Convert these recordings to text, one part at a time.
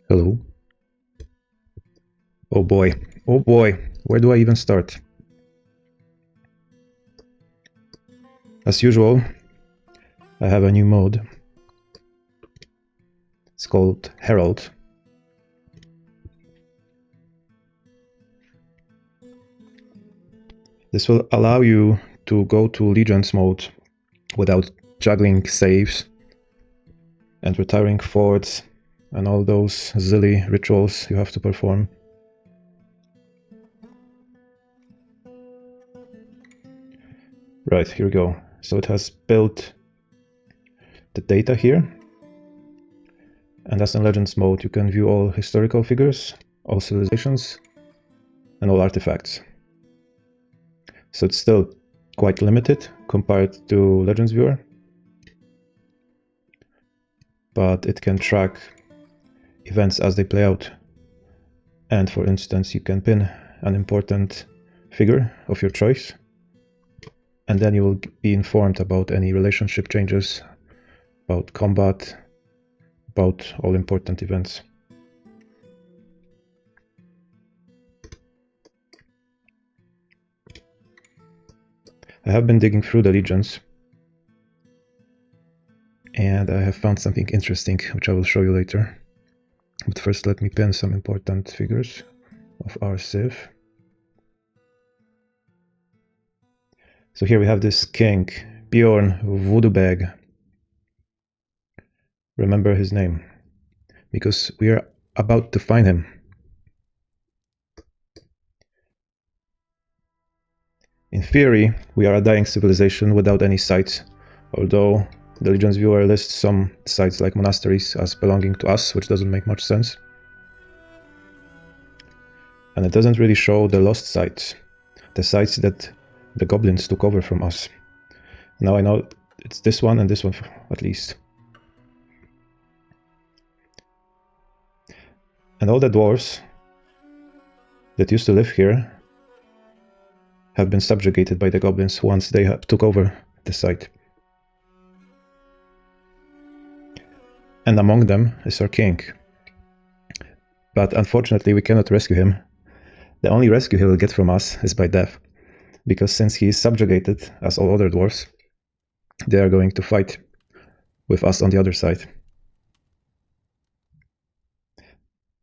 Hello. Oh boy, where do I even start? As usual, I have a new mode. It's called Herald. This will allow you to go to Legions mode without juggling saves and retiring forts and all those silly rituals you have to perform. Right, here we go. So it has built the data here. And as in Legends mode, you can view all historical figures, all civilizations, and all artifacts. So it's still quite limited compared to Legends Viewer, but it can track events as they play out. And for instance, you can pin an important figure of your choice, and then you will be informed about any relationship changes, about combat, about all important events. I have been digging through the legions, and I have found something interesting, which I will show you later. But first, let me pin some important figures of our civ. So here we have this king, Bjorn Voodoo-Bag. Remember his name, because we are about to find him. In theory, we are a dying civilization without any sites, although the Legends viewer lists some sites like monasteries as belonging to us, which doesn't make much sense. And it doesn't really show the lost sites, the sites that the goblins took over from us. Now I know it's this one and this one at least. And all the dwarves that used to live here have been subjugated by the goblins once they took over the site. And among them is our king. But unfortunately we cannot rescue him. The only rescue he will get from us is by death, because since he is subjugated, as all other dwarves, they are going to fight with us on the other side.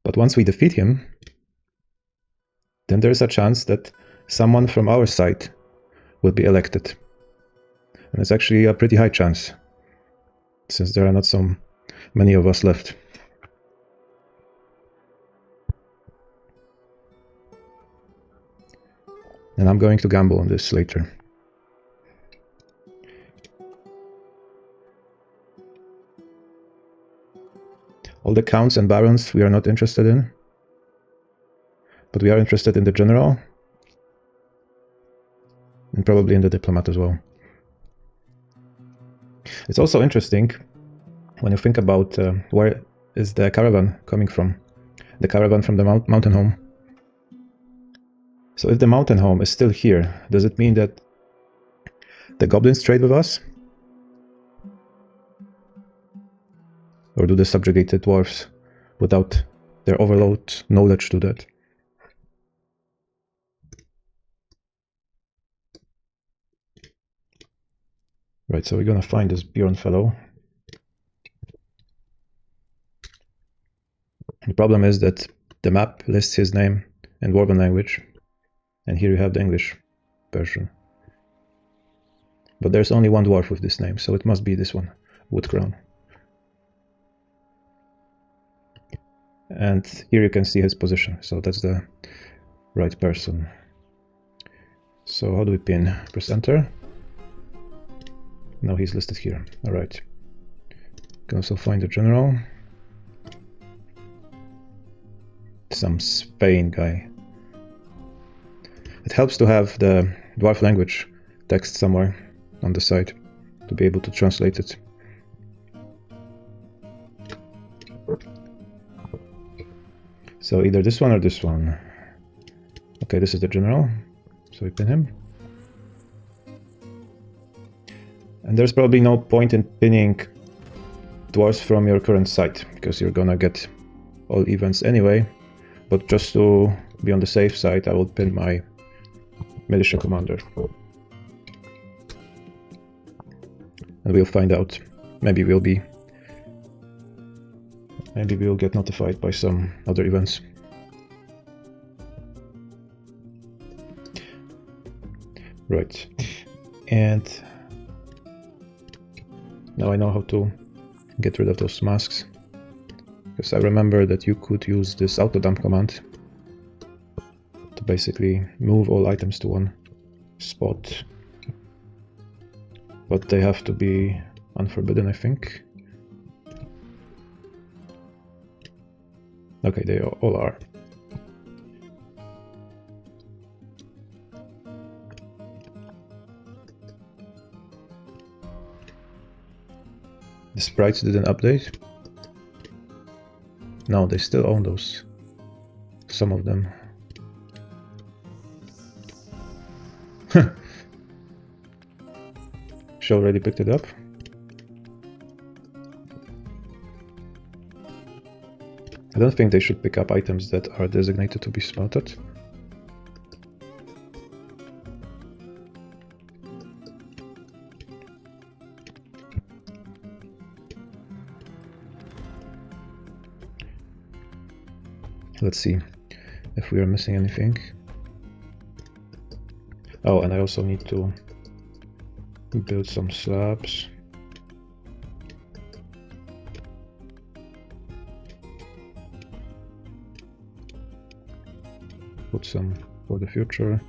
But once we defeat him, then there is a chance that someone from our side will be elected. And it's actually a pretty high chance, since there are not so many of us left. And I'm going to gamble on this later. All the counts and barons we are not interested in, but we are interested in the general, and probably in the diplomat as well. It's also interesting when you think about where is the caravan coming from. The caravan from the mountain home. So if the mountain home is still here, does it mean that the goblins trade with us? Or do the subjugated dwarves, without their overload knowledge, do that? Right, so we're gonna find this Bjorn fellow. The problem is that the map lists his name in Dwarven language, and here you have the English version. But there's only one dwarf with this name, so it must be this one, Woodcrown. And here you can see his position, so that's the right person. So how do we pin? Press enter. Now he's listed here. Alright. Can also find the general. Some Spain guy. It helps to have the dwarf language text somewhere on the side to be able to translate it. So either this one or this one. Okay, this is the general, so we pin him. And there's probably no point in pinning dwarves from your current site, because you're gonna get all events anyway, but just to be on the safe side, I will pin my militia commander. And we'll find out. Maybe we'll get notified by some other events. Right. And now I know how to get rid of those masks. Because I remember that you could use this auto dump command to basically move all items to one spot. But they have to be unforbidden, I think. Okay, they all are. The sprites didn't update. No, they still own those. Some of them. She already picked it up. I don't think they should pick up items that are designated to be smelted. Let's see if we are missing anything. Oh, and I also need to build some slabs. Put some for the future.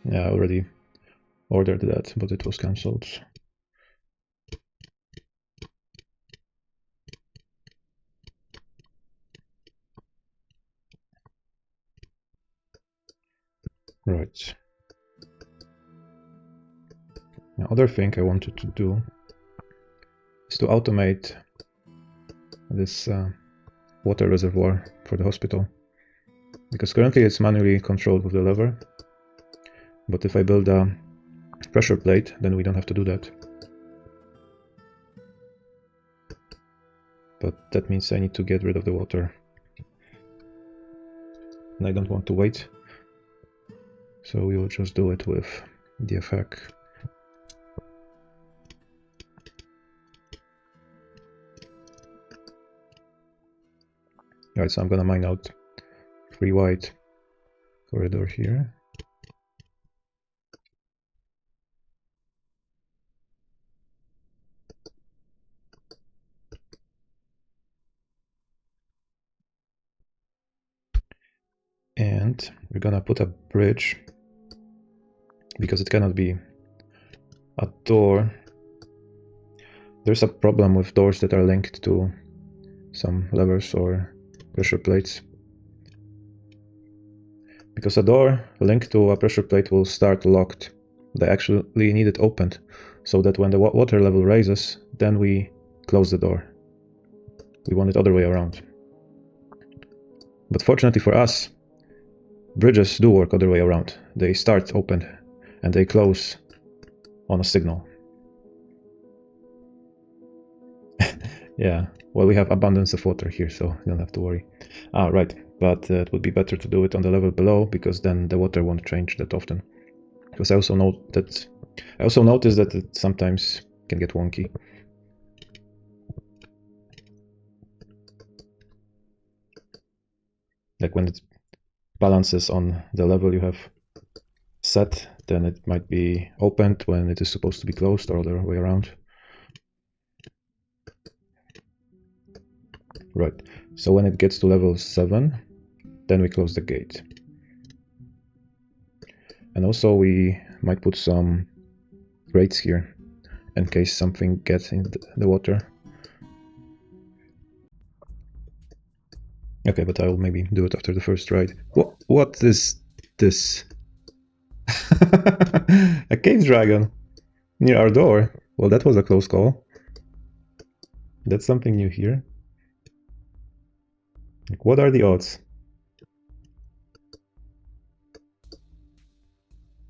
Yeah, I already ordered that, but it was cancelled. Right. The other thing I wanted to do is to automate this water reservoir for the hospital, because currently it's manually controlled with the lever, but if I build a pressure plate, then we don't have to do that. But that means I need to get rid of the water, and I don't want to wait, so we will just do it with the effect. Right, so I'm gonna mine out 3 wide corridor here. And we're gonna put a bridge, because it cannot be a door. There's a problem with doors that are linked to some levers or pressure plates, because a door linked to a pressure plate will start locked. They actually need it opened, so that when the water level raises, then we close the door. We want it other way around. But fortunately for us, bridges do work other way around. They start open and they close on a signal. Yeah, well, we have abundance of water here, so you don't have to worry. Right, but it would be better to do it on the level below, because then the water won't change that often. Because I also noticed that it sometimes can get wonky. Like when it balances on the level you have set, then it might be opened when it is supposed to be closed, or the other way around. Right, so when it gets to level 7, then we close the gate. And also we might put some grates here in case something gets in the water. Okay, but I will maybe do it after the first ride. What is this? A cave dragon near our door. Well, that was a close call. That's something new here. Like, what are the odds?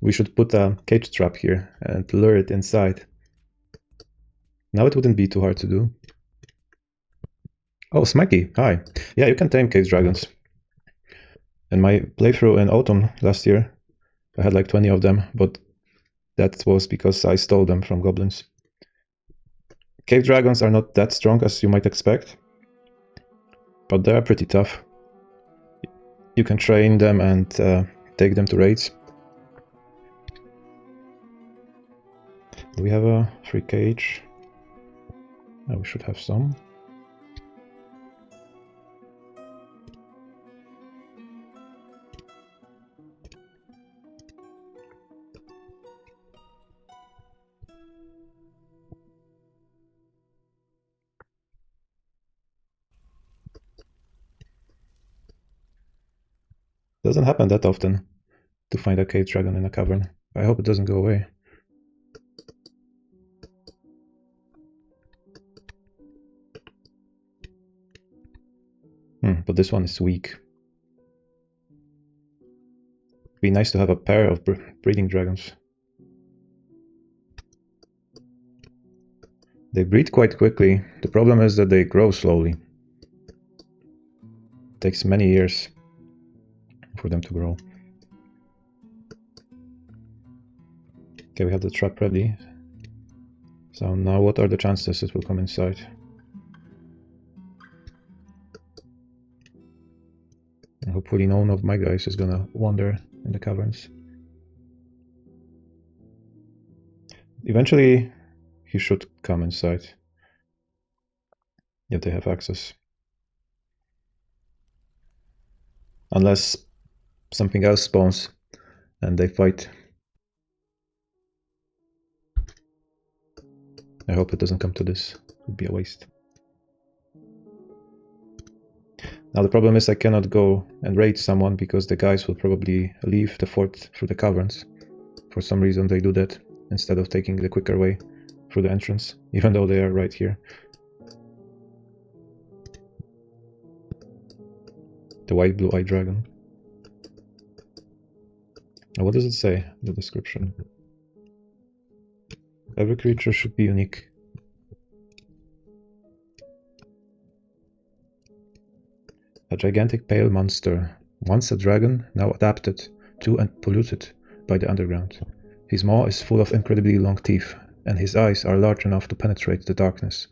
We should put a cage trap here and lure it inside Now it wouldn't be too hard to do. Oh, Smikey, hi. Yeah, you can tame cave dragons. In my playthrough in autumn last year, I had like 20 of them, but that was because I stole them from goblins. Cave dragons are not that strong as you might expect, but they are pretty tough. You can train them and take them to raids. Do we have a free cage? Oh, we should have some. Doesn't happen that often to find a cave dragon in a cavern. I hope it doesn't go away. But this one is weak. Be nice to have a pair of breeding dragons. They breed quite quickly. The problem is that they grow slowly. It takes many years for them to grow. Okay, we have the trap ready. So now what are the chances it will come inside? And hopefully none of my guys is gonna wander in the caverns. Eventually he should come inside if they have access. Unless something else spawns and they fight. I hope it doesn't come to this. It would be a waste. Now the problem is I cannot go and raid someone because the guys will probably leave the fort through the caverns. For some reason they do that instead of taking the quicker way through the entrance, even though they are right here. The white blue-eyed dragon. Oh, what does it say? The description. Every creature should be unique. A gigantic pale monster, once a dragon, now adapted to and polluted by the underground. His maw is full of incredibly long teeth, and his eyes are large enough to penetrate the darkness.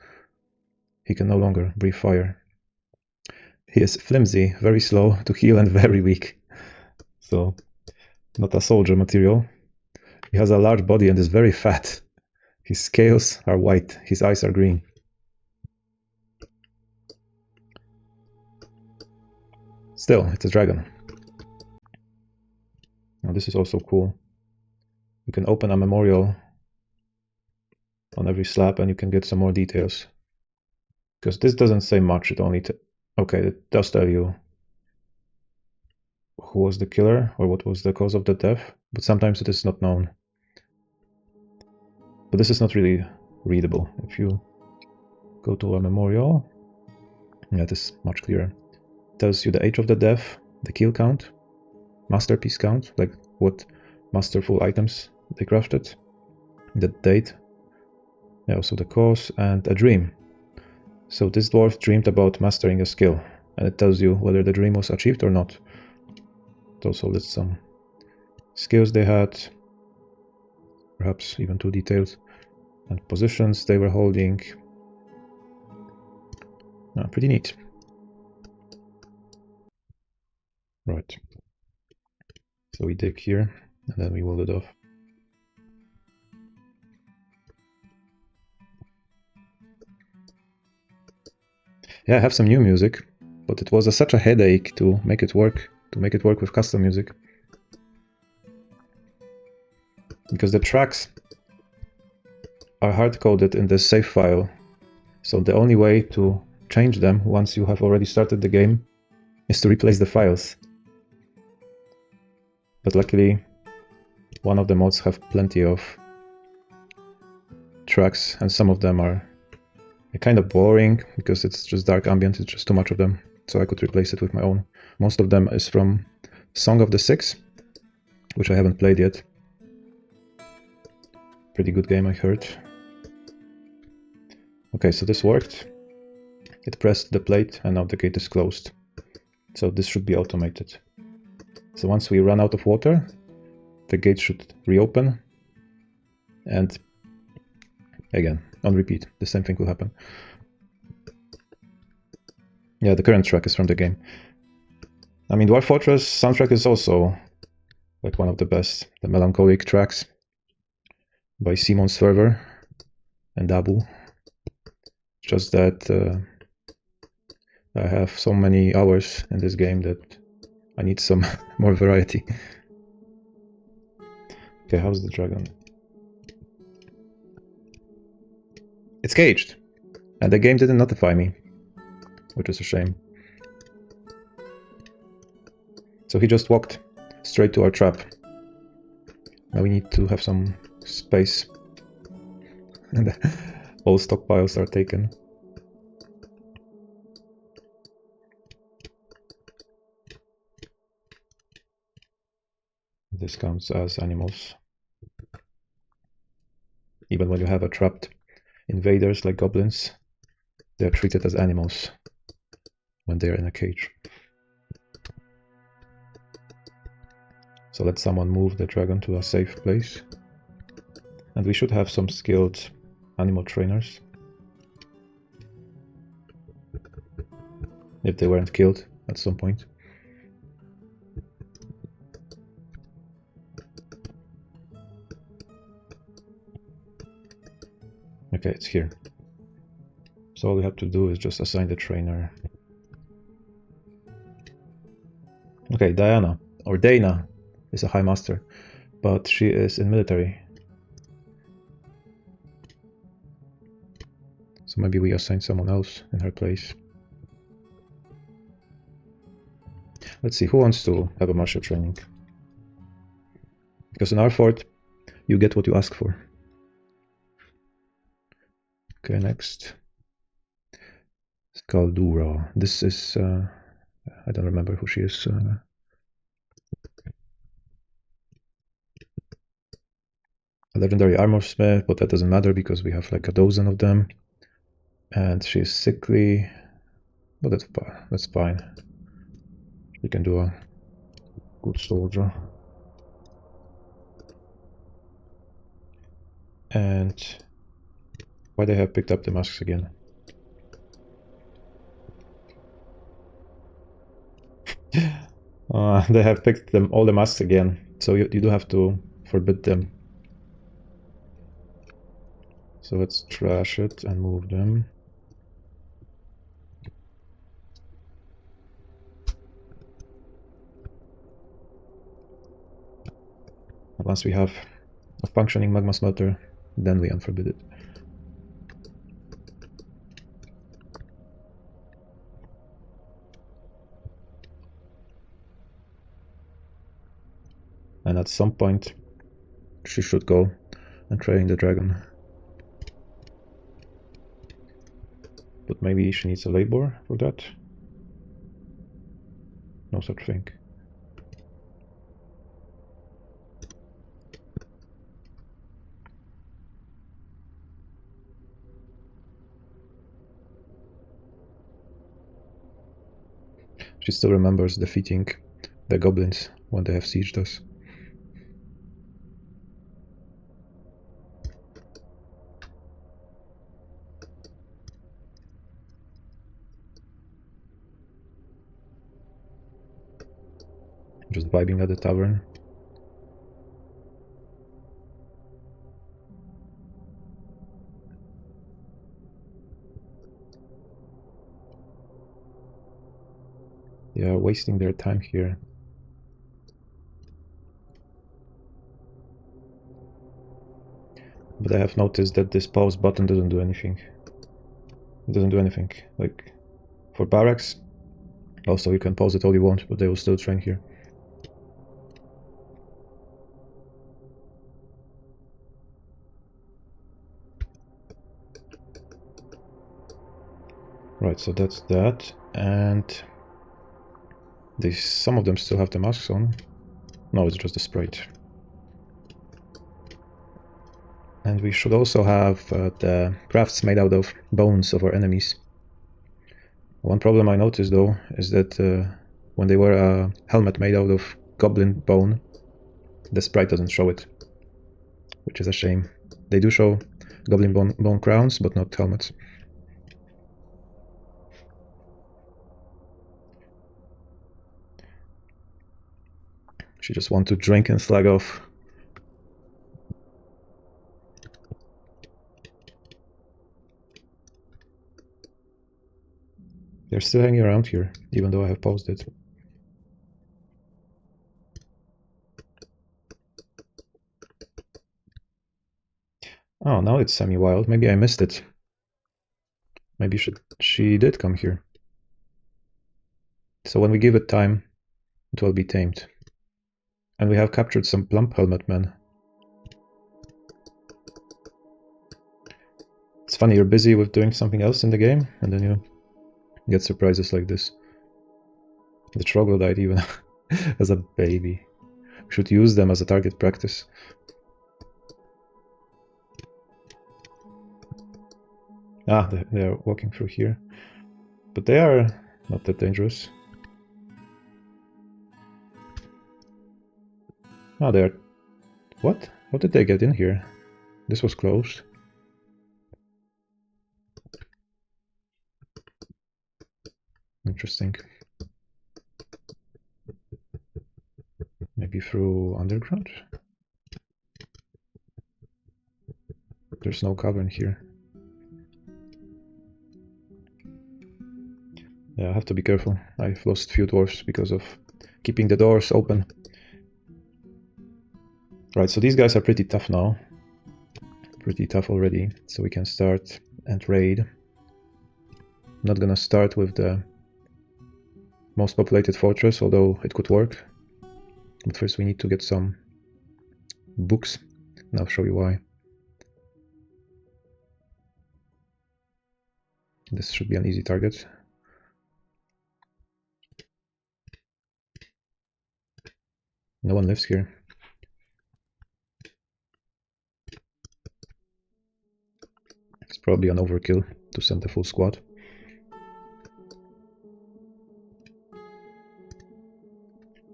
He can no longer breathe fire. He is flimsy, very slow to heal, and very weak. So, not a soldier material. He has a large body and is very fat. His scales are white, his eyes are green. Still, it's a dragon. Now this is also cool. You can open a memorial on every slab and you can get some more details. Because this doesn't say much, it only... Okay, it does tell you who was the killer or what was the cause of the death, but sometimes it is not known. But this is not really readable. If you go to a memorial, yeah, it is much clearer. It tells you the age of the death, the kill count, masterpiece count, like what masterful items they crafted, the date, yeah, also the cause, and a dream. So this dwarf dreamed about mastering a skill, and it tells you whether the dream was achieved or not. It also lists some skills they had, perhaps even too detailed, and positions they were holding. Pretty neat. Right. So we dig here, and then we wall it off. Yeah, I have some new music, but it was such a headache to make it work with custom music. Because the tracks are hard-coded in the save file, so the only way to change them once you have already started the game is to replace the files. But luckily, one of the mods have plenty of tracks, and some of them are kind of boring because it's just dark ambient, it's just too much of them, so I could replace it with my own. Most of them is from Song of the Six, which I haven't played yet. Pretty good game, I heard. Okay, so this worked. It pressed the plate and now the gate is closed. So this should be automated. So once we run out of water, the gate should reopen, and again, on repeat, the same thing will happen. Yeah, the current track is from the game. I mean, Dwarf Fortress soundtrack is also like one of the best. The melancholic tracks by Simon's Fervor and Dabu. Just that I have so many hours in this game that I need some more variety. Okay, how's the dragon? It's caged! And the game didn't notify me, which is a shame. So he just walked straight to our trap. Now we need to have some space. And all stockpiles are taken. This counts as animals. Even when you have a trapped invaders like goblins, they are treated as animals when they are in a cage. So let someone move the dragon to a safe place. And we should have some skilled animal trainers. If they weren't killed at some point. Okay, it's here. So all we have to do is just assign the trainer. Okay, Diana, or Dana, is a High Master, but she is in military. So maybe we assign someone else in her place. Let's see, who wants to have a martial training? Because in our fort, you get what you ask for. Okay, next. Skaldura. This is... I don't remember who she is. A legendary armor smith, but that doesn't matter because we have like a dozen of them. And she's sickly, but that's fine. We can do a good soldier. And why they have picked up the masks again? They have picked them all the masks again, so you do have to forbid them. So let's trash it and move them. And once we have a functioning magma smelter, then we unforbid it. And at some point, she should go and train the dragon. But maybe she needs a labor for that? No such thing. She still remembers defeating the goblins when they have sieged us. Just vibing at the tavern. They are wasting their time here. But I have noticed that this pause button doesn't do anything. It doesn't do anything. Like for barracks, also you can pause it all you want, but they will still train here. Right, so that's that, and some of them still have the masks on. No, it's just the sprite. And we should also have the crafts made out of bones of our enemies. One problem I noticed though is that when they wear a helmet made out of goblin bone, the sprite doesn't show it, which is a shame. They do show goblin bone crowns, but not helmets. She just want to drink and slag off. They're still hanging around here, even though I have paused it. Oh, now it's semi-wild. Maybe I missed it. Maybe she did come here. So when we give it time, it will be tamed. And we have captured some plump helmet men. It's funny, you're busy with doing something else in the game, and then you get surprises like this. The troglodyte even as a baby. We should use them as a target practice. Ah, they are walking through here. But they are not that dangerous. Ah, they are... What? How did they get in here? This was closed. Interesting. Maybe through underground? There's no cavern here. Yeah, I have to be careful. I've lost few dwarves because of keeping the doors open. Right, so these guys are pretty tough now. Pretty tough already, so we can start and raid. I'm not gonna start with the most populated fortress, although it could work. But first we need to get some books, and I'll show you why. This should be an easy target. No one lives here. It's probably an overkill to send the full squad.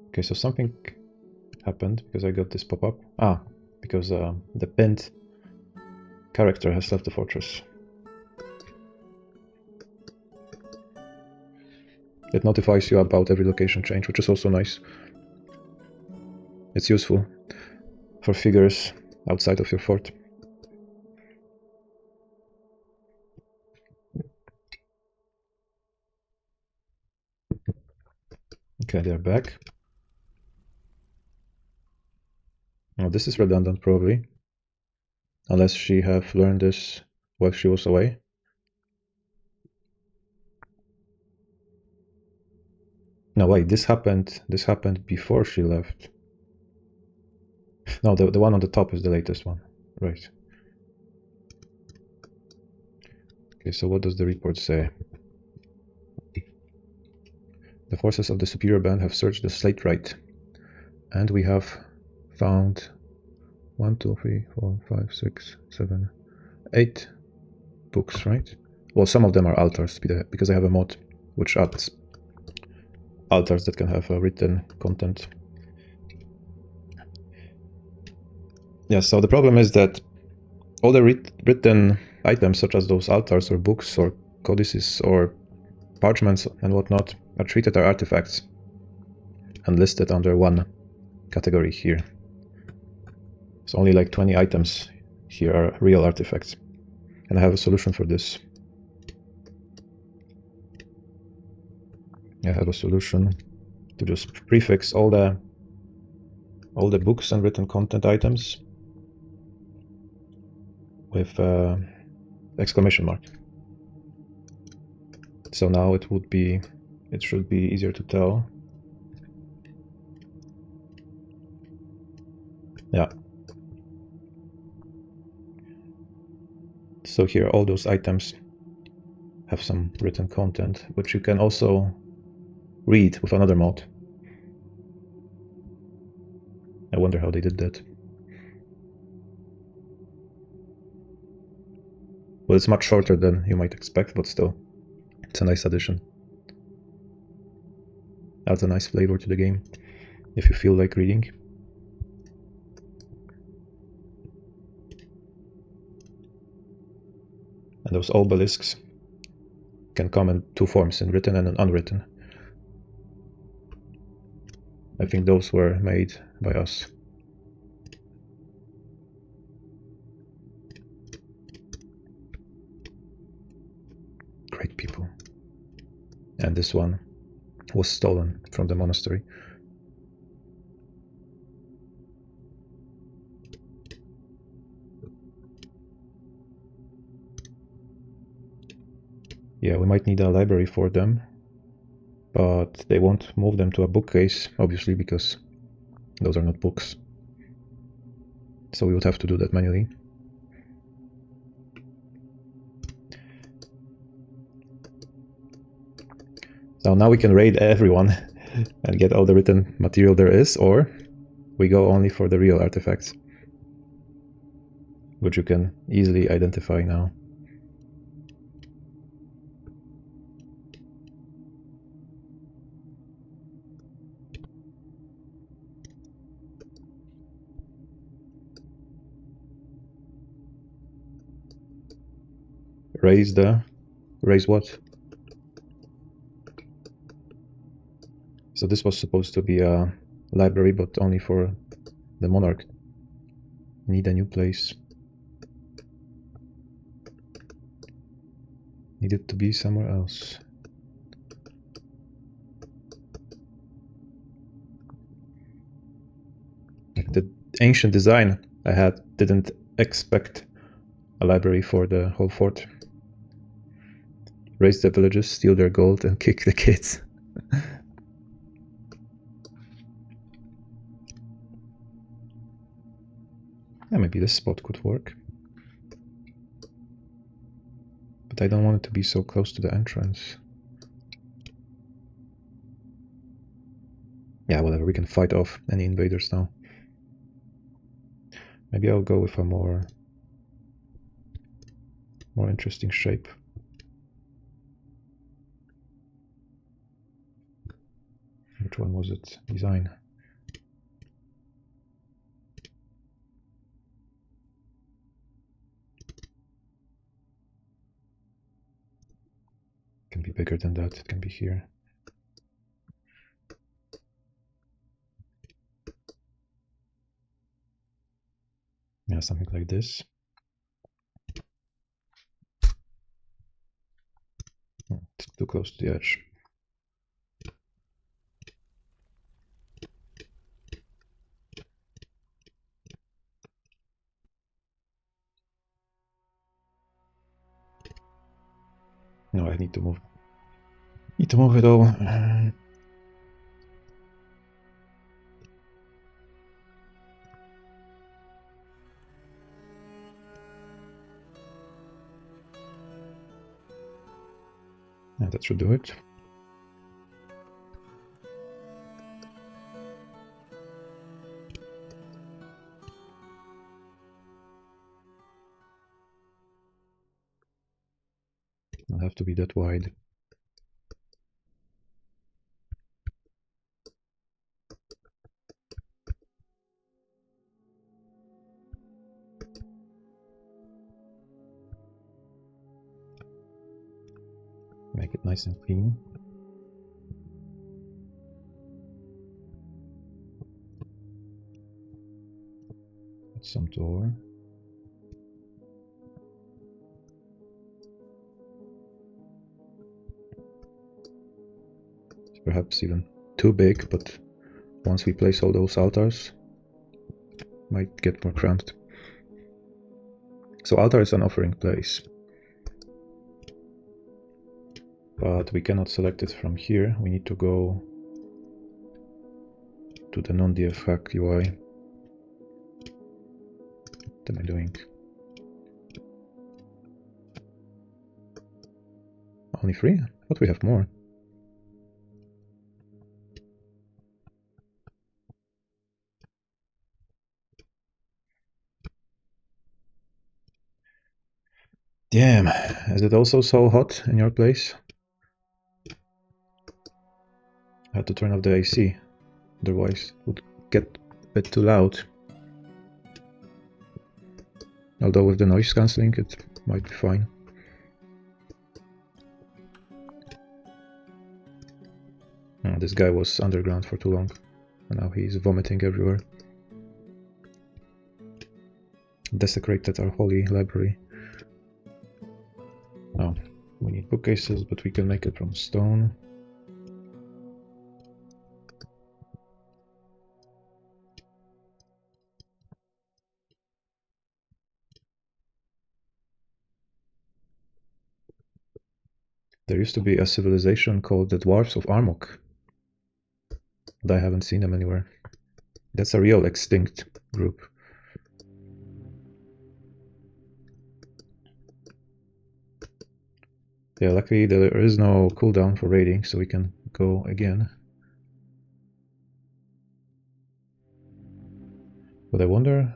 Okay, so something happened because I got this pop-up. Ah, because the pinned character has left the fortress. It notifies you about every location change, which is also nice. It's useful for figures outside of your fort. Okay, they're back. Now this is redundant probably, unless she have learned this while she was away. No, wait, this happened before she left. No, the one on the top is the latest one. Right. Okay, so what does the report say? The forces of the superior band have searched the slate right, and we have found 1, 2, 3, 4, 5, 6, 7, 8 books, right? Well, some of them are altars because I have a mod which adds altars that can have written content. Yeah, so the problem is that all the written items, such as those altars or books or codices or parchments and whatnot, are treated as artifacts and listed under one category here. So only like 20 items here are real artifacts. And I have a solution for this. I have a solution to just prefix all the books and written content items with exclamation mark. So now it should be easier to tell. Yeah. So here all those items have some written content, which you can also read with another mod. I wonder how they did that. Well, it's much shorter than you might expect, but still, it's a nice addition. Adds a nice flavor to the game, if you feel like reading. And those obelisks can come in two forms, in written and in unwritten. I think those were made by us. Great people. And this one was stolen from the monastery. Yeah, we might need a library for them, but they won't move them to a bookcase, obviously, because those are not books. So we would have to do that manually. So now we can raid everyone and get all the written material there is, or we go only for the real artifacts, which you can easily identify now. Raise what? So this was supposed to be a library, but only for the monarch. Need a new place. Need it to be somewhere else. Like the ancient design I had didn't expect a library for the whole fort. Raise the villagers, steal their gold, and kick the kids. Yeah, maybe this spot could work. But I don't want it to be so close to the entrance. Yeah, whatever, we can fight off any invaders now. Maybe I'll go with a more interesting shape. Which one was it? Design. It can be bigger than that, it can be here. Yeah, something like this. Oh, it's too close to the edge. No, I need to move. Need to move it all. Yeah, that should do it. It'll have to be that wide. Make it nice and clean. Put some door. It's perhaps even too big, but once we place all those altars, might get more cramped. So altar is an offering place, but we cannot select it from here. We need to go to the non-df UI. What am I doing? Only 3? But we have more. Damn, is it also so hot in your place? I had to turn off the AC, otherwise it would get a bit too loud. Although with the noise cancelling it might be fine. Oh, this guy was underground for too long, and now he's vomiting everywhere. Desecrated our holy library. Oh, we need bookcases, but we can make it from stone. There used to be a civilization called the Dwarves of Armok, but I haven't seen them anywhere. That's a real extinct group. Yeah, luckily there is no cooldown for raiding, so we can go again. But I wonder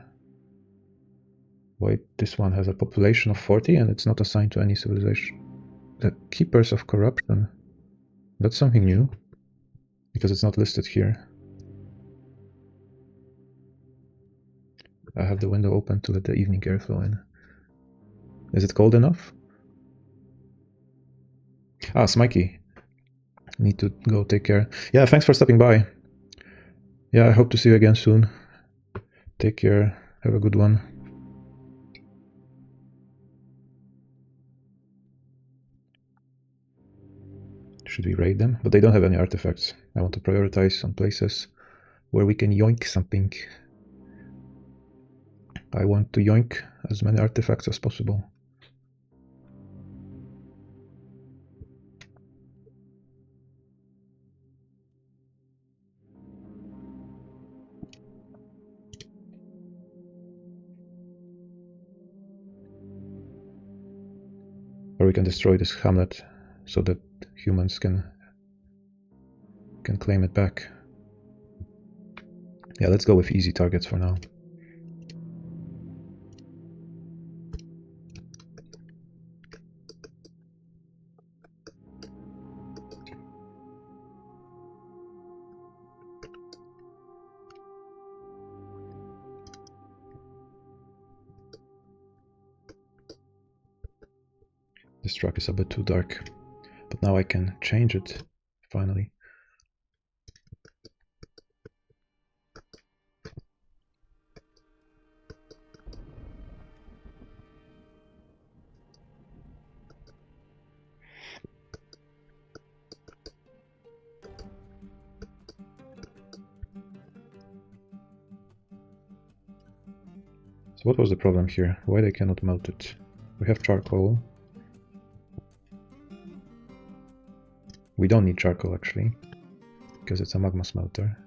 why this one has a population of 40 and it's not assigned to any civilization. The Keepers of Corruption. That's something new, because it's not listed here. I have the window open to let the evening air flow in. Is it cold enough? Ah, Smikey. Need to go take care. Yeah, thanks for stopping by. Yeah, I hope to see you again soon. Take care. Have a good one. Should we raid them? But they don't have any artifacts. I want to prioritize on places where we can yoink something. I want to yoink as many artifacts as possible. Or we can destroy this hamlet so that humans can claim it back. Yeah, let's go with easy targets for now. This track is a bit too dark, but now I can change it, finally. So what was the problem here? Why they cannot melt it? We have charcoal. We don't need charcoal actually, because it's a magma smelter.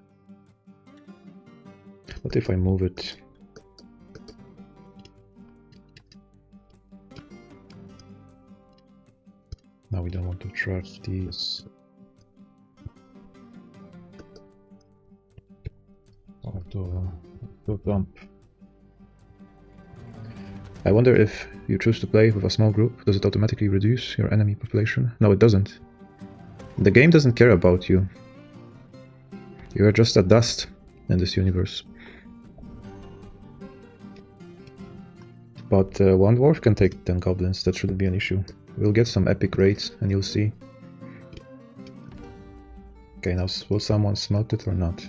What if I move it? Now we don't want to trash these. To dump. I wonder if you choose to play with a small group, does it automatically reduce your enemy population? No, it doesn't. The game doesn't care about you. You are just a dust in this universe. But one dwarf can take 10 goblins, that shouldn't be an issue. We'll get some epic raids and you'll see. Okay, now will someone smelt it or not?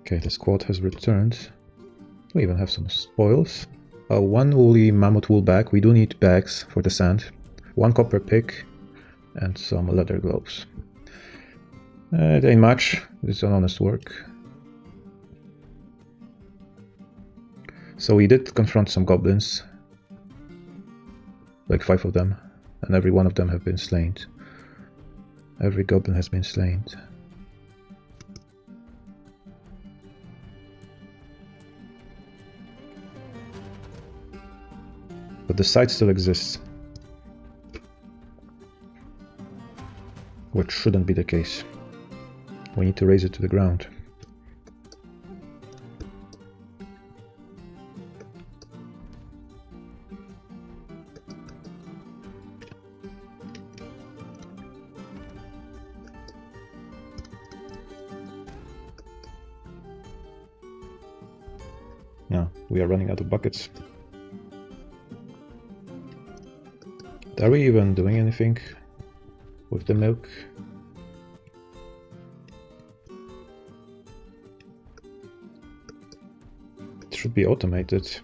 Okay, the squad has returned. We even have some spoils. One woolly mammoth wool bag. We do need bags for the sand. One copper pick and some leather gloves. It ain't much. It's an honest work. So we did confront some goblins. Like 5 of them. And every one of them have been slain. Every goblin has been slain. But the site still exists. Which shouldn't be the case. We need to raise it to the ground. No, we are running out of buckets. Are we even doing anything with the milk? It should be automated.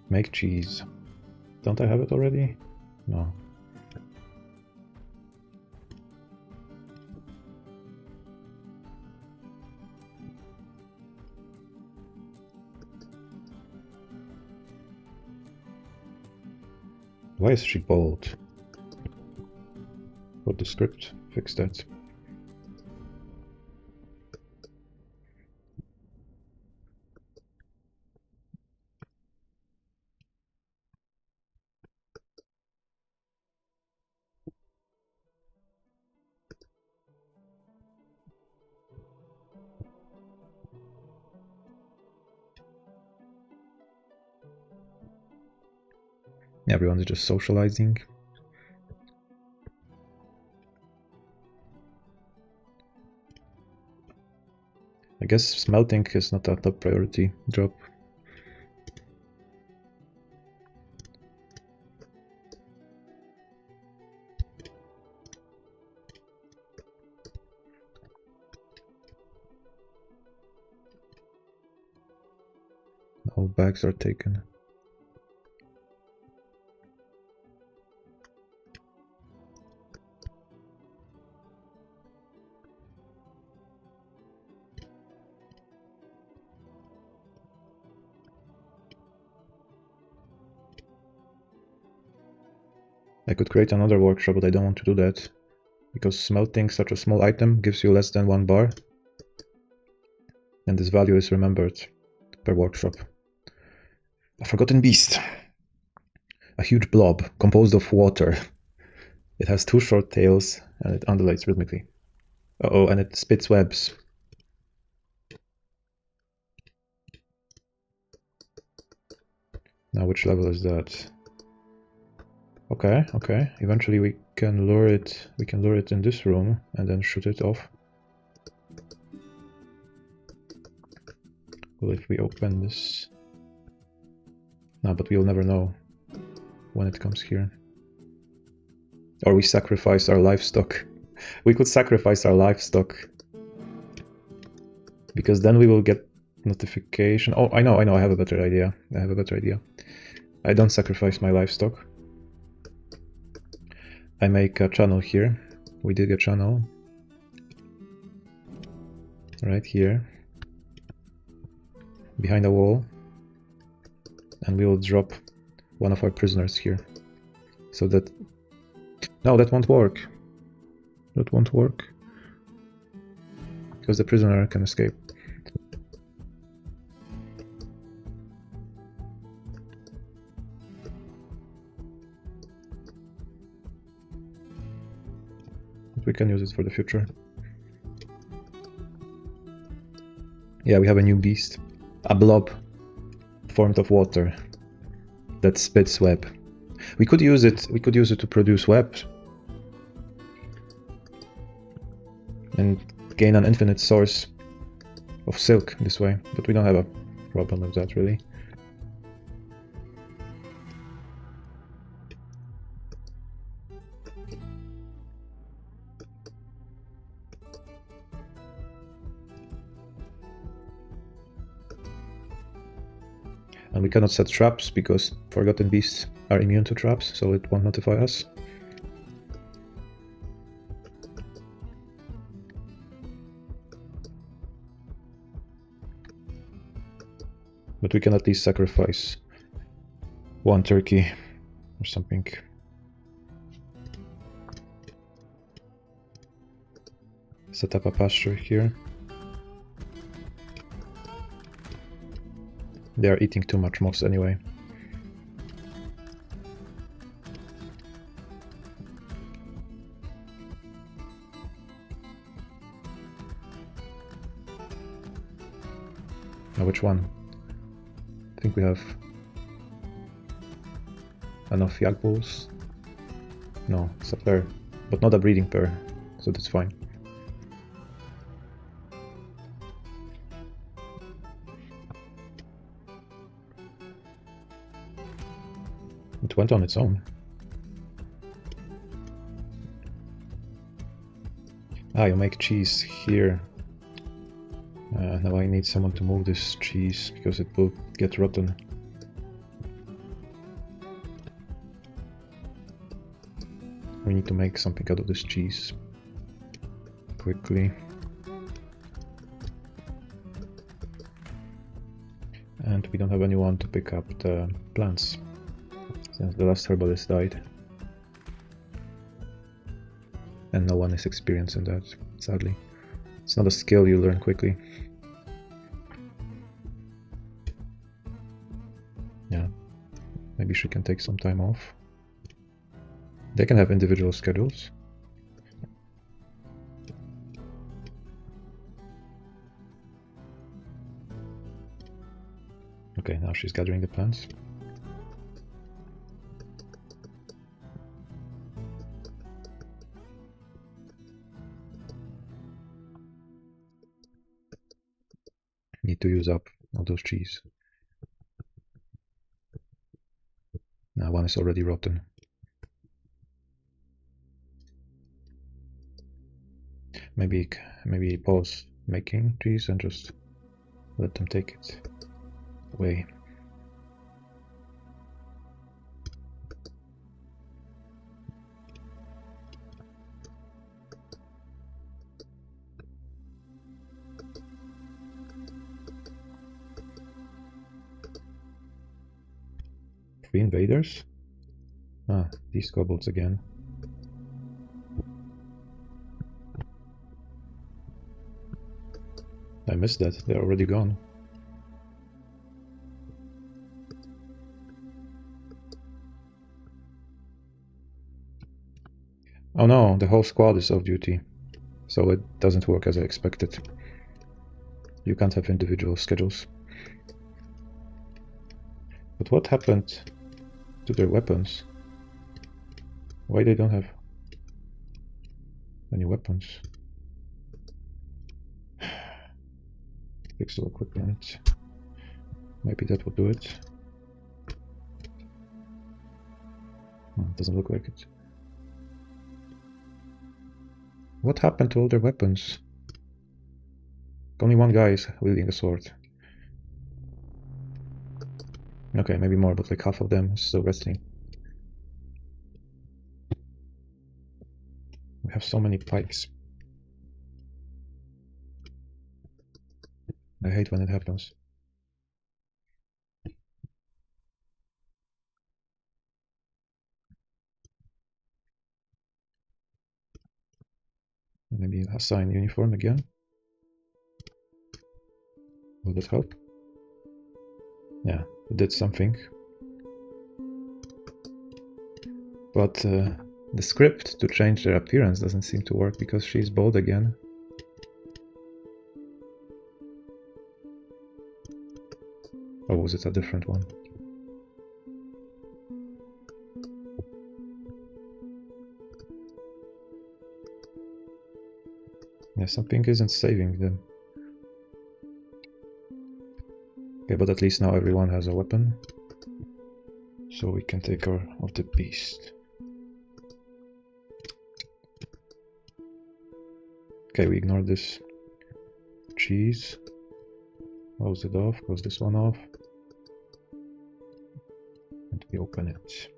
Make cheese. Don't I have it already? No. Why is she bold? What the script? Fix that. Everyone's just socializing. I guess smelting is not a top priority job. All bags are taken. I could create another workshop, but I don't want to do that, because smelting such a small item gives you less than 1 bar, and this value is remembered per workshop. A forgotten beast. A huge blob composed of water. It has 2 short tails and it undulates rhythmically. Uh-oh, and it spits webs. Now which level is that? Okay, okay. Eventually we can lure it in this room and then shoot it off. Well, if we open this... No, but we'll never know when it comes here. Or we sacrifice our livestock. We could sacrifice our livestock. Because then we will get notification. Oh, I know, I have a better idea. I don't sacrifice my livestock. I make a channel here. We dig a channel. Right here. Behind a wall. And we will drop one of our prisoners here. So that... No, that won't work. That won't work. Because the prisoner can escape. But we can use it for the future. Yeah, we have a new beast. A blob formed of water that spits web. We could use it to produce web and gain an infinite source of silk this way, but we don't have a problem with that really. And we cannot set traps because forgotten beasts are immune to traps, so it won't notify us. But we can at least sacrifice 1 turkey or something. Set up a pasture here. They are eating too much moss anyway. Now which one? I think we have enough yak bulls. No, it's a pair, but not a breeding pair, so that's fine. It went on its own. Ah, you make cheese here. Now I need someone to move this cheese because it will get rotten. We need to make something out of this cheese quickly. And we don't have anyone to pick up the plants since the last herbalist died. And no one is experienced in that, sadly. It's not a skill you learn quickly. Yeah, maybe she can take some time off. They can have individual schedules. Okay, now she's gathering the plants. Need to use up all those cheese. Now one is already rotten. Maybe pause making cheese and just let them take it away. Three invaders? Ah, these kobolds again. I missed that, they're already gone. Oh no, the whole squad is off duty, so it doesn't work as I expected. You can't have individual schedules. But what happened to their weapons? Why they don't have any weapons? Pixel equipment. Maybe that would do it. Doesn't look like it. What happened to all their weapons? Only one guy is wielding a sword. Okay, maybe more, but like half of them is still resting. We have so many pikes. I hate when it happens. Maybe assign uniform again. Will that help? Yeah, it did something. But the script to change their appearance doesn't seem to work because she's bald again. Or was it a different one? Yeah, something isn't saving them. Okay, but at least now everyone has a weapon. So we can take care of the beast. Okay, we ignore this cheese. Close it off, close this one off. And we open it.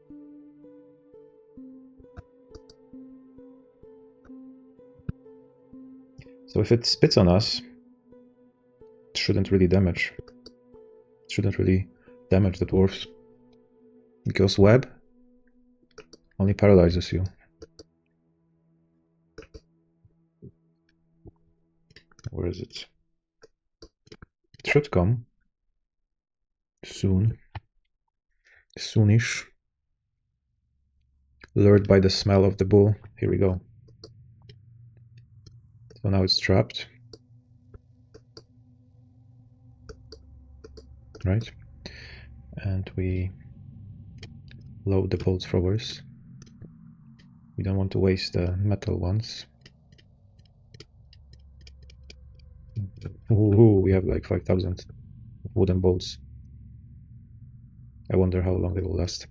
So if it spits on us, it shouldn't really damage. It shouldn't really damage the dwarves. Because web only paralyzes you. Where is it? It should come. Soon. Soonish. Lured by the smell of the bull. Here we go. So now it's trapped. Right? And we load the bolt throwers. We don't want to waste the metal ones. Ooh, we have like 5,000 wooden bolts. I wonder how long they will last.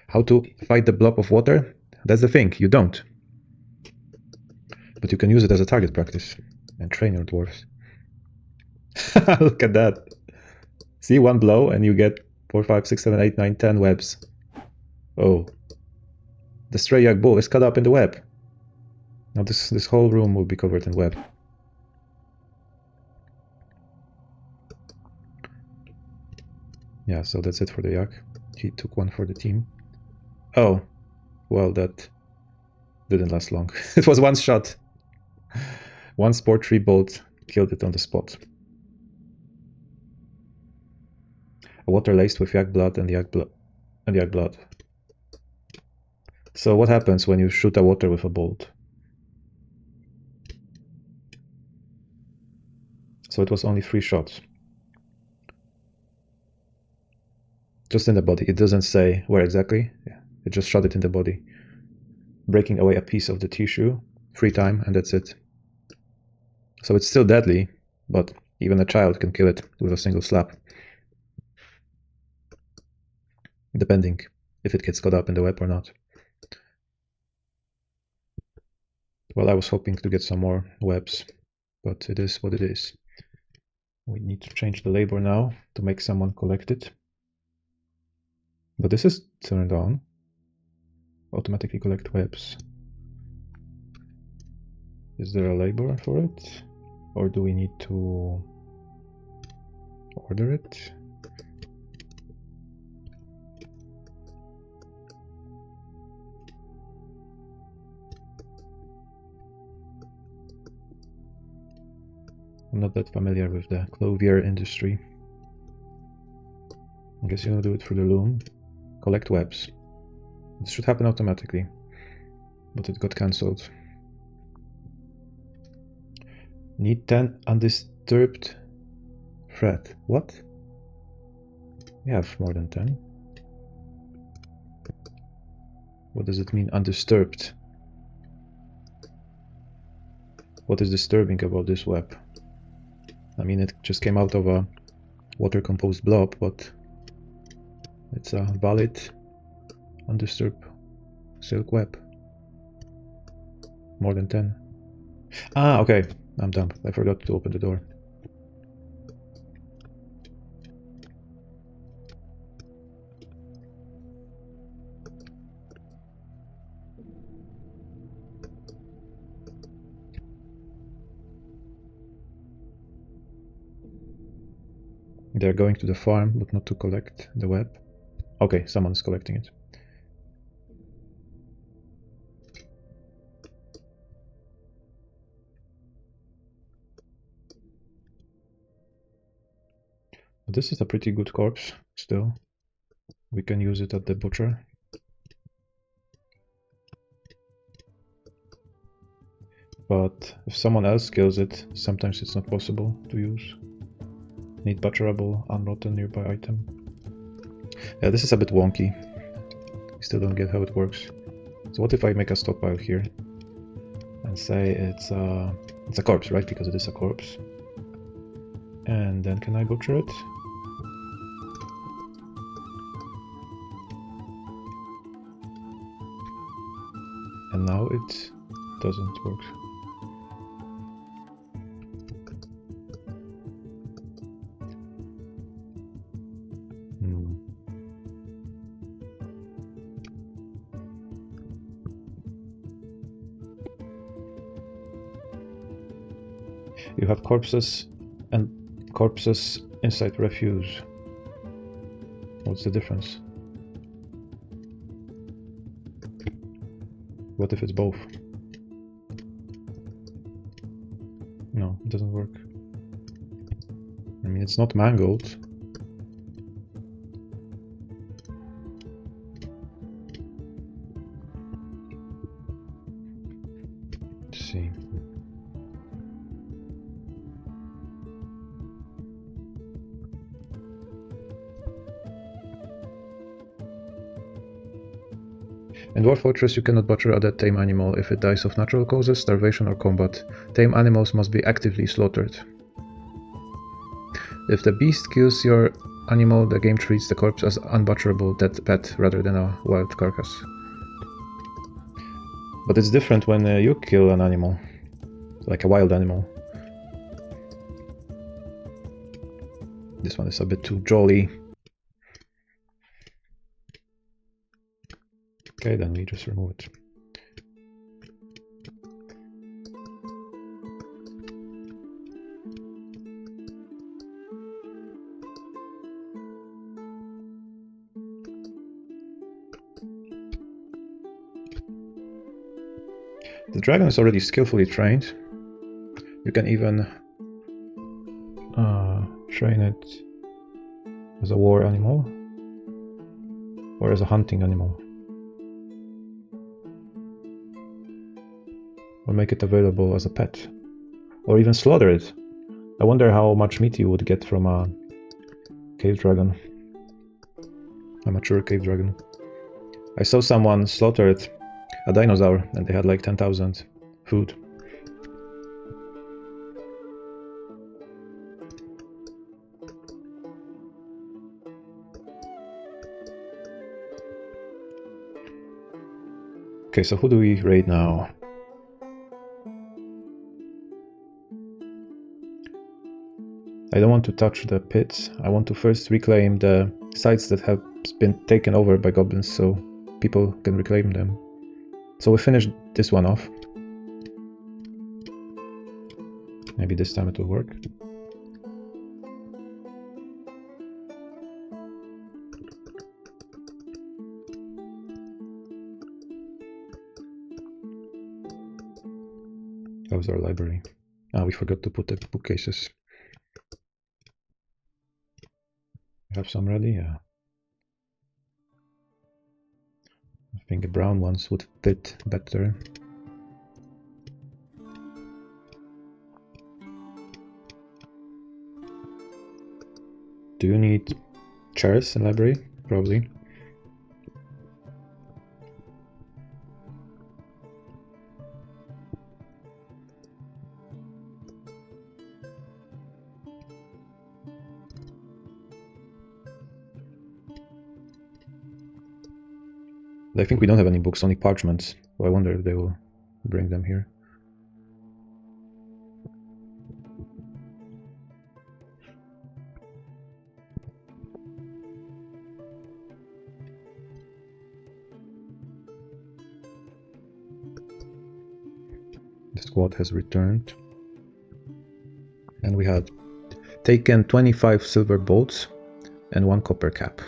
How to fight the blob of water? That's the thing, you don't. But you can use it as a target practice and train your dwarves. Look at that. See, one blow and you get 4, 5, 6, 7, 8, 9, 10 webs. Oh. The stray yak bull is caught up in the web. Now this whole room will be covered in web. Yeah, so that's it for the yak. He took one for the team. Oh, well, that didn't last long. It was one shot. One sport tree bolt killed it on the spot. A water laced with yak blood and yak blood. So what happens when you shoot a water with a bolt? So it was only 3 shots. Just in the body. It doesn't say where exactly. Yeah, it just shot it in the body, breaking away a piece of the tissue 3 times, and that's it. So it's still deadly, but even a child can kill it with a single slap. Depending if it gets caught up in the web or not. Well, I was hoping to get some more webs, but it is what it is. We need to change the labor now to make someone collect it. But this is turned on. Automatically collect webs. Is there a labor for it? Or do we need to order it? I'm not that familiar with the clothier industry. I guess you'll do it through the loom. Collect webs. This should happen automatically, but it got cancelled. Need 10 undisturbed thread. What? We have more than 10. What does it mean, undisturbed? What is disturbing about this web? I mean, it just came out of a water-composed blob, but it's a valid undisturbed silk web. More than 10. Ah, okay. I'm dumb. I forgot to open the door. They're going to the farm, but not to collect the web. Okay, someone is collecting it. This is a pretty good corpse still. We can use it at the butcher. But if someone else kills it, sometimes it's not possible to use. Need butcherable, unrotten nearby item. Yeah, this is a bit wonky. I still don't get how it works. So what if I make a stockpile here and say it's a corpse, right? Because it is a corpse. And then can I butcher it? And now it doesn't work. You have corpses and corpses inside refuse. What's the difference? What if it's both? No, it doesn't work. mean, it's not mangled. Let's see. In Dwarf Fortress, you cannot butcher a dead tame animal if it dies of natural causes, starvation, or combat. Tame animals must be actively slaughtered. If the beast kills your animal, the game treats the corpse as unbutcherable dead pet rather than a wild carcass. But it's different when you kill an animal, like a wild animal. This one is a bit too jolly. Okay, then we just remove it. The dragon is already skillfully trained. You can even train it as a war animal or as a hunting animal. Or make it available as a pet. Or even slaughter it. I wonder how much meat you would get from a cave dragon. A mature cave dragon. I saw someone slaughtered a dinosaur and they had like 10,000 food. Okay, so who do we raid now? I don't want to touch the pits. I want to first reclaim the sites that have been taken over by goblins so people can reclaim them. So we finished this one off. Maybe this time it will work. That was our library. Ah, we forgot to put the bookcases. Have some ready? Yeah. I think the brown ones would fit better. Do you need chairs in library? Probably. I think we don't have any books, only parchments. So I wonder if they will bring them here. The squad has returned. And we had taken 25 silver bolts and 1 copper cap.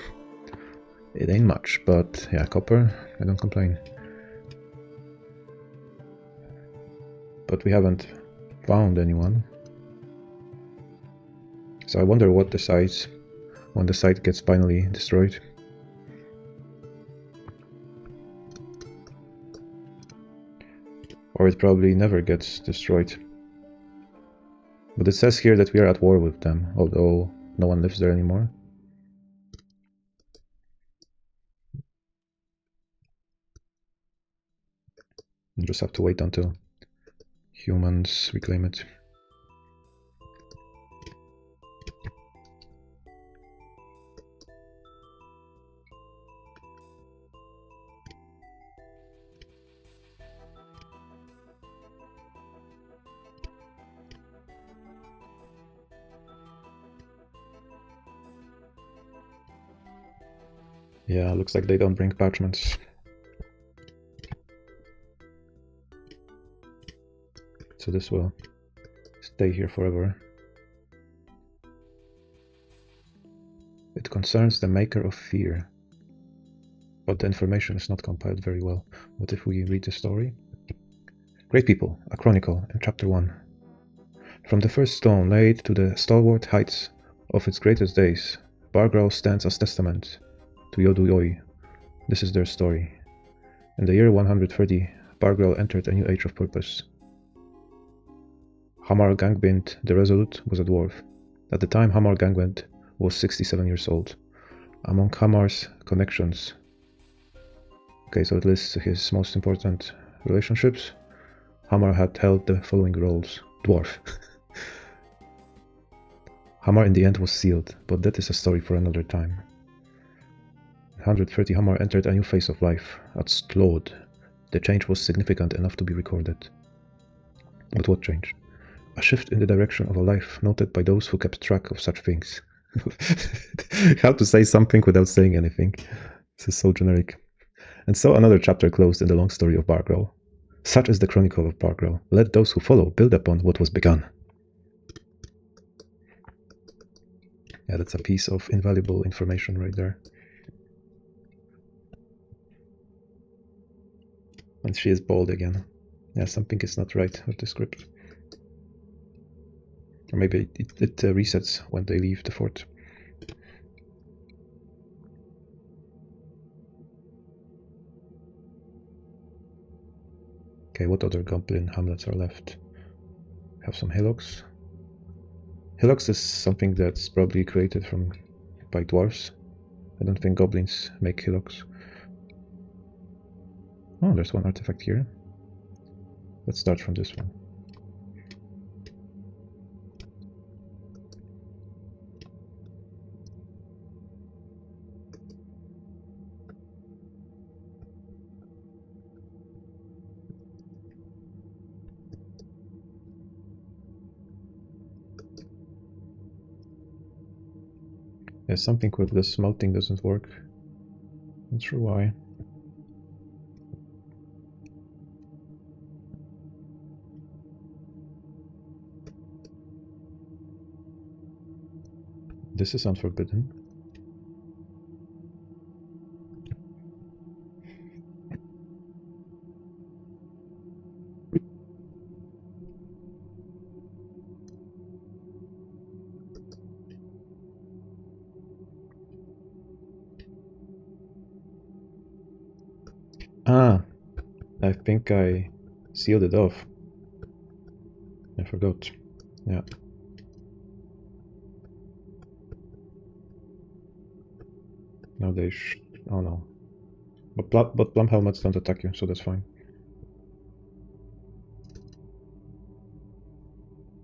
It ain't much, but yeah, copper, I don't complain. But we haven't found anyone. So I wonder what decides when the site gets finally destroyed. Or it probably never gets destroyed. But it says here that we are at war with them, although no one lives there anymore. You just have to wait until humans reclaim it. Yeah, looks like they don't bring parchments. So this will stay here forever. It concerns the maker of fear. But the information is not compiled very well. What if we read the story? Great people, a chronicle in chapter 1. From the first stone laid to the stalwart heights of its greatest days, Bargrow stands as testament to Yoduoi. This is their story. In the year 130, Bargrow entered a new age of purpose. Hamar Gangbind the Resolute was a dwarf. At the time, Hamar Gangbind was 67 years old. Among Hamar's connections, okay, so it lists his most important relationships. Hamar had held the following roles. Dwarf. Hamar in the end was sealed, but that is a story for another time. In 130, Hamar entered a new phase of life. At Stlod, the change was significant enough to be recorded. But what change? A shift in the direction of a life noted by those who kept track of such things. How to say something without saying anything. This is so generic. And so another chapter closed in the long story of Bargrow. Such is the chronicle of Bargrow. Let those who follow build upon what was begun. Yeah, that's a piece of invaluable information right there. And she is bald again. Yeah, something is not right with the script. Or maybe it resets when they leave the fort. Okay, what other goblin hamlets are left? We have some hillocks. Hillocks is something that's probably created by dwarves. I don't think goblins make hillocks. Oh, there's one artifact here. Let's start from this one. Yeah, something with the smelting doesn't work. Not sure why. This is unforbidden. Ah, I think I sealed it off. I forgot. Yeah. Now they oh no. But plum helmets don't attack you, so that's fine.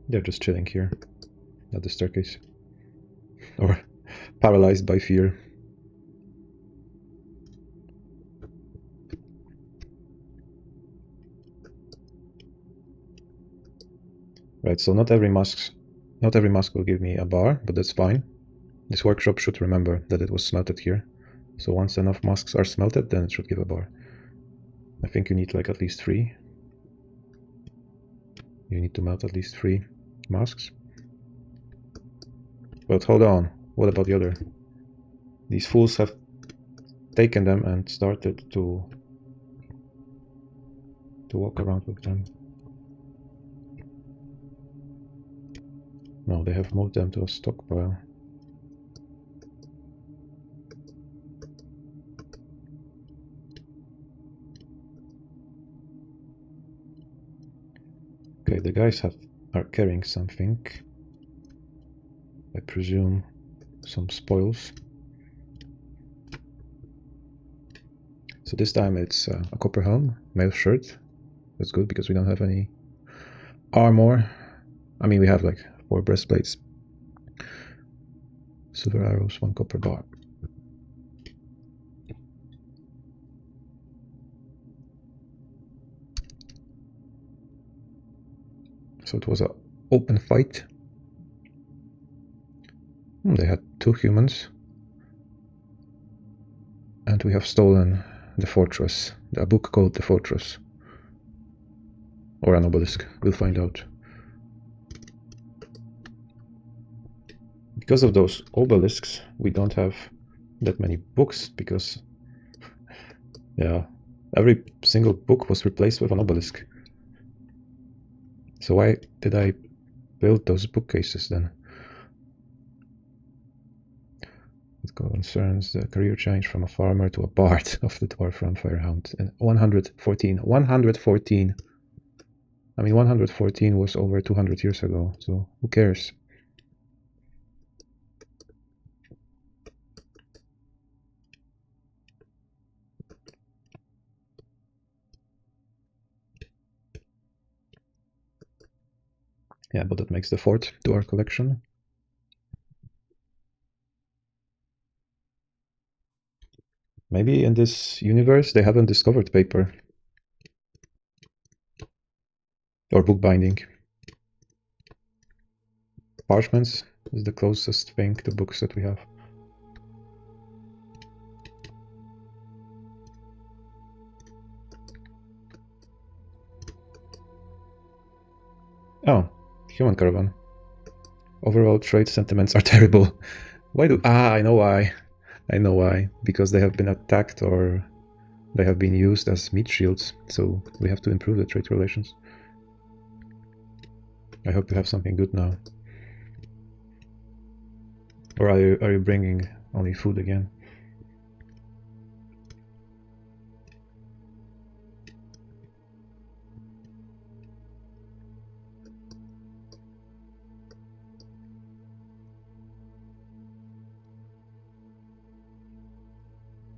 They're just chilling here at the staircase. Or paralyzed by fear. Right, so not every mask will give me a bar, but that's fine. This workshop should remember that it was smelted here. So once enough masks are smelted, then it should give a bar. I think you need like at least 3. You need to melt at least 3 masks. But hold on, what about the other? These fools have taken them and started to walk around with them. No, they have moved them to a stockpile. Okay, the guys are carrying something. I presume some spoils. So this time it's a copper helm, mail shirt. That's good because we don't have any armor. I mean, we have like 4 breastplates, silver arrows, 1 copper bar. So it was an open fight. They had 2 humans. And we have stolen the fortress. A book called The Fortress. Or an obelisk. We'll find out. Because of those obelisks, we don't have that many books, because yeah, every single book was replaced with an obelisk. So why did I build those bookcases then? It concerns the career change from a farmer to a bard of the dwarf firehound. And 114. 114. I mean, 114 was over 200 years ago, so who cares? Yeah, but that makes the fourth to our collection. Maybe in this universe they haven't discovered paper. Or bookbinding. Parchments is the closest thing to books that we have. Oh, human caravan. Overall trade sentiments are terrible. Why do... Ah, I know why. I know why. Because they have been attacked or they have been used as meat shields. So we have to improve the trade relations. I hope to have something good now. Or are you bringing only food again?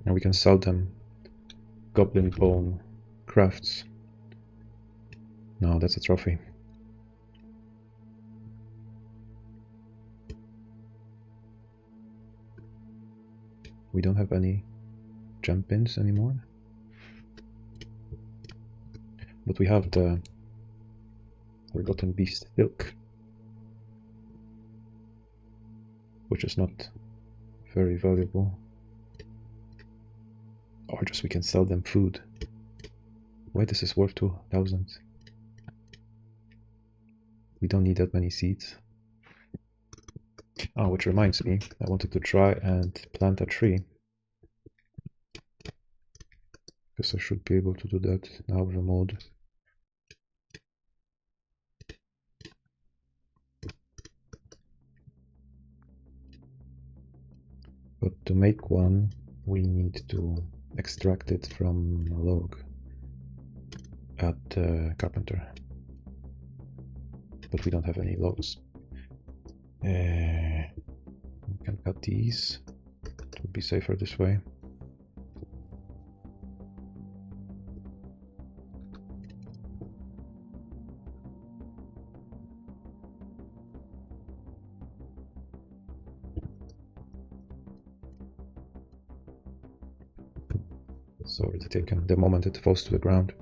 And we can sell them goblin bone crafts. No, that's a trophy. We don't have any gem pins anymore. But we have the Forgotten Beast silk, which is not very valuable. Or just we can sell them food. Why this is worth 2,000? We don't need that many seeds. Oh, which reminds me, I wanted to try and plant a tree. Guess I should be able to do that now with a mod. But to make one, we need to extract it from a log at carpenter. But we don't have any logs. We can cut these. It would be safer this way. It's already taken the moment it falls to the ground.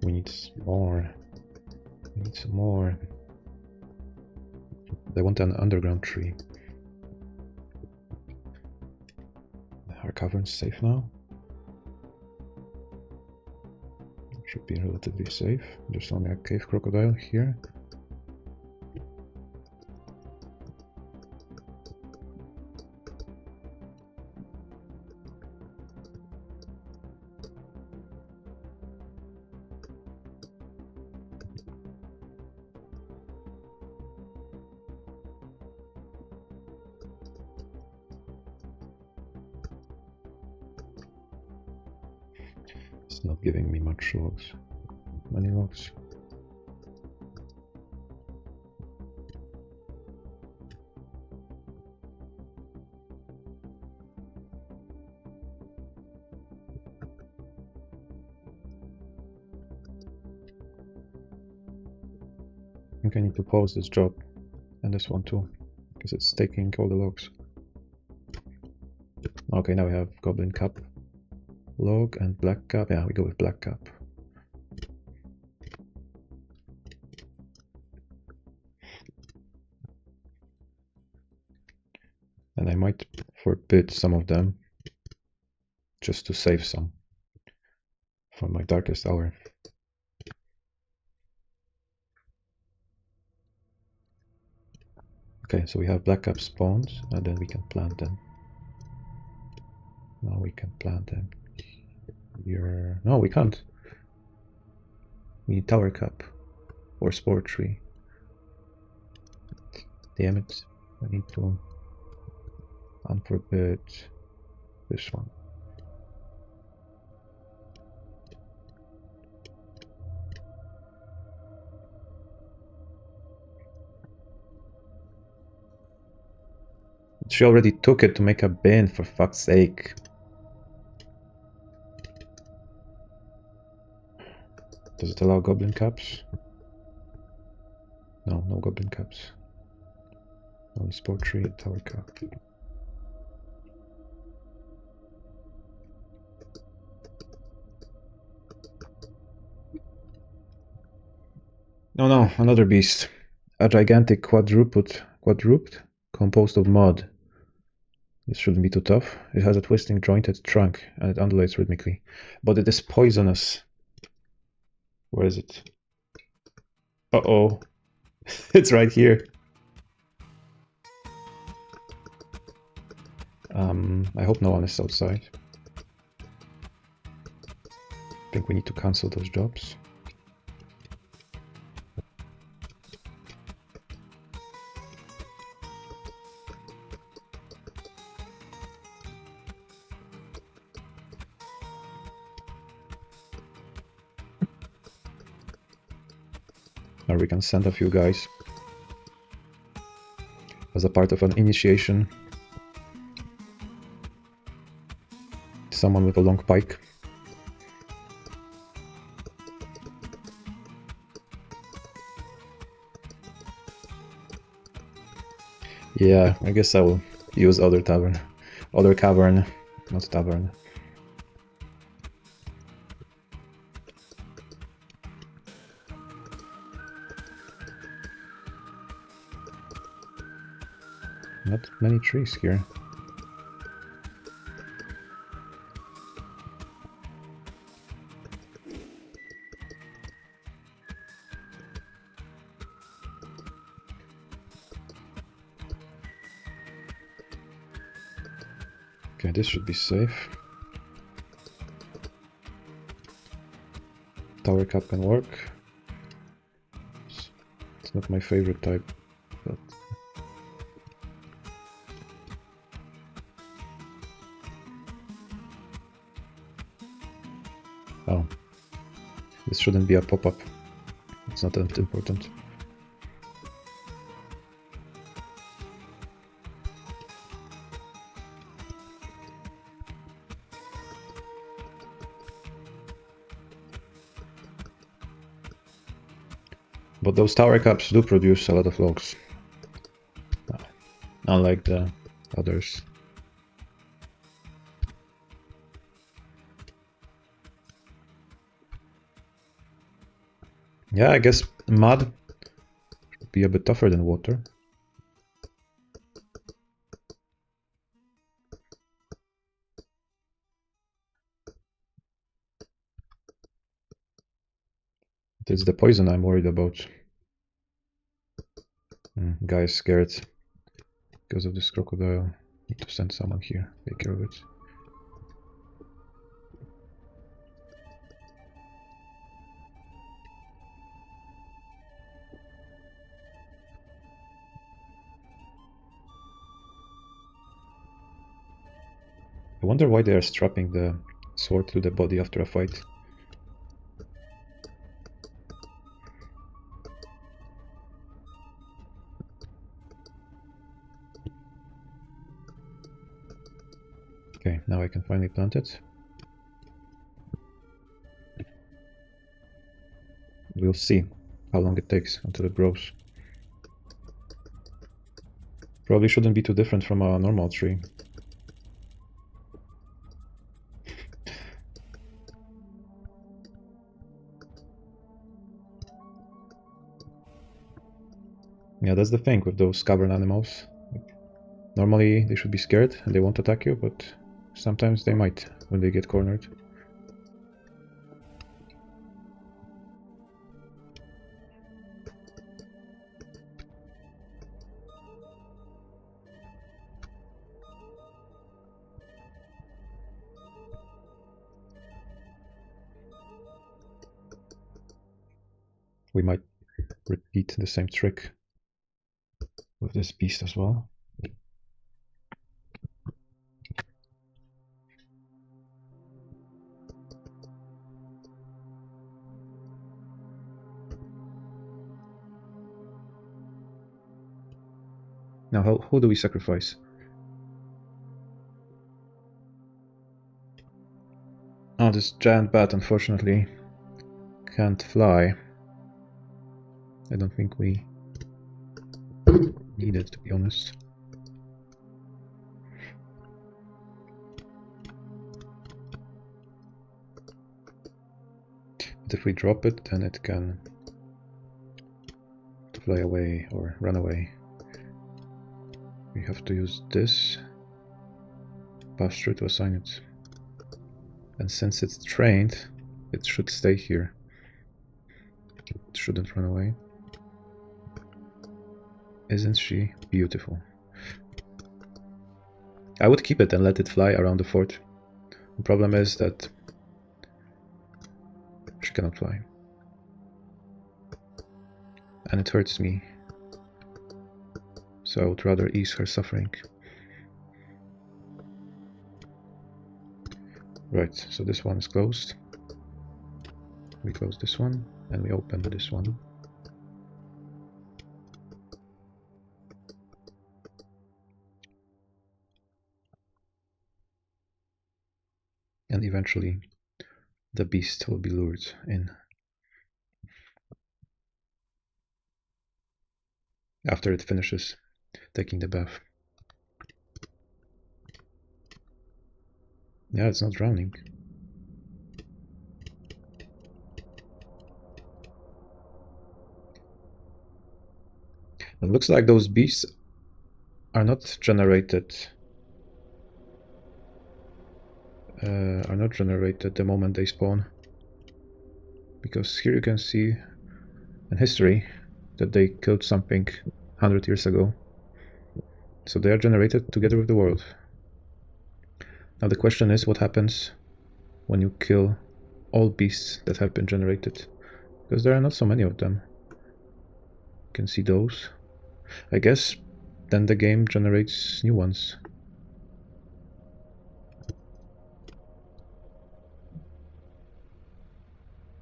We need more. We need some more. They want an underground tree. Are caverns safe now? Should be relatively safe. There's only a cave crocodile here. It's not giving me much logs. Many logs. I think I need to pause this job and this one too, because it's taking all the logs. Okay, now we have goblin cap log and black cap. Yeah, we go with black cap. And I might forbid some of them just to save some for my darkest hour. Okay, so we have black cap spawns and then we can plant them. Now we can plant them here. No, we can't. We need tower cap or spore tree. Damn it. I need to unforbid this one. She already took it to make a bin, for fuck's sake. Does it allow goblin caps? No, no goblin caps. Only sport tree and tower cap. No, another beast. A gigantic quadruped composed of mud. This shouldn't be too tough. It has a twisting jointed trunk and it undulates rhythmically. But it is poisonous. Where is it? Uh-oh. It's right here. I hope no one is outside. I think we need to cancel those jobs. Or we can send a few guys as a part of an initiation. Someone with a long pike. Yeah, I guess I will use other cavern, not tavern. Not many trees here. Okay, this should be safe. Tower cap can work. It's not my favorite type, but oh, this shouldn't be a pop-up. It's not that important. But those tower caps do produce a lot of logs, unlike the others. Yeah, I guess mud would be a bit tougher than water. It's the poison I'm worried about. Guy is scared because of this crocodile. Need to send someone here, take care of it. I wonder why they are strapping the sword to the body after a fight. Okay, now I can finally plant it. We'll see how long it takes until it grows. Probably shouldn't be too different from a normal tree. Yeah, that's the thing with those cavern animals. Normally they should be scared and they won't attack you, but sometimes they might when they get cornered. We might repeat the same trick. with this beast as well. Now, who do we sacrifice? Oh, this giant bat, unfortunately, can't fly. I don't think we need it, to be honest. But if we drop it, then it can fly away or run away. We have to use this pass through to assign it. And since it's trained, it should stay here. It shouldn't run away. Isn't she beautiful? I would keep it and let it fly around the fort. The problem is that she cannot fly. And it hurts me. So I would rather ease her suffering. Right, so this one is closed. We close this one and we open this one. And eventually the beast will be lured in. After it finishes taking the bath. Yeah, it's not drowning. It looks like those beasts are not generated the moment they spawn, because here you can see in history that they killed something 100 years ago, so they are generated together with the world. Now the question is, what happens when you kill all beasts that have been generated, because there are not so many of them. You can see those. I guess then the game generates new ones.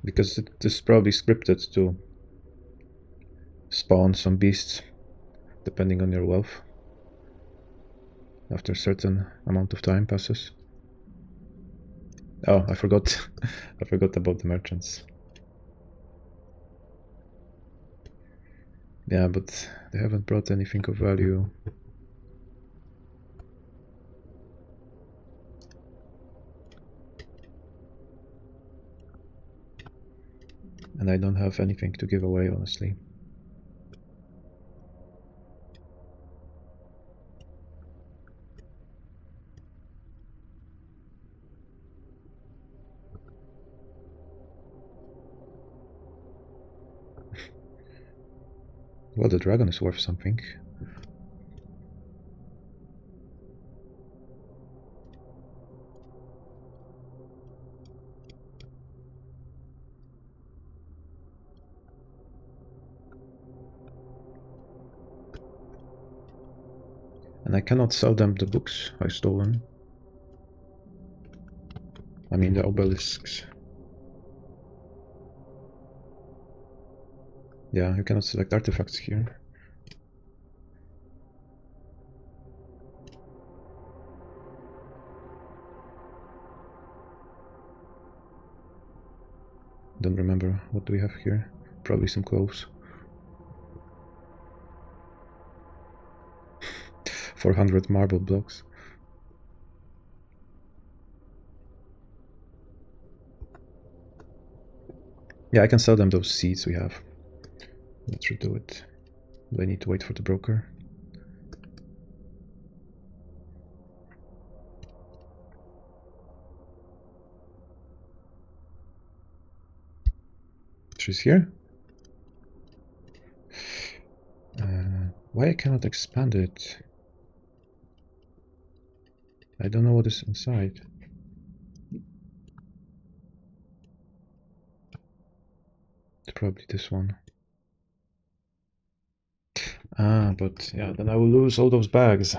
Because it is probably scripted to spawn some beasts depending on your wealth after a certain amount of time passes. Oh, I forgot. I forgot about the merchants. Yeah, but they haven't brought anything of value. And I don't have anything to give away, honestly. Well, the dragon is worth something. And I cannot sell them the books I stolen. I mean the obelisks. Yeah, you cannot select artifacts here. Don't remember, what do we have here? Probably some clothes. 400 marble blocks. Yeah, I can sell them those seeds we have. That should do it. Do I need to wait for the broker? She's here? Why I cannot expand it? I don't know what is inside. It's probably this one. But yeah, then I will lose all those bags.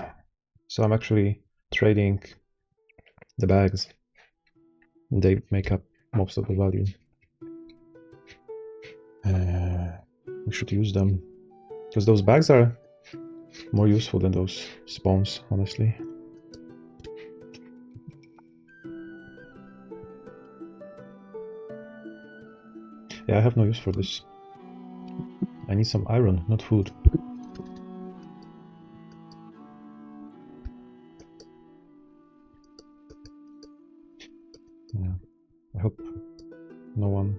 So I'm actually trading the bags. They make up most of the value. We should use them. Because those bags are more useful than those spawns, honestly. Yeah, I have no use for this. I need some iron, not food. Yeah. I hope no one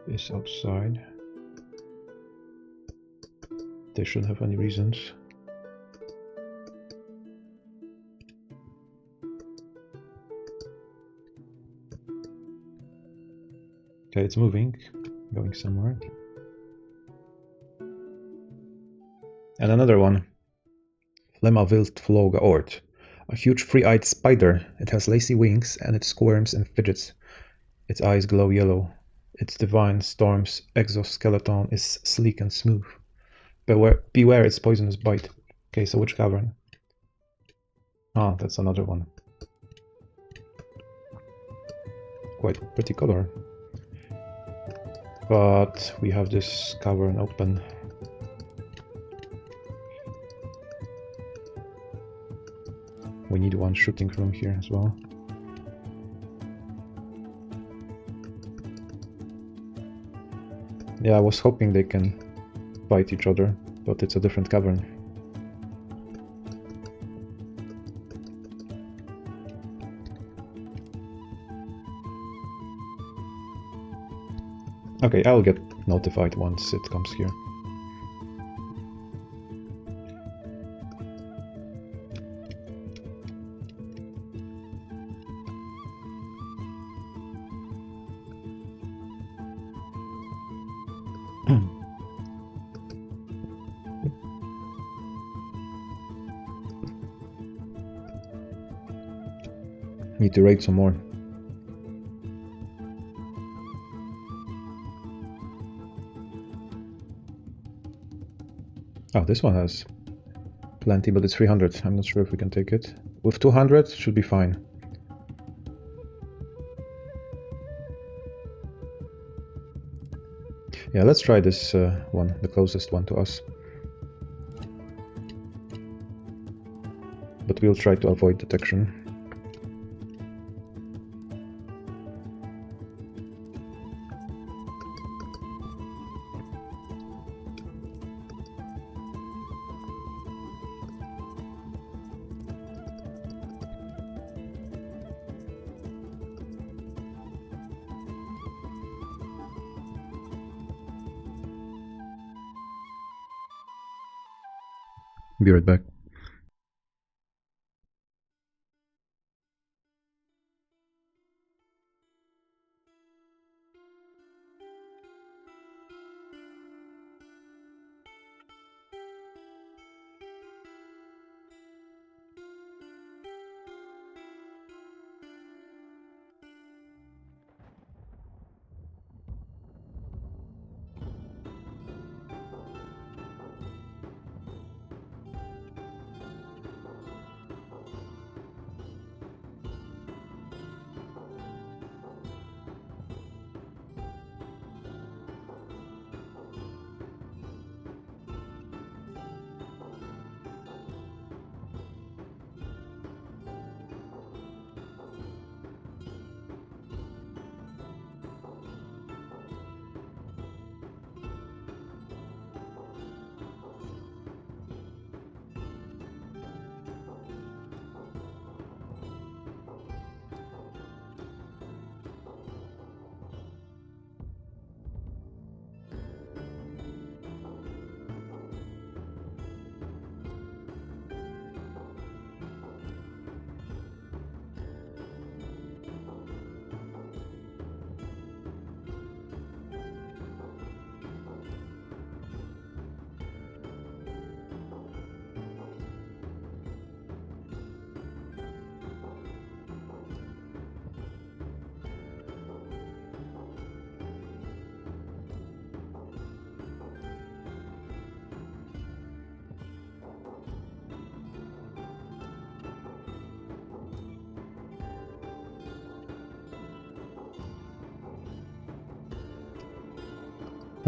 is outside. They shouldn't have any reasons. Okay, it's moving, going somewhere. And another one. Ort. A huge three-eyed spider. It has lacy wings and it squirms and fidgets. Its eyes glow yellow. Its divine storm's exoskeleton is sleek and smooth. Beware its poisonous bite. Okay, so which cavern? Ah, that's another one. Quite pretty color. But we have this cavern open. We need one shooting room here as well. Yeah, I was hoping they can fight each other, but it's a different cavern. Okay, I'll get notified once it comes here. Need to raid some more. Oh, this one has plenty, but it's 300. I'm not sure if we can take it. With 200, should be fine. Yeah, let's try this one, the closest one to us. But we'll try to avoid detection. Be right back.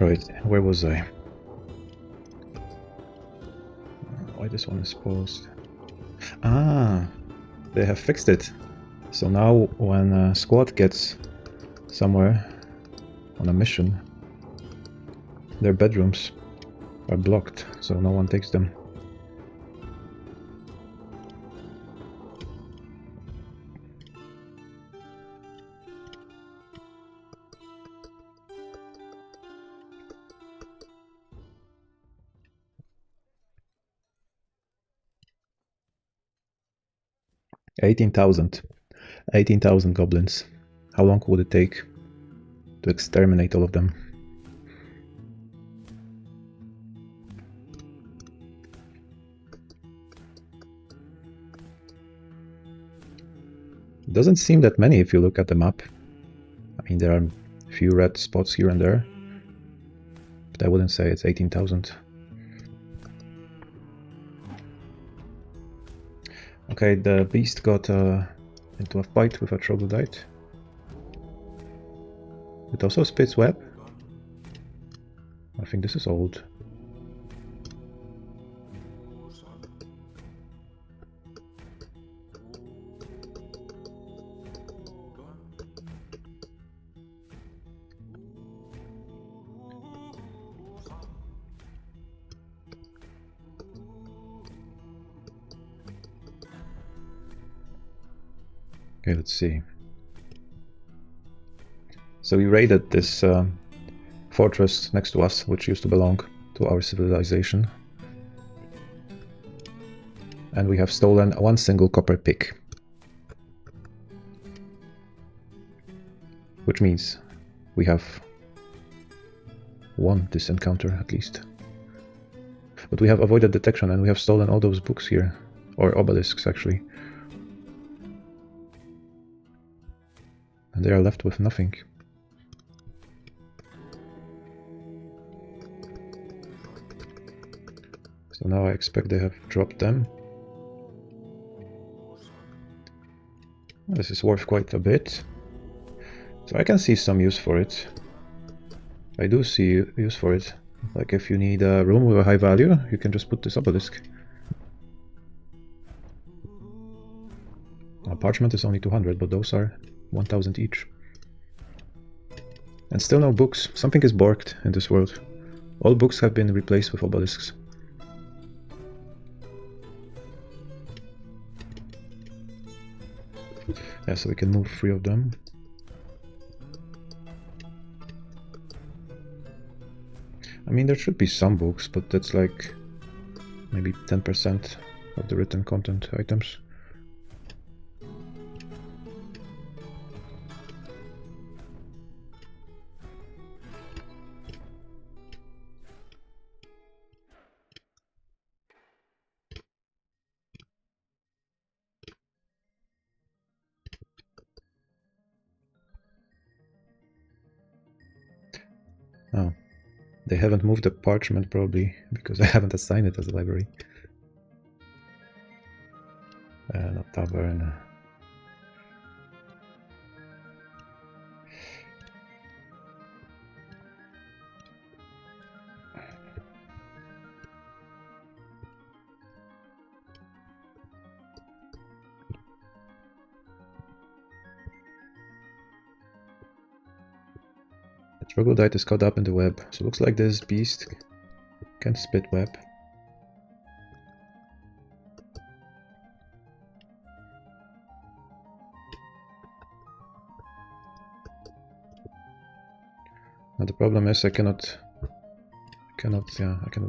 Right, where was I? Why this one is paused? Ah, they have fixed it. So now when a squad gets somewhere on a mission, their bedrooms are blocked, so no one takes them. Eighteen thousand goblins. How long would it take to exterminate all of them? Doesn't seem that many if you look at the map. I mean, there are a few red spots here and there, but I wouldn't say it's 18,000. Okay, the beast got into a fight with a troglodyte. It also spits web. I think this is old. Okay, let's see. So we raided this fortress next to us, which used to belong to our civilization. And we have stolen one single copper pick. Which means we have won this encounter at least. But we have avoided detection and we have stolen all those books here. Or obelisks actually. And they are left with nothing. So now I expect they have dropped them. This is worth quite a bit. So I can see some use for it. I do see use for it. Like if you need a room with a high value, you can just put this obelisk. Parchment is only 200, but those are 1000 each. And still no books. Something is borked in this world. All books have been replaced with obelisks. Yeah, so we can move 3 of them. I mean, there should be some books, but that's like maybe 10% of the written content items. Oh, they haven't moved the parchment probably because I haven't assigned it as a library. Not tavern. The troglodyte is caught up in the web, so it looks like this beast can spit web. Now the problem is I cannot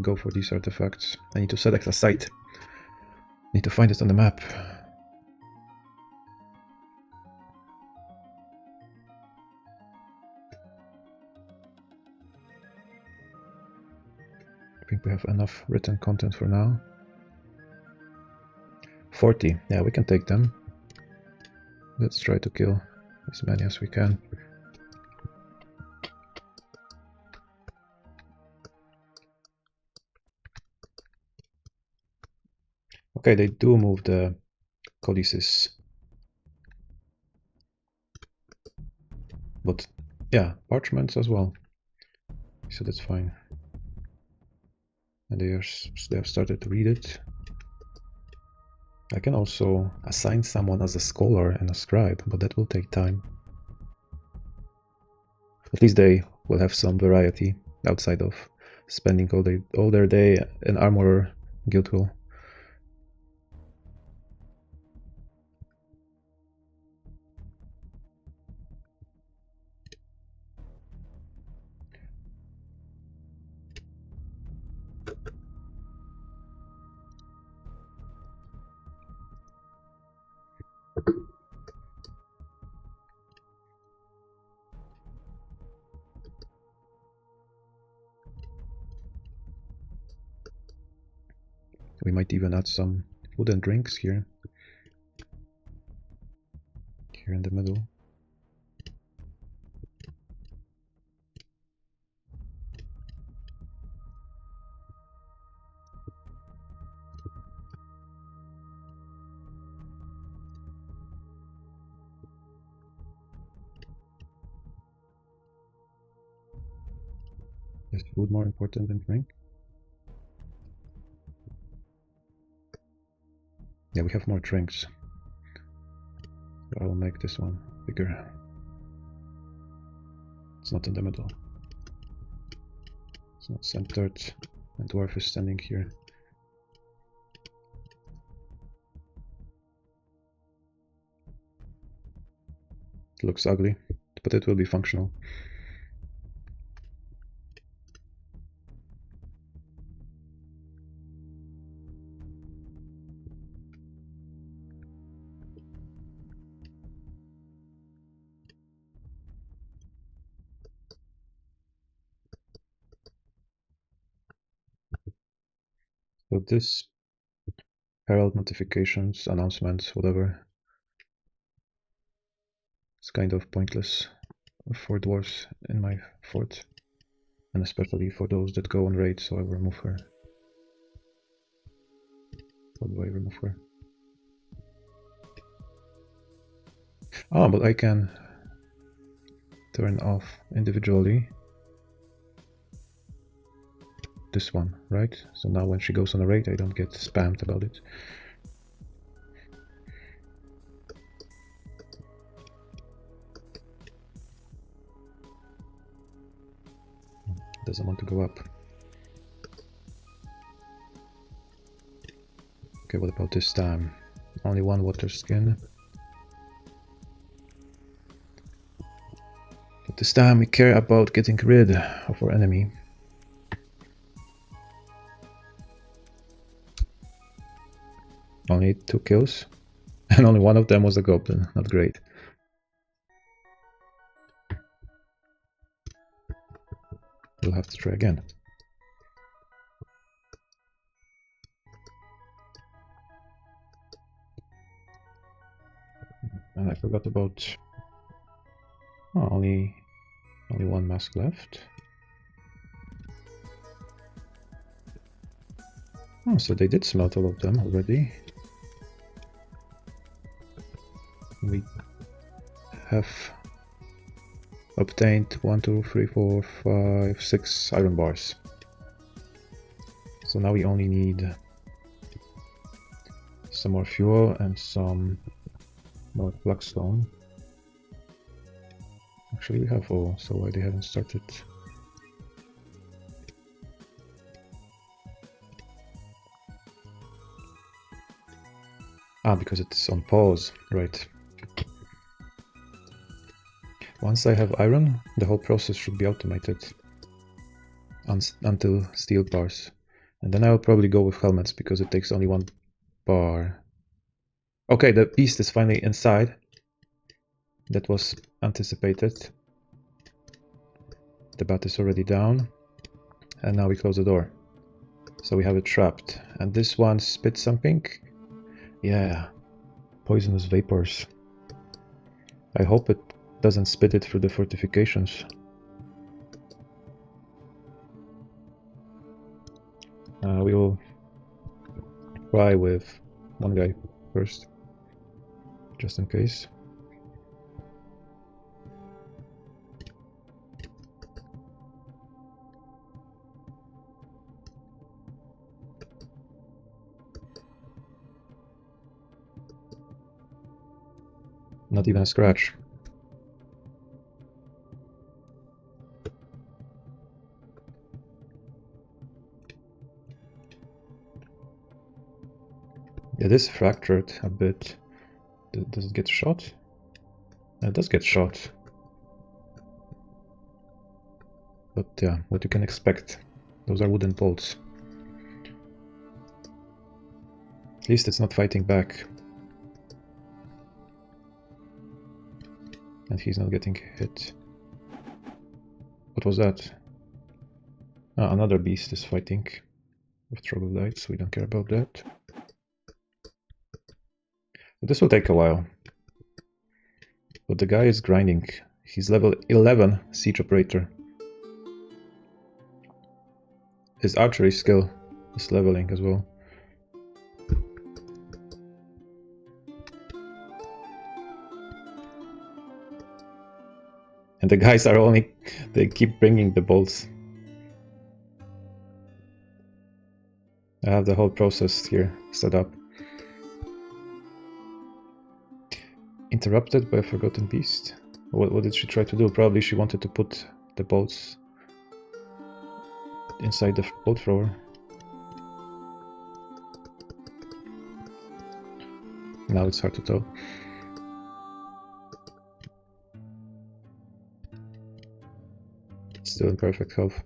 go for these artifacts. I need to select a site. Need to find it on the map. I think we have enough written content for now. 40. Yeah, we can take them. Let's try to kill as many as we can. Okay, they do move the codices. But yeah, parchments as well. so that's fine. And they have started to read it. I can also assign someone as a scholar and a scribe, but that will take time. At least they will have some variety outside of spending all their day in armorer guild hall. We might even add some food and drinks here in the middle. Is food more important than drink? Yeah, we have more drinks. So I will make this one bigger. It's not in the middle. It's not centered. And dwarf is standing here. It looks ugly, but it will be functional. So this herald notifications, announcements, whatever, it's kind of pointless for dwarves in my fort, and especially for those that go on raid, so I will remove her. How do I remove her? Ah, but I can turn off individually this one, right? So now when she goes on a raid, I don't get spammed about it. Doesn't want to go up. Okay, what about this time? Only one water skin. But this time we care about getting rid of our enemy. Only 2 kills, and only one of them was a goblin. Not great. We'll have to try again. And I forgot about... Oh, only one mask left. Oh, so they did smelt all of them already. We have obtained 1, 2, 3, 4, 5, 6 iron bars. So now we only need some more fuel and some more blackstone. Actually, we have all, so why they haven't started? Ah, because it's on pause, right. Once I have iron, the whole process should be automated until steel bars. And then I will probably go with helmets because it takes only 1 bar. Okay, the beast is finally inside. That was anticipated. The bat is already down. And now we close the door. So we have it trapped. And this one spits something. Yeah, poisonous vapors. I hope it doesn't spit it through the fortifications. We will try with one guy first, just in case. Not even a scratch. It is fractured a bit. Does it get shot? It does get shot. But yeah, what you can expect. Those are wooden bolts. At least it's not fighting back. And he's not getting hit. What was that? Ah, another beast is fighting with troglodytes. We don't care about that. But this will take a while. But the guy is grinding. He's level 11 siege operator. His archery skill is leveling as well. And the guys are only... they keep bringing the bolts. I have the whole process here set up. Interrupted by a forgotten beast? What did she try to do? Probably she wanted to put the bolts inside the bolt thrower. Now it's hard to tell. Still in perfect health.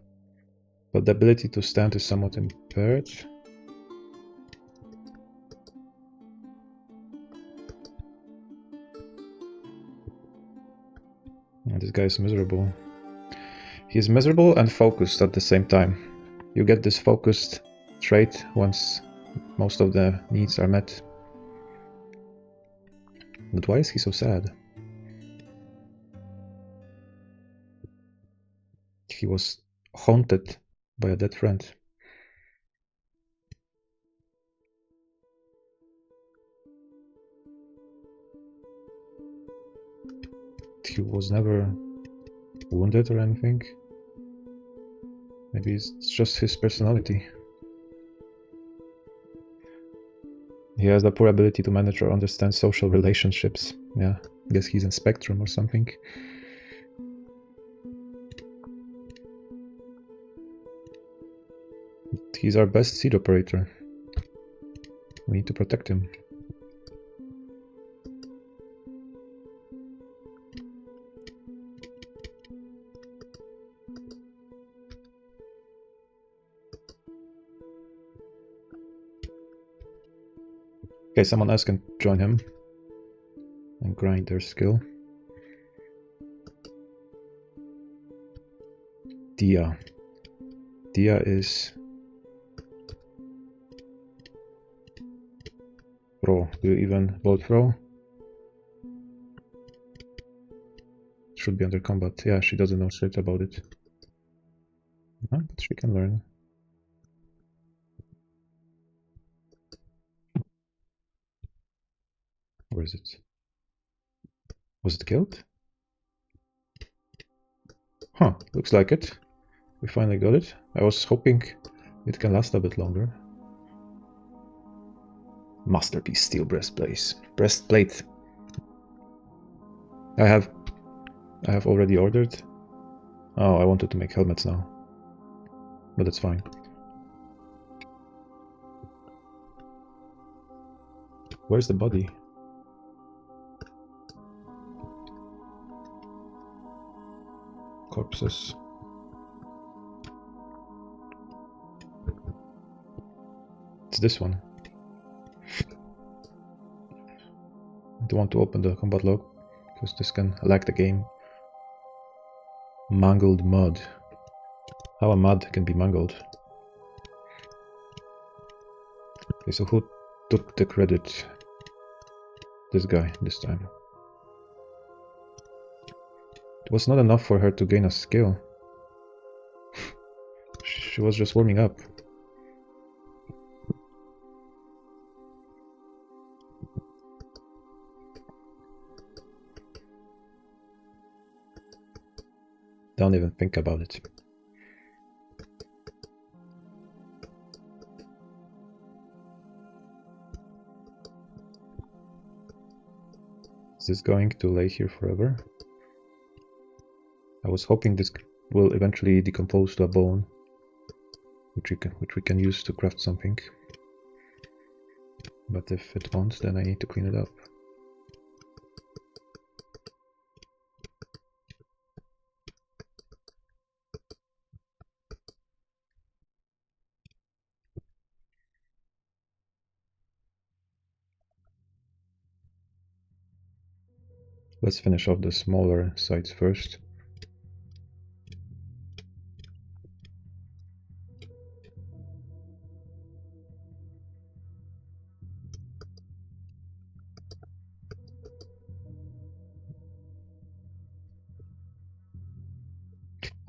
But the ability to stand is somewhat impaired. And this guy is miserable. He is miserable and focused at the same time. You get this focused trait once most of the needs are met. But why is he so sad? He was haunted by a dead friend. He was never wounded or anything. Maybe it's just his personality. He has the poor ability to manage or understand social relationships. Yeah, I guess he's in Spectrum or something. He's our best seed operator. We need to protect him. Okay, someone else can join him and grind their skill. Dia. Dia is pro. Do you even bolt throw? Should be under combat. Yeah, she doesn't know shit about it. But she can learn. Where is it? Was it killed? Huh, looks like it. We finally got it. I was hoping it can last a bit longer. Masterpiece steel breastplate. I have already ordered. Oh, I wanted to make helmets now. But that's fine. Where's the body? Corpses. It's this one. I don't want to open the combat log because this can lag the game. Mangled mud. How a mud can be mangled. Okay, so who took the credit? This guy, this time. It was not enough for her to gain a skill. She was just warming up. Don't even think about it. Is this going to lay here forever? I was hoping this will eventually decompose to a bone, which we can use to craft something. But if it won't, then I need to clean it up. Let's finish off the smaller sites first.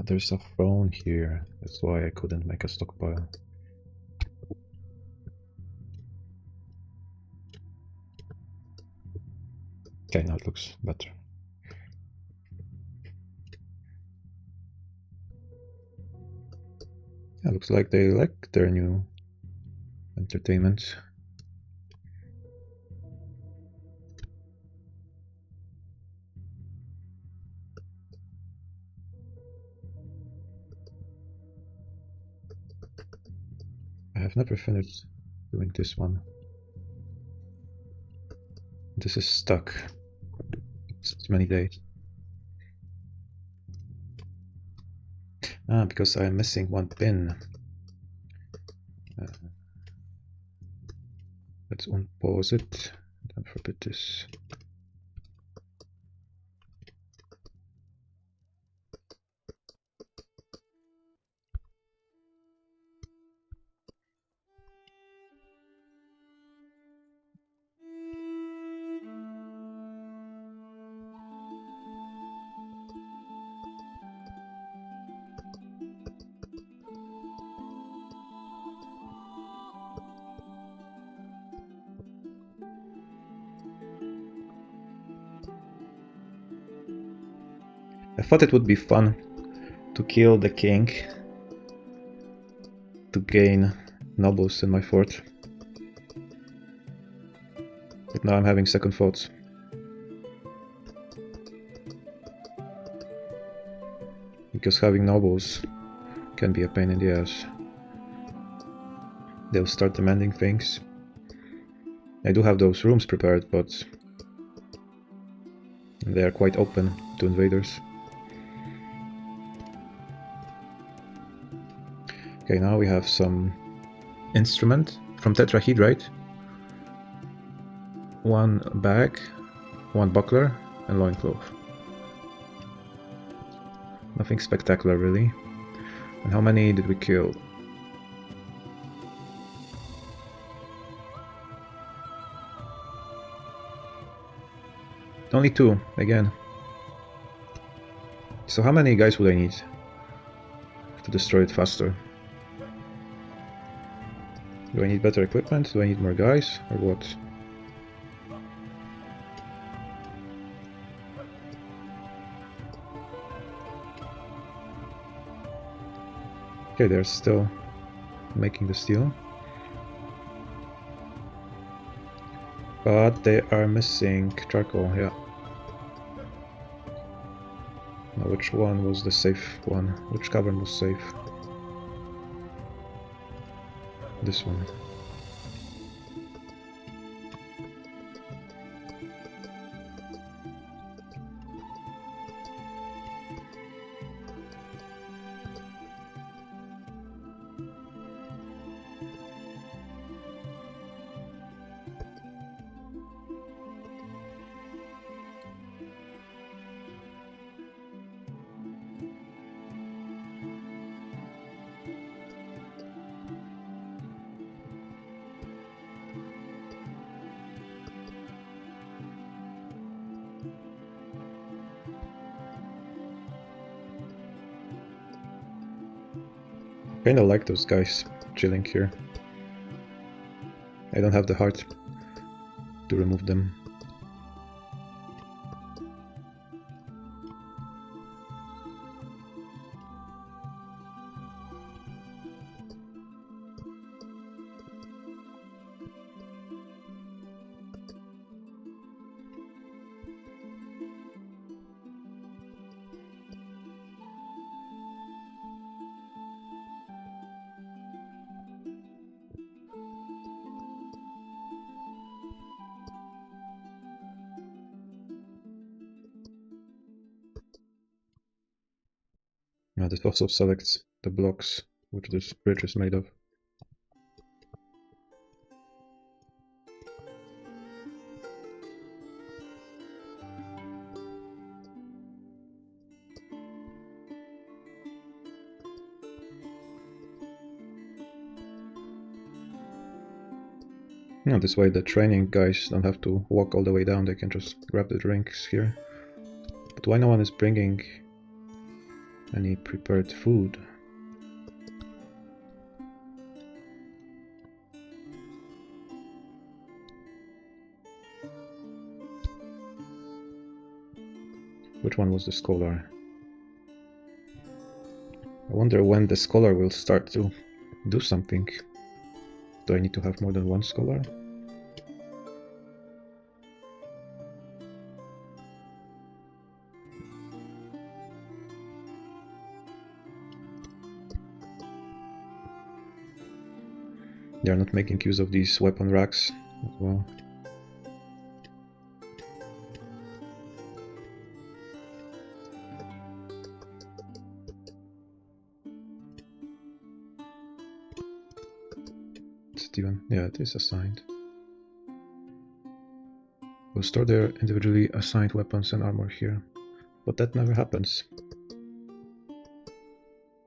There's a throne here, that's why I couldn't make a stockpile. Okay, now it looks better. Yeah, looks like they like their new entertainment. I have never finished doing this one. This is stuck. It's many days. Ah, because I'm missing one pin. Let's unpause it and forbid this. I thought it would be fun to kill the king to gain nobles in my fort. But now I'm having second thoughts. Because having nobles can be a pain in the ass. They'll start demanding things. I do have those rooms prepared, but they are quite open to invaders. Okay, now we have some instrument from tetrahedrite. One bag, one buckler, and loincloth. Nothing spectacular really. And how many did we kill? Only 2, again. So how many guys would I need to destroy it faster? Do I need better equipment? Do I need more guys? Or what? Okay, they're still making the steel. But they are missing charcoal, yeah. Now which one was the safe one? Which cavern was safe? This one. Kinda like those guys chilling here. I don't have the heart to remove them. Now this also selects the blocks which this bridge is made of. Now this way the training guys don't have to walk all the way down, they can just grab the drinks here. But why no one is bringing any prepared food? Which one was the scholar? I wonder when the scholar will start to do something. Do I need to have more than one scholar? They are not making use of these weapon racks as well. Yeah, it is assigned. We'll store their individually assigned weapons and armor here, but that never happens.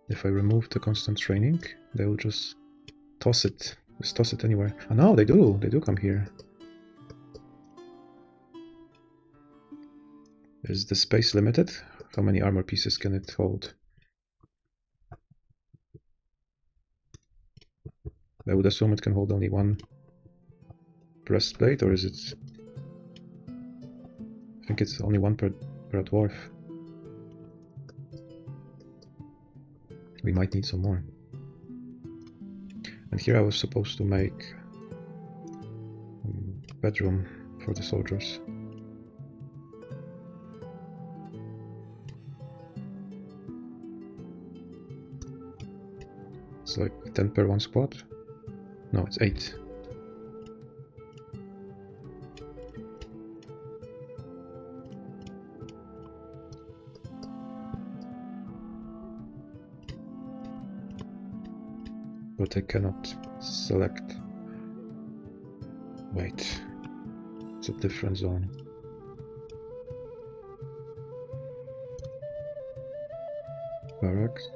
If I remove the constant training, they will just toss it anywhere. Oh no, they do come here. Is the space limited? How many armor pieces can it hold? I would assume it can hold only one breastplate, or is it? I think it's only one per dwarf. We might need some more. And here I was supposed to make a bedroom for the soldiers. It's like 10 per one squad. No, it's 8. But I cannot select. Wait, it's a different zone. Barracks.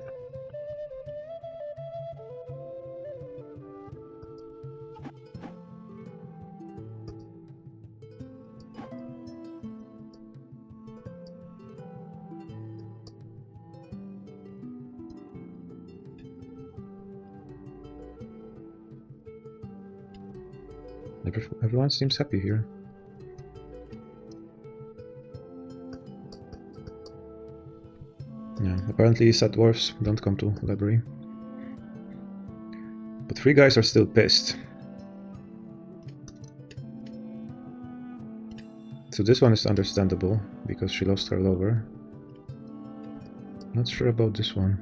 Everyone seems happy here. Yeah, apparently sad dwarves don't come to library. But 3 guys are still pissed. So this one is understandable, because she lost her lover. Not sure about this one.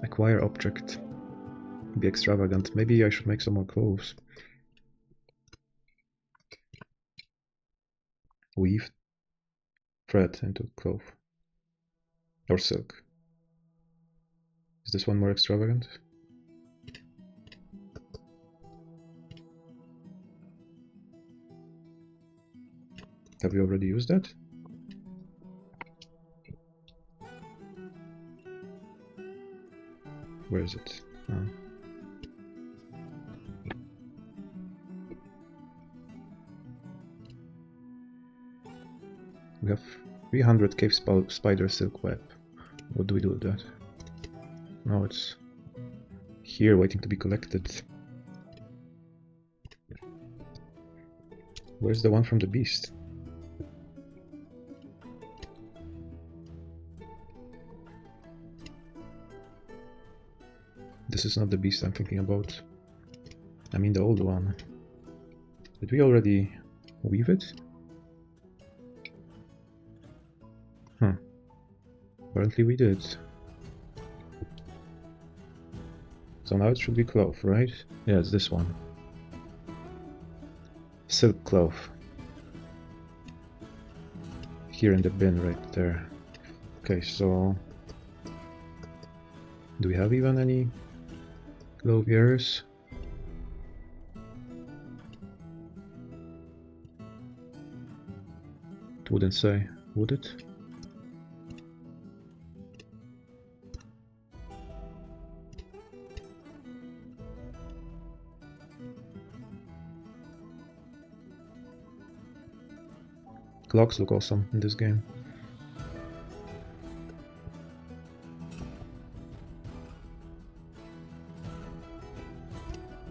Acquire object. Be extravagant. Maybe I should make some more clothes. Weave thread into cloth. Or silk. Is this one more extravagant? Have we already used that? Where is it? Oh. We have 300 cave spider silk web. What do we do with that? No, it's here waiting to be collected. Where's the one from the beast? This is not the beast I'm thinking about. I mean the old one. Did we already weave it? Apparently we did. So now it should be cloth, right? Yeah, it's this one. Silk cloth. Here in the bin right there. Okay, so do we have even any clothiers? It wouldn't say, would it? Clocks look awesome in this game.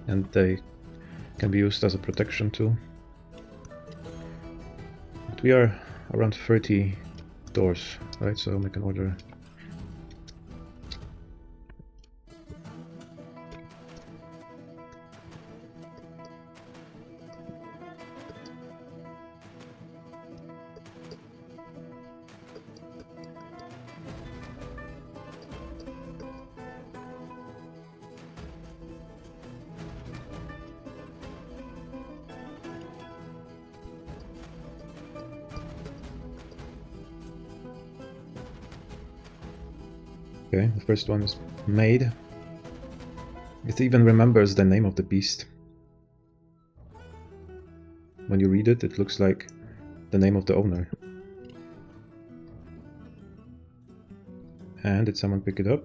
And they can be used as a protection too. But we are around 30 doors, right? So make an order. Okay, the first one is made. It even remembers the name of the beast. When you read it, it looks like the name of the owner. And did someone pick it up?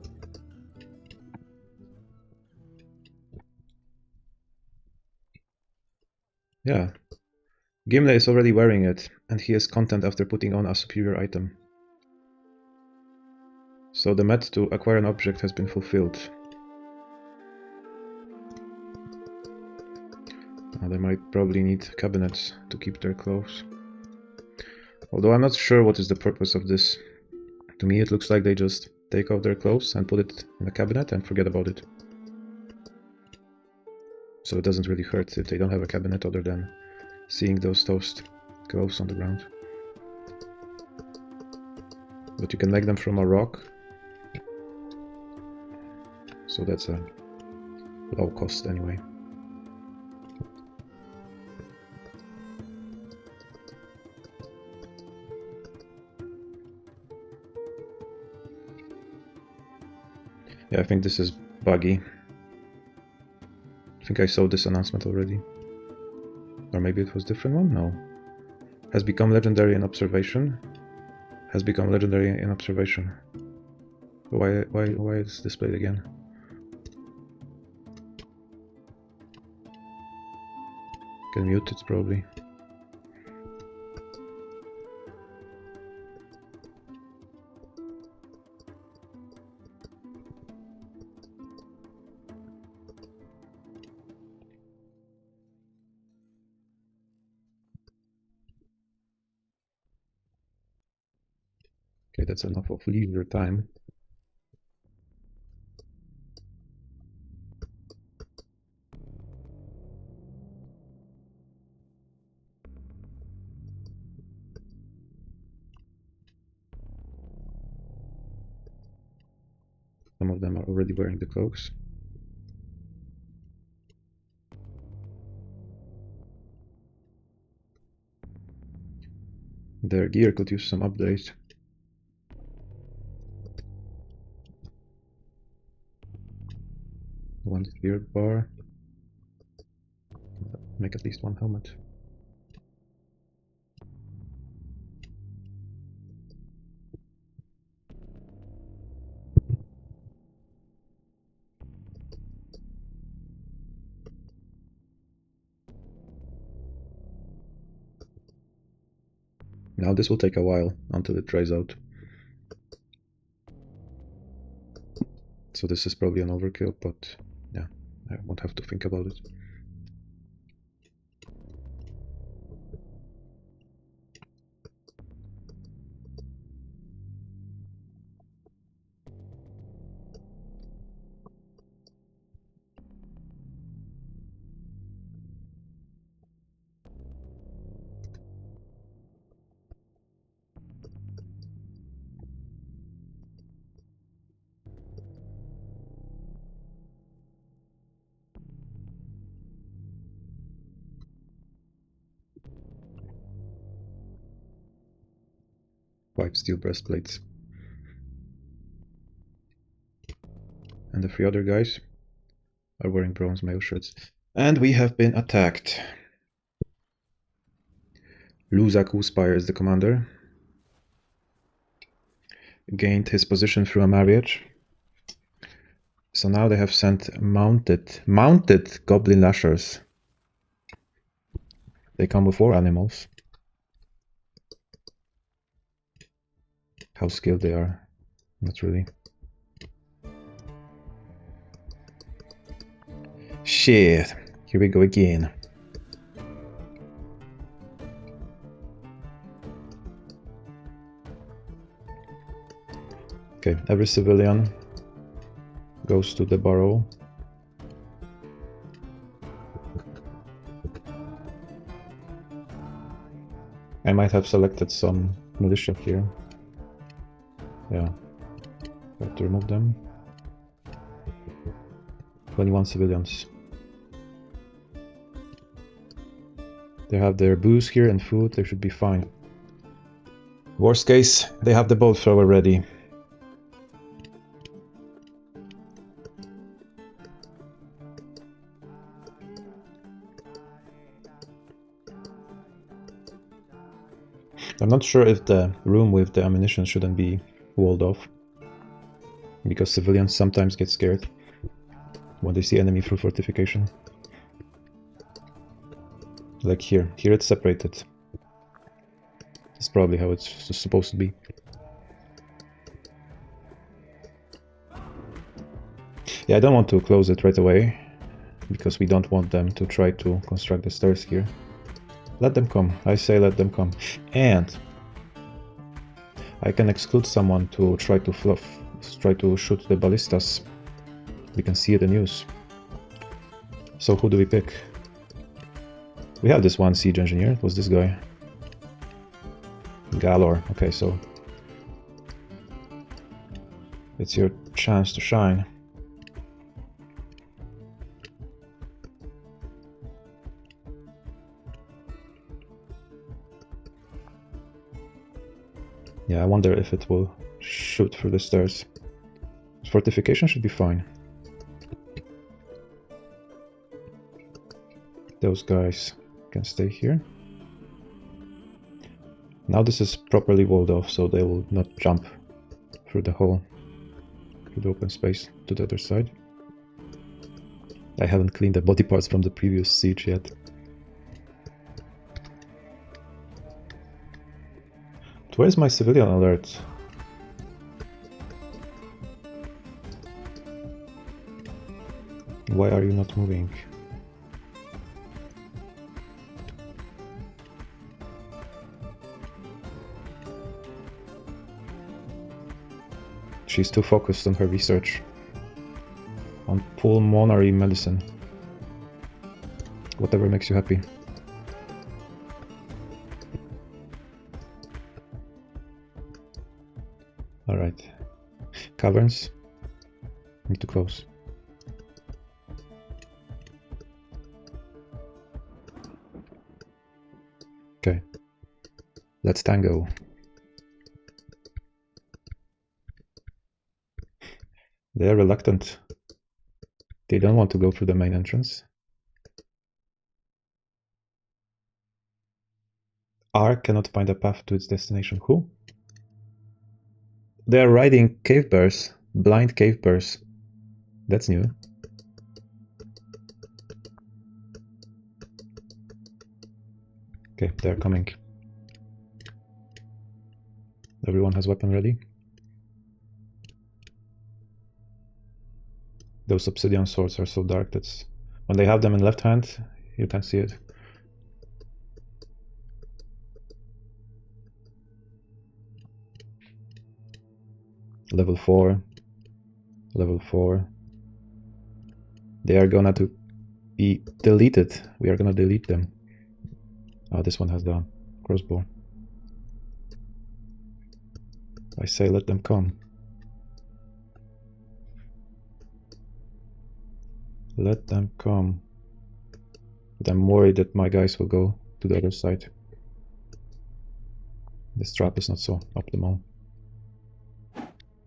Yeah. Gimle is already wearing it, and he is content after putting on a superior item. So the met to acquire an object has been fulfilled. They might probably need cabinets to keep their clothes. Although I'm not sure what is the purpose of this. To me it looks like they just take off their clothes and put it in a cabinet and forget about it. So it doesn't really hurt if they don't have a cabinet other than seeing those toast clothes on the ground. But you can make them from a rock. So that's a low cost anyway. Yeah, I think this is buggy. I think I saw this announcement already. Or maybe it was a different one? No. Has become legendary in observation. Has become legendary in observation. Why is displayed again? Can mute it probably. Okay, that's enough of leisure time. Some of them are already wearing the cloaks. Their gear could use some updates. One spear bar. Make at least one helmet. Now this will take a while until it dries out. So this is probably an overkill, but yeah, I won't have to think about it. White steel breastplates. and the 3 other guys are wearing bronze mail shirts. And we have been attacked. Luzak Uspire is the commander. Gained his position through a marriage. So now they have sent mounted goblin lashers. They come with 4 animals. How skilled they are. Not really. Shit. Here we go again. Okay, every civilian goes to the barrow. I might have selected some militia here. Yeah, have to remove them. 21 civilians. They have their booze here and food, they should be fine. Worst case, they have the bolt thrower ready. I'm not sure if the room with the ammunition shouldn't be walled off, because civilians sometimes get scared when they see enemy through fortification. Like here it's separated. That's probably how it's supposed to be. Yeah, I don't want to close it right away, because we don't want them to try to construct the stairs here. Let them come, I say let them come. And I can exclude someone to try to shoot the ballistas. We can see the news. So who do we pick? We have this one siege engineer. It was this guy. Galor. Okay, so it's your chance to shine. Yeah, I wonder if it will shoot through the stairs. Fortification should be fine. Those guys can stay here. Now this is properly walled off, so they will not jump through the hole, through the open space to the other side. I haven't cleaned the body parts from the previous siege yet. Where's my civilian alert? Why are you not moving? She's too focused on her research on pulmonary medicine. Whatever makes you happy. Alright. Caverns. Need to close. Okay. Let's tango. They are reluctant. They don't want to go through the main entrance. R cannot find a path to its destination. Who? They are riding cave bears. Blind cave bears. That's new. Okay, they're coming. Everyone has weapon ready. Those obsidian swords are so dark that when they have them in left hand, you can see it. Level 4. Level 4. They are gonna to be deleted. We are gonna delete them. Oh, this one has the crossbow. I say let them come. Let them come. But I'm worried that my guys will go to the other side. This trap is not so optimal.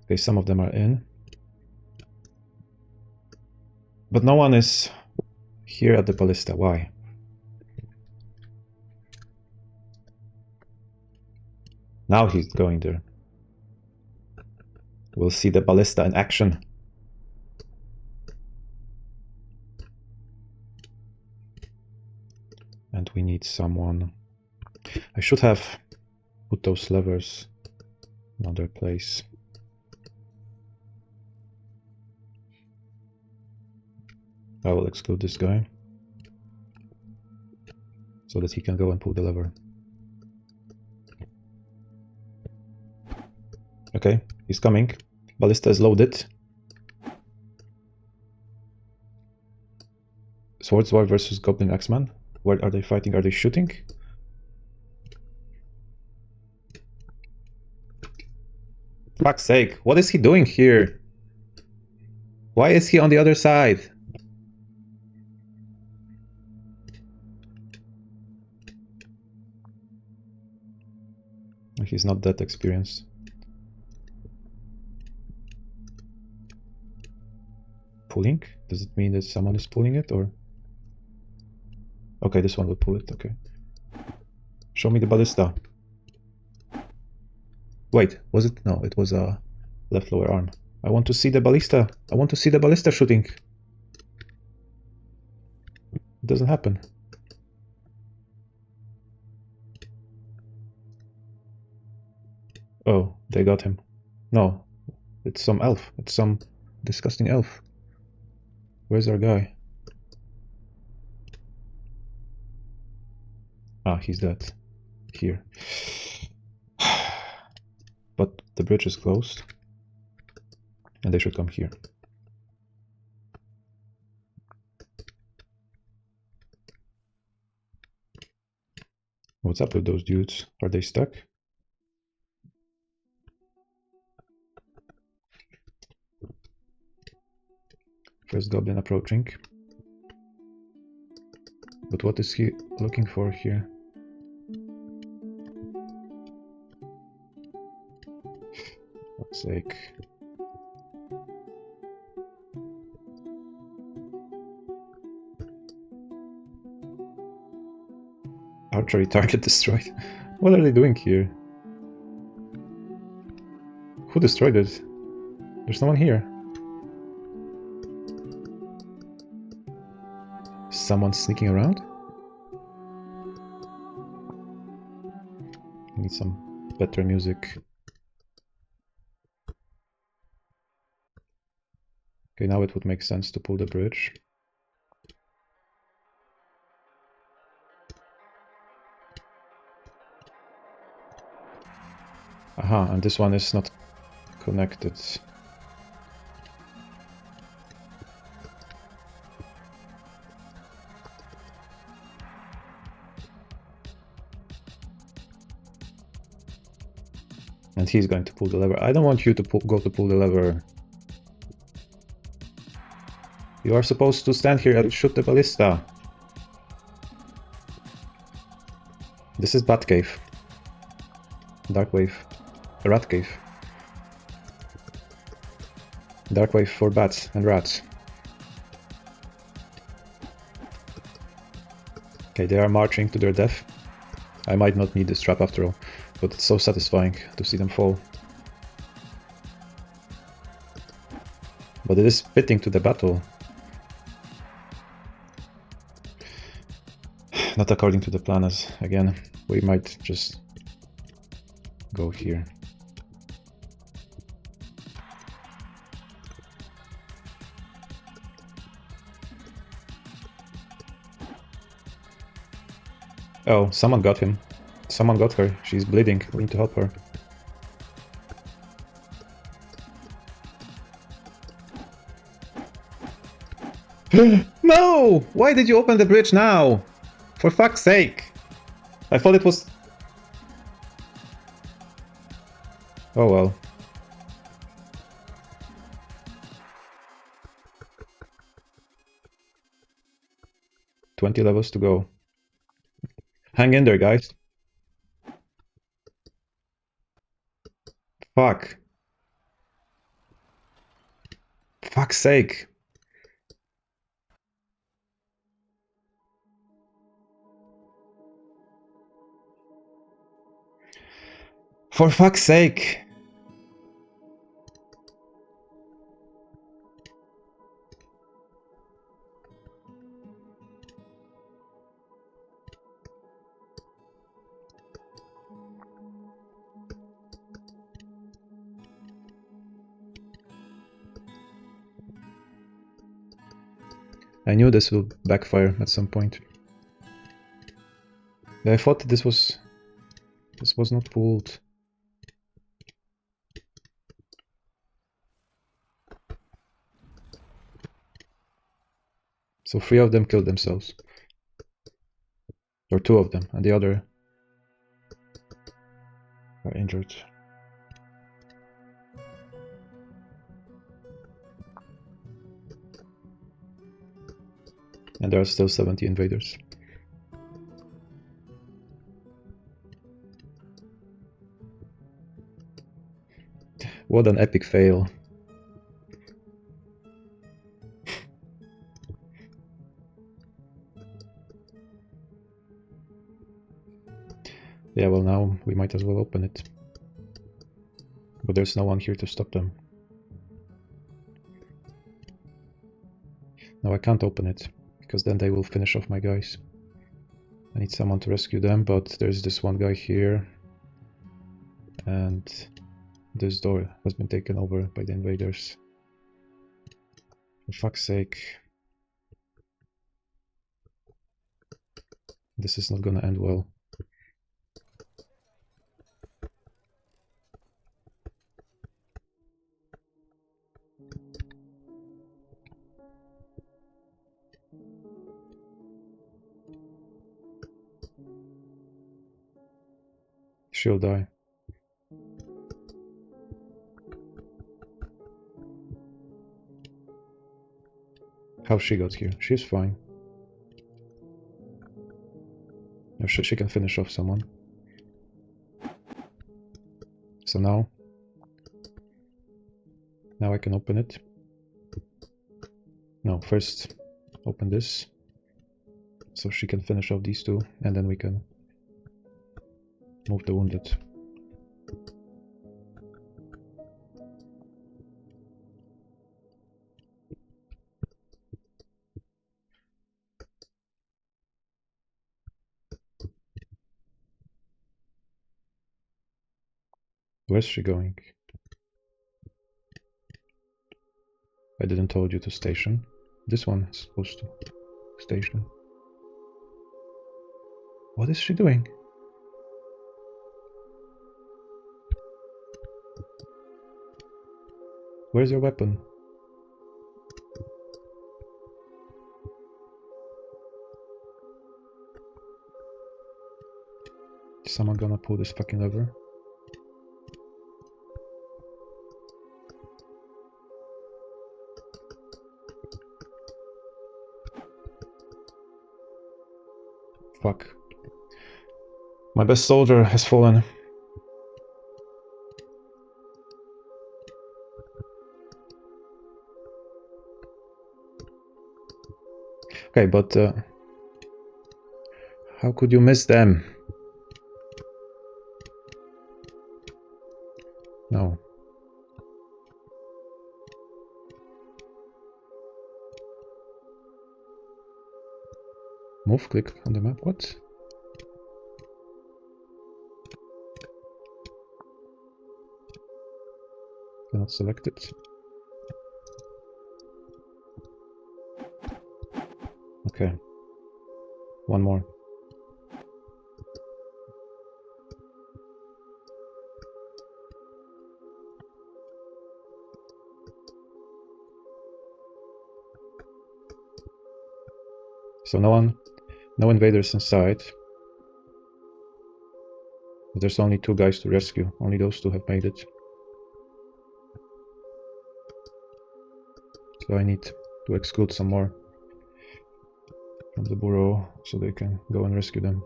Okay, some of them are in. But no one is here at the ballista. Why? Now he's going there. We'll see the ballista in action. And we need someone. I should have put those levers in another place. I will exclude this guy so that he can go and pull the lever. Okay, he's coming. Ballista is loaded. Swords War versus Goblin Axeman. Where are they fighting? Are they shooting? Fuck's sake, what is he doing here? Why is he on the other side? He's not that experienced. Pulling? Does it mean that someone is pulling it, or? Okay, this one will pull it, okay. Show me the ballista. Wait, was it? No, it was a left lower arm. I want to see the ballista. I want to see the ballista shooting. It doesn't happen. Oh, they got him. No, it's some elf. It's some disgusting elf. Where's our guy? Ah, he's dead. Here. But the bridge is closed. And they should come here. What's up with those dudes? Are they stuck? First goblin approaching. But what is he looking for here? For fuck's sake. Archery target destroyed. What are they doing here? Who destroyed it? There's no one here. Someone sneaking around? I need some better music. Okay, now it would make sense to pull the bridge. Aha, and this one is not connected. And he's going to pull the lever. I don't want you to go to pull the lever. You are supposed to stand here and shoot the ballista. This is Bat Cave. Dark Wave. Rat Cave. Dark Wave for bats and rats. Okay, they are marching to their death. I might not need this trap after all, but it's so satisfying to see them fall. But it is fitting to the battle. Not according to the plan, as again, we might just go here. Oh, someone got him. Someone got her. She's bleeding. We need to help her. No! Why did you open the bridge now? For fuck's sake! I thought it was... Oh well. "20 levels to go. Hang in there, guys. Fuck. Fuck's sake. For fuck's sake! I knew this will backfire at some point. I thought this was not pooled. So 3 of them killed themselves. Or 2 of them, and the other are injured. And there are still 70 invaders. What an epic fail. Yeah, well now we might as well open it. But there's no one here to stop them. No, I can't open it, because then they will finish off my guys. I need someone to rescue them, but there's this one guy here. And this door has been taken over by the invaders. For fuck's sake. This is not gonna end well. She'll die. How she got here? She's fine. No, she can finish off someone. So now I can open it. No, first open this. So she can finish off these 2, and then we can move the wounded. Where's she going? I didn't told you to station. This one is supposed to station. What is she doing? Where's your weapon? Is someone gonna pull this fucking lever? Fuck. My best soldier has fallen. Okay, but how could you miss them? No. Move, click on the map. What? Cannot select it. Okay. One more. So no invaders inside. But there's only 2 guys to rescue. Only those 2 have made it. So I need to exclude some more from the burrow so they can go and rescue them.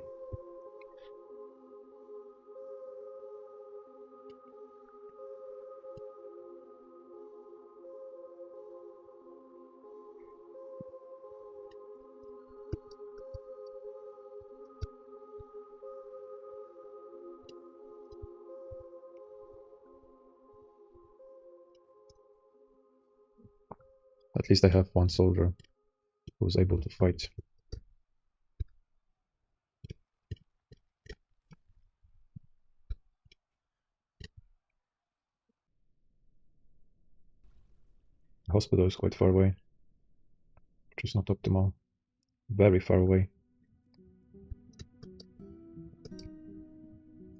At least I have one soldier who's able to fight. The hospital is quite far away, which is not optimal. Very far away.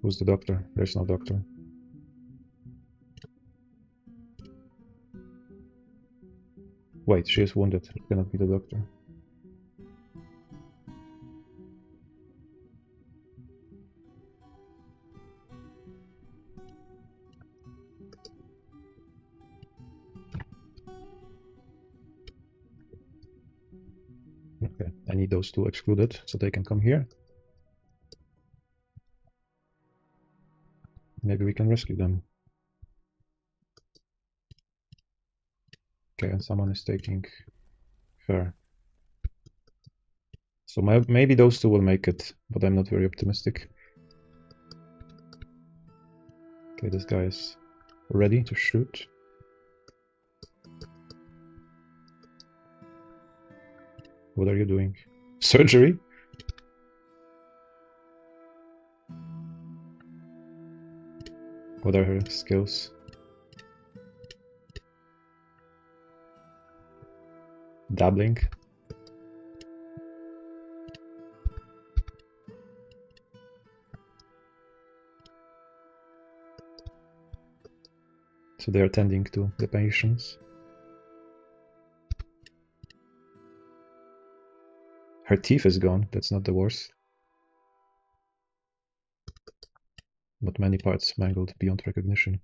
Who's the doctor? There's no doctor. Wait, she is wounded. It cannot be the doctor. Okay, I need those two excluded so they can come here. Maybe we can rescue them. Okay, and someone is taking her. So maybe those two will make it, but I'm not very optimistic. Okay, this guy is ready to shoot. What are you doing? Surgery? What are her skills? Dabbling? So they are tending to the patients. Her teeth is gone, that's not the worst. But many parts mangled beyond recognition.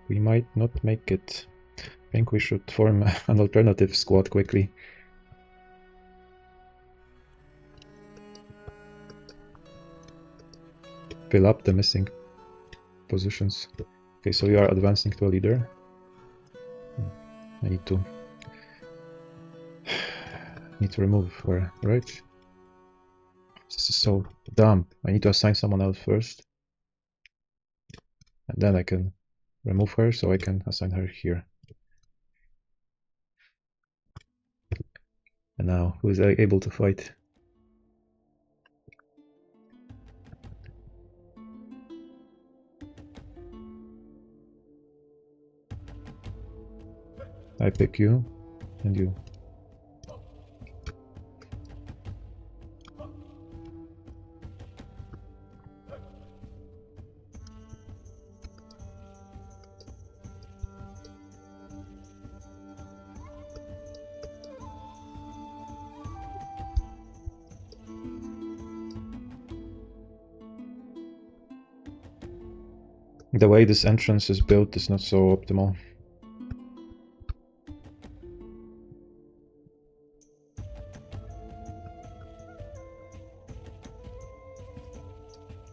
We might not make it. I think we should form an alternative squad quickly. Fill up the missing positions. Okay, so we are advancing to a leader. I need to remove her, right? This is so dumb. I need to assign someone else first. And then I can remove her, so I can assign her here. And now, who is able to fight? I pick you, and you. The way this entrance is built is not so optimal.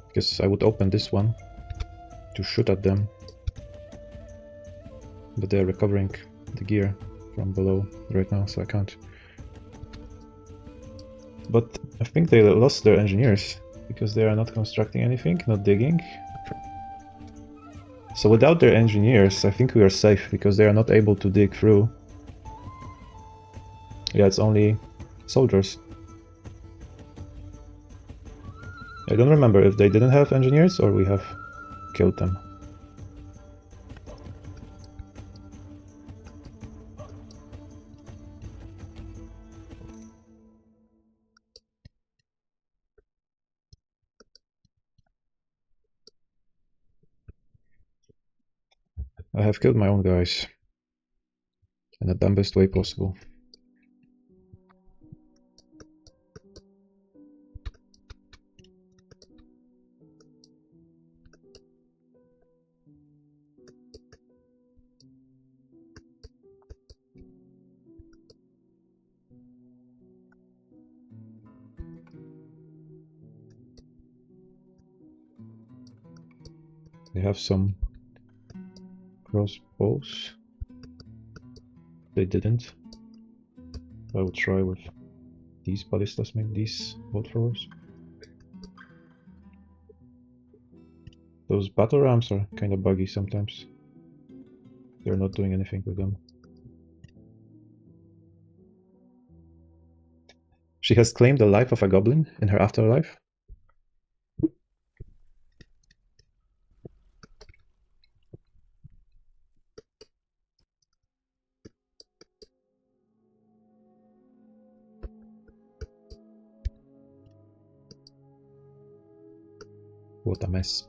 Because I would open this one to shoot at them, but they're recovering the gear from below right now, so I can't. But I think they lost their engineers because they are not constructing anything, not digging. So without their engineers, I think we are safe because they are not able to dig through. Yeah, it's only soldiers. I don't remember if they didn't have engineers or we have killed them. I have killed my own guys in the dumbest way possible. They have some crossbows. They didn't. I will try with these ballistas make these bolt throwers. Those battle rams are kind of buggy sometimes. They're not doing anything with them. She has claimed the life of a goblin in her afterlife. What a mess.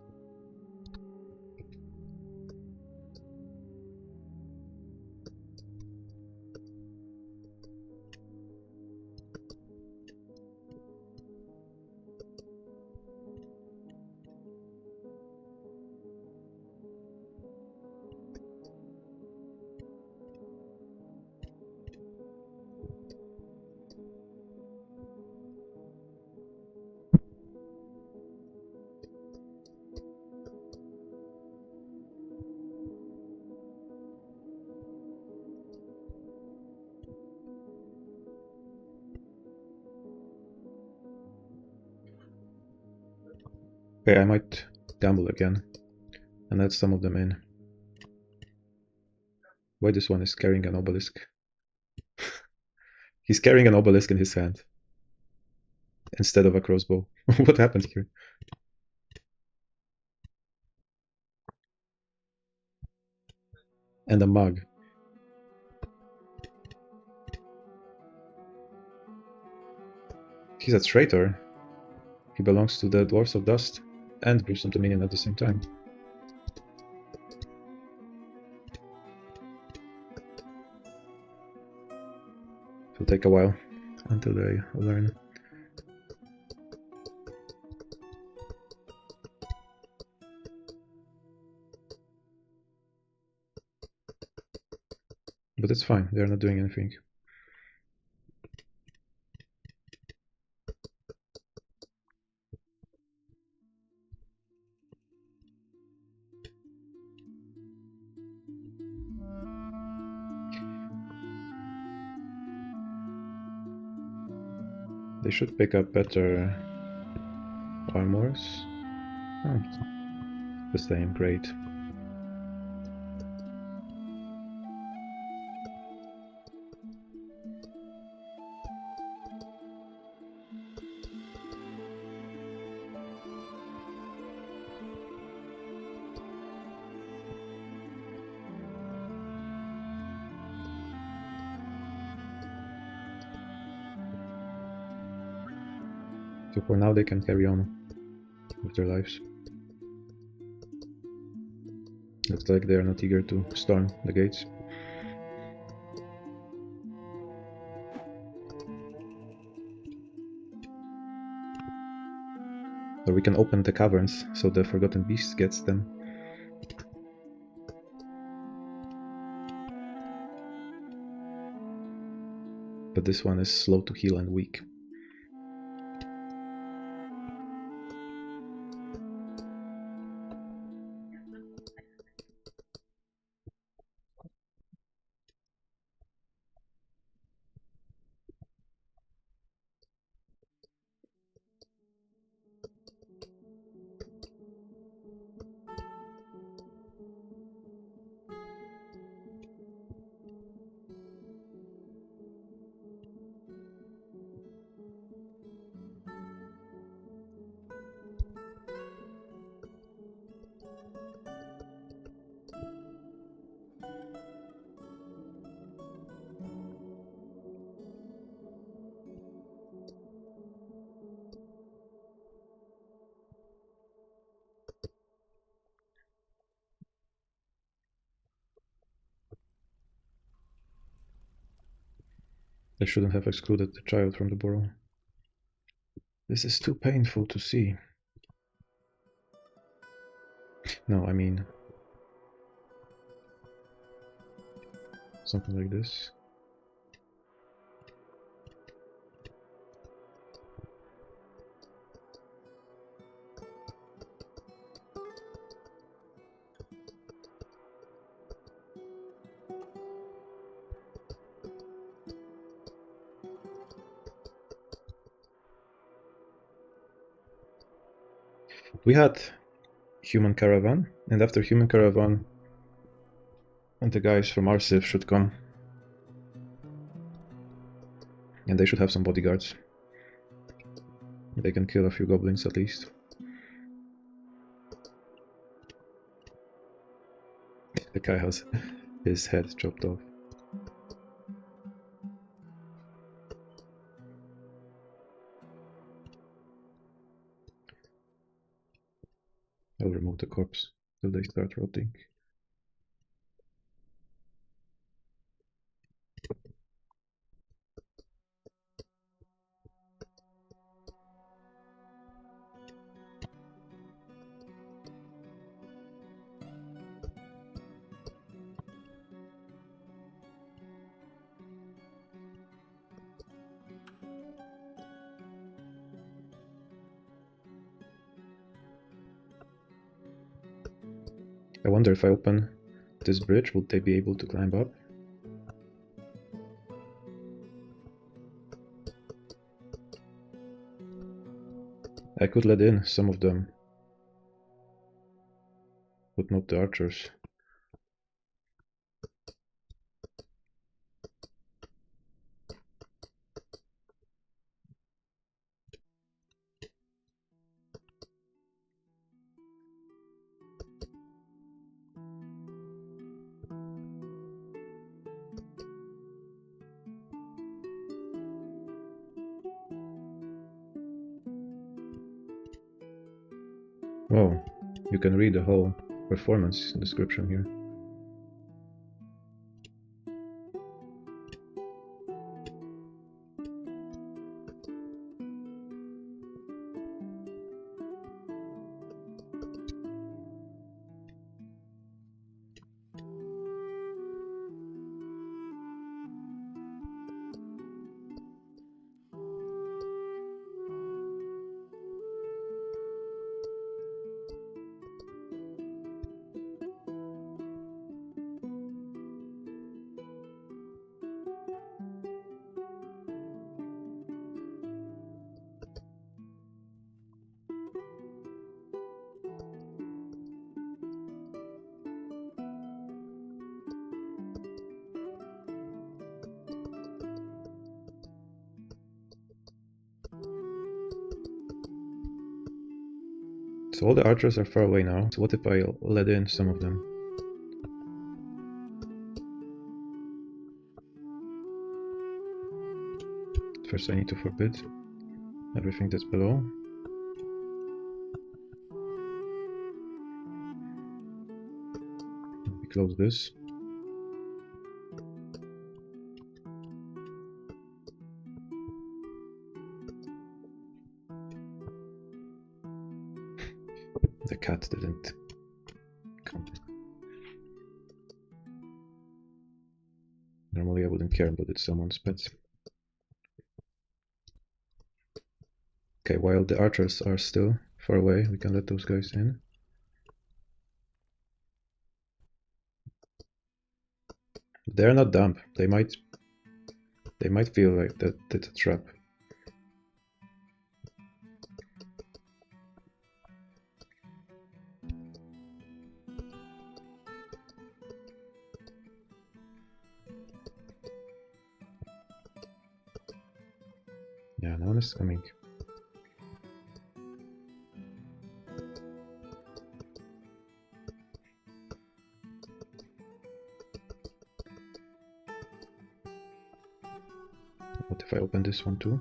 Okay, I might gamble again and add some of them in. Why this one is carrying an obelisk? He's carrying an obelisk in his hand instead of a crossbow. What happened here? And a mug. He's a traitor. He belongs to the Dwarves of Dust and Gruesome Dominion at the same time. It'll take a while until they learn. But it's fine, they're not doing anything. They should pick up better armors. Oh, the same, great. So for now they can carry on with their lives. Looks like they are not eager to storm the gates. Or we can open the caverns so the Forgotten Beast gets them. But this one is slow to heal and weak. They shouldn't have excluded the child from the burrow. This is too painful to see. No, I mean something like this. We had human caravan, and after human caravan, and the guys from our civ should come. And they should have some bodyguards. They can kill a few goblins at least. The guy has his head chopped off. I'll remove the corpse till they start rotting. I wonder if I open this bridge, would they be able to climb up? I could let in some of them, but not the archers. Oh, you can read the whole performance description here. So all the archers are far away now, so what if I let in some of them? First I need to forbid everything that's below. We close this. The cat didn't come. Normally I wouldn't care, but it's someone's pet. Okay, while the archers are still far away, we can let those guys in. They're not dumb. They might feel like that it's a trap. Yeah, no one is coming. What if I open this one too?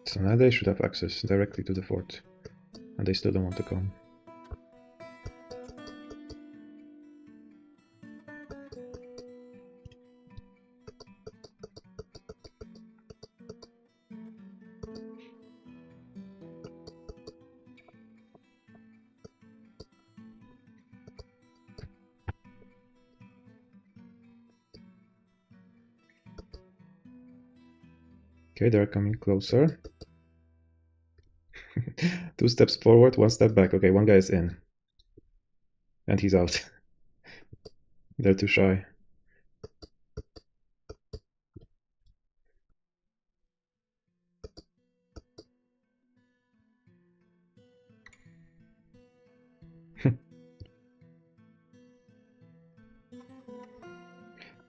So now they should have access directly to the fort, and they still don't want to come. Okay, they're coming closer. 2 steps forward, 1 step back. Okay, one guy is in. And he's out. They're too shy.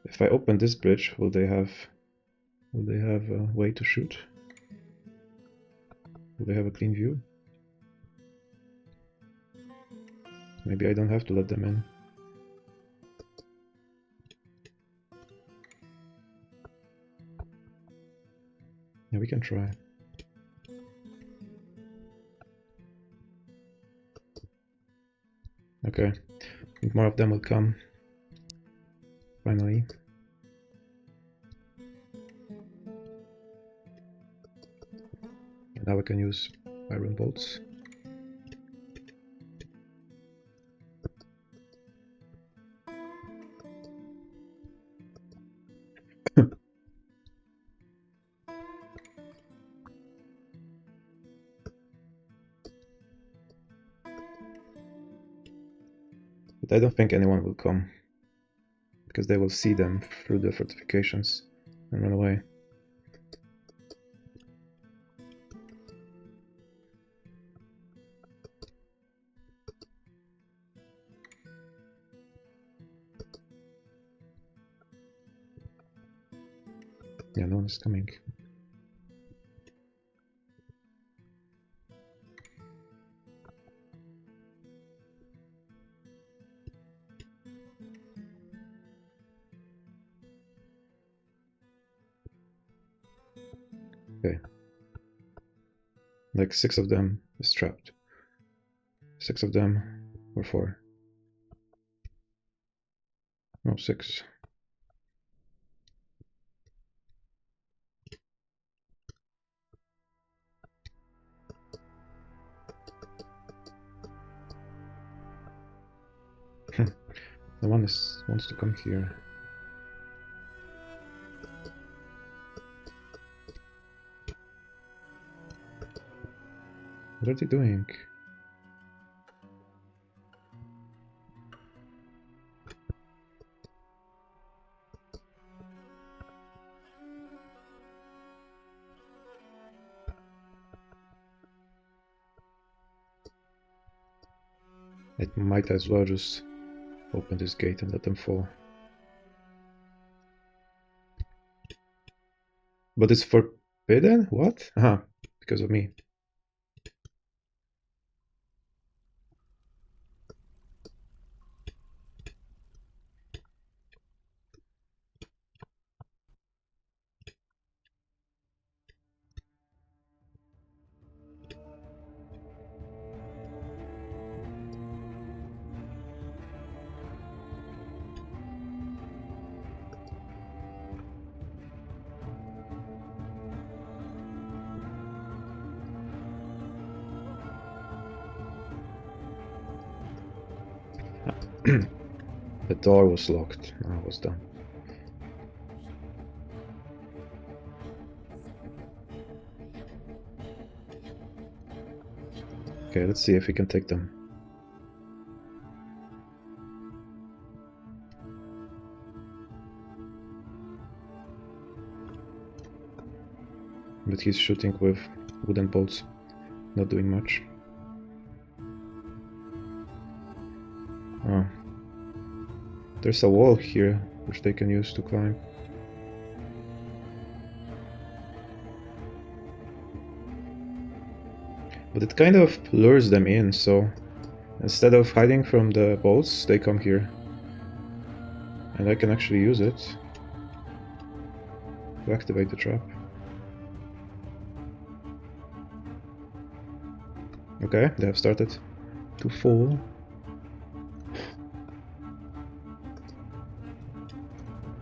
If I open this bridge, will they have a way to shoot? Will they have a clean view? Maybe I don't have to let them in. Yeah, we can try. Okay, I think more of them will come. Finally. And now we can use iron bolts. But I don't think anyone will come, because they will see them through the fortifications and run away. Yeah, no one is coming. Okay. Like 6 of them is trapped. 6 of them, or 4. No, 6. The one wants to come here. What are they doing? It might as well just open this gate and let them fall. But it's forbidden? What? Aha, because of me. The door was locked. I was done. Okay, let's see if we can take them. But he's shooting with wooden bolts, not doing much. Oh. There's a wall here, which they can use to climb. But it kind of lures them in, so instead of hiding from the bolts, they come here. And I can actually use it to activate the trap. Okay, they have started to fall.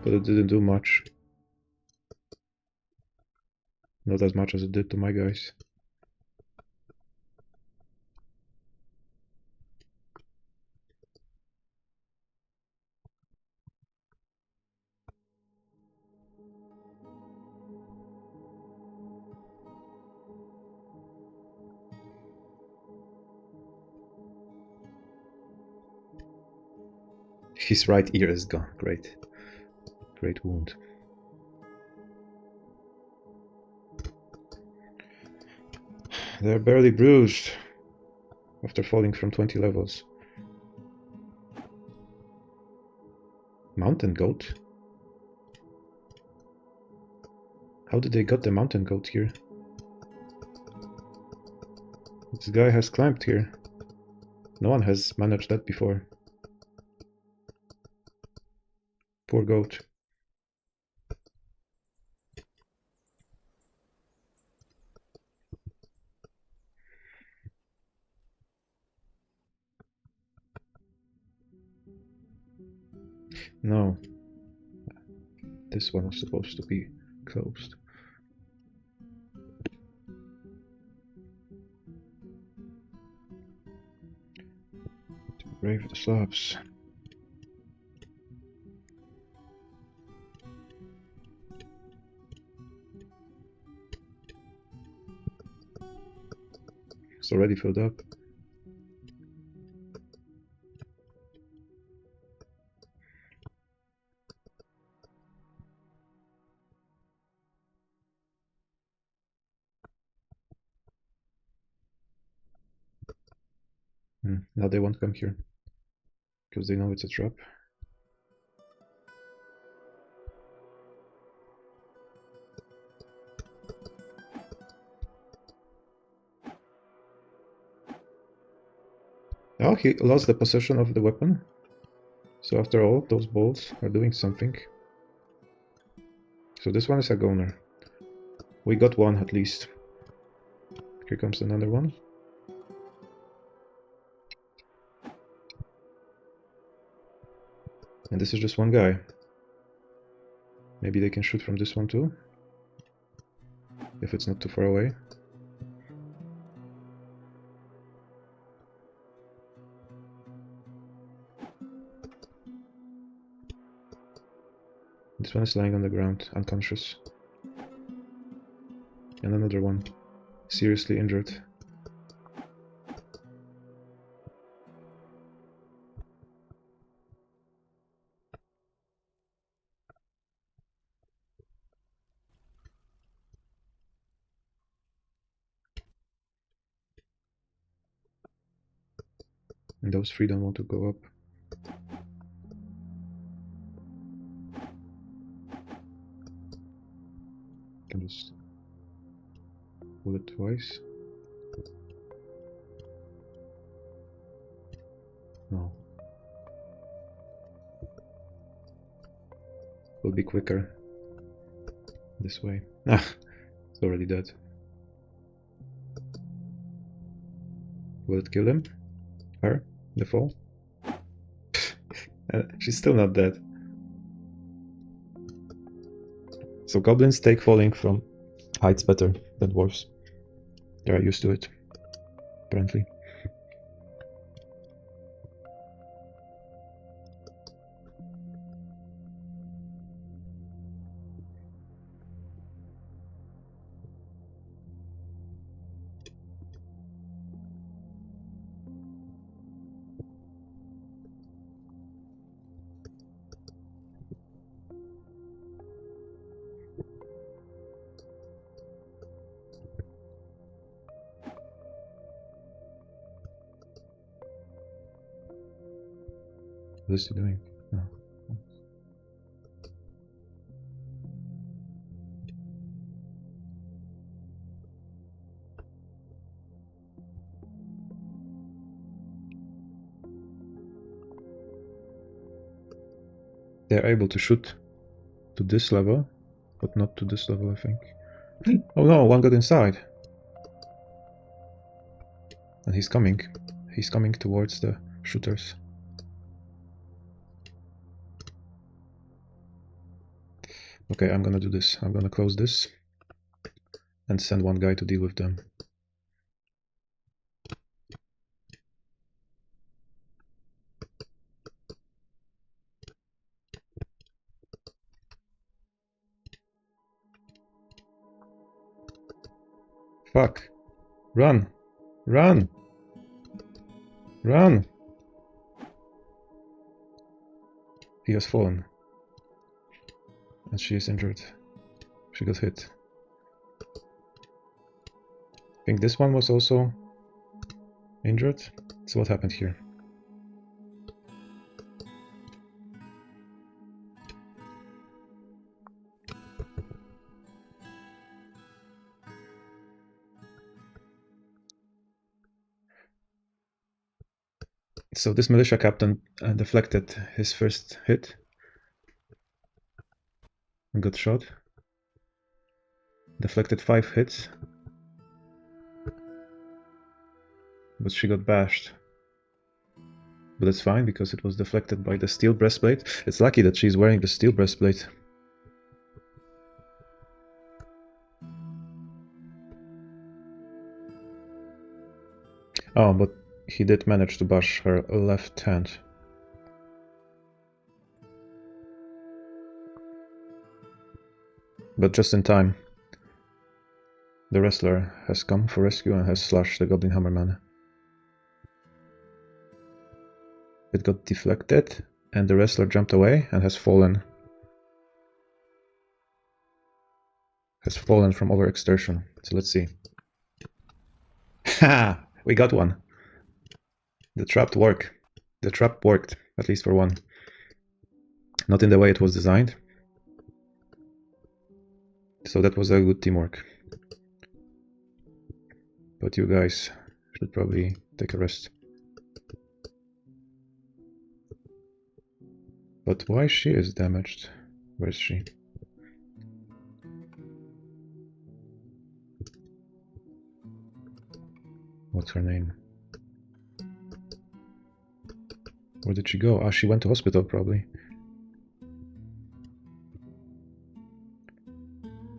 But it didn't do much. Not as much as it did to my guys. His right ear is gone. Great. Great wound. They're barely bruised after falling from 20 levels. Mountain goat? How did they got the mountain goat here? This guy has climbed here. No one has managed that before. Poor goat. No. This one was supposed to be closed. To brave the slabs. It's already filled up. Now they won't come here because they know it's a trap. Oh, he lost the possession of the weapon. So after all, those bolts are doing something. So this one is a goner. We got one at least. Here comes another one. And this is just one guy. Maybe they can shoot from this one too, if it's not too far away. This one is lying on the ground, unconscious. And another one, seriously injured. And those three don't want to go up. Can just pull it twice. No. Will be quicker this way. Ah, it's already dead. Will it kill him? Her? The fall? She's still not dead. So goblins take falling from heights better than dwarves. They're used to it, apparently. What is he doing? No. They're able to shoot to this level, but not to this level, I think. Oh no, one got inside. And he's coming. He's coming towards the shooters. Okay, I'm gonna do this. I'm gonna close this and send one guy to deal with them. Fuck. Run! Run! Run! He has fallen. And she is injured. She got hit. I think this one was also injured. So what happened here? So this militia captain deflected his first hit and got shot. Deflected 5 hits, but she got bashed. But it's fine because it was deflected by the steel breastplate. It's lucky that she's wearing the steel breastplate. Oh, but he did manage to bash her left hand. But just in time. The wrestler has come for rescue and has slashed the Goblin Hammerman. It got deflected, and the wrestler jumped away and has fallen. Has fallen from overexertion. So let's see. Ha! We got one. The trap worked. The trap worked, at least for one. Not in the way it was designed. So that was a good teamwork. But you guys should probably take a rest. But why she is damaged? Where is she? What's her name? Where did she go? Ah, she went to hospital probably.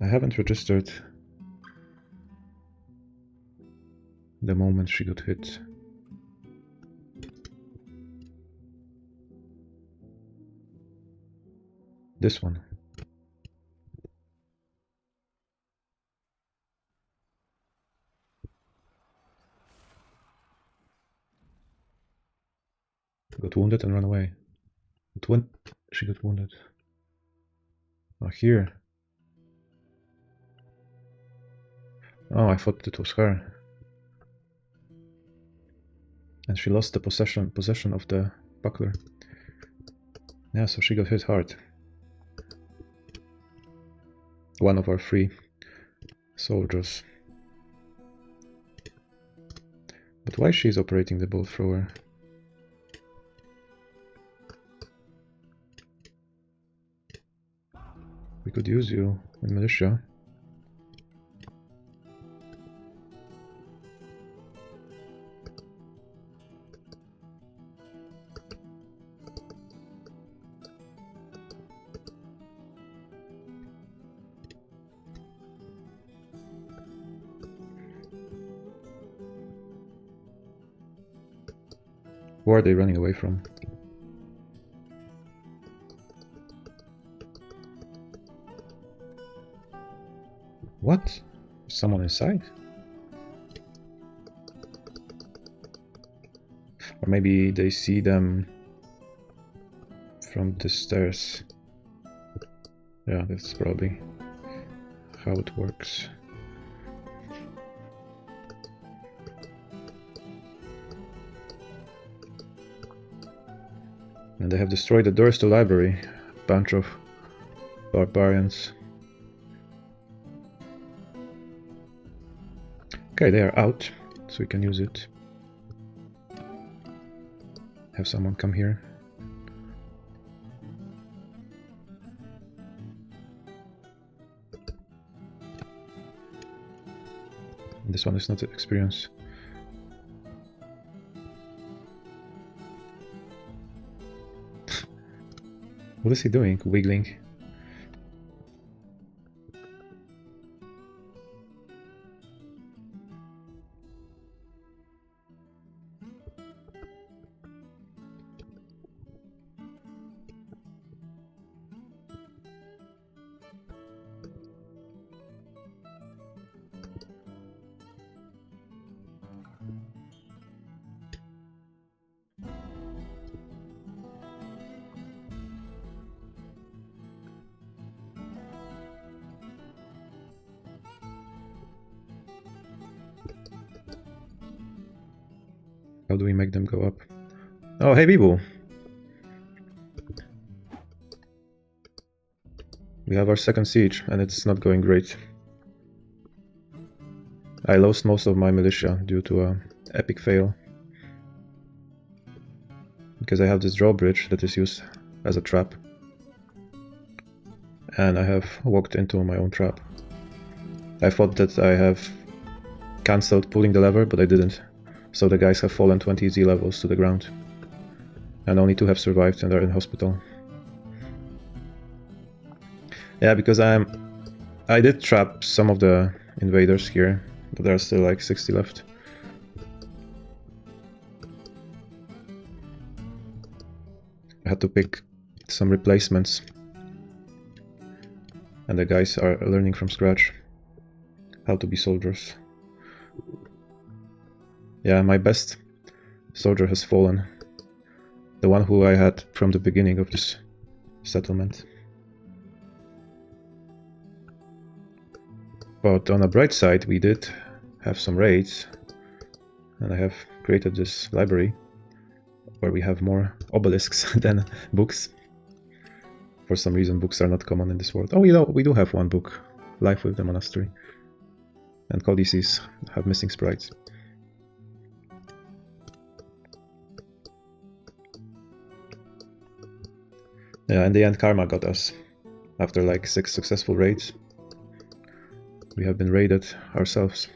I haven't registered the moment she got hit. This one. Got wounded and ran away. When she got wounded? Oh, here. Oh, I thought it was her. And she lost the possession of the buckler. Yeah, so she got hit hard. One of our 3 soldiers. But why she's operating the bolt thrower? We could use you in militia. Where are they running away from? What? Is someone inside? Or maybe they see them from the stairs. Yeah, that's probably how it works. And they have destroyed the doors to the library. Bunch of barbarians. Okay, they are out, so we can use it. Have someone come here. This one is not experienced. What is he doing? Wiggling. How do we make them go up? Oh, hey people! We have our second siege, and it's not going great. I lost most of my militia due to an epic fail. because I have this drawbridge that is used as a trap. And I have walked into my own trap. I thought that I have cancelled pulling the lever, but I didn't. So the guys have fallen 20 easy levels to the ground. And only 2 have survived and are in hospital. Yeah, because I did trap some of the invaders here, but there are still like 60 left. I had to pick some replacements. And the guys are learning from scratch how to be soldiers. Yeah, my best soldier has fallen. The one who I had from the beginning of this settlement. But on a bright side, we did have some raids. And I have created this library where we have more obelisks than books. For some reason, books are not common in this world. Oh, we do have one book, Life with the Monastery. And codices have missing sprites. Yeah, in the end, karma got us. After like 6 successful raids, we have been raided ourselves.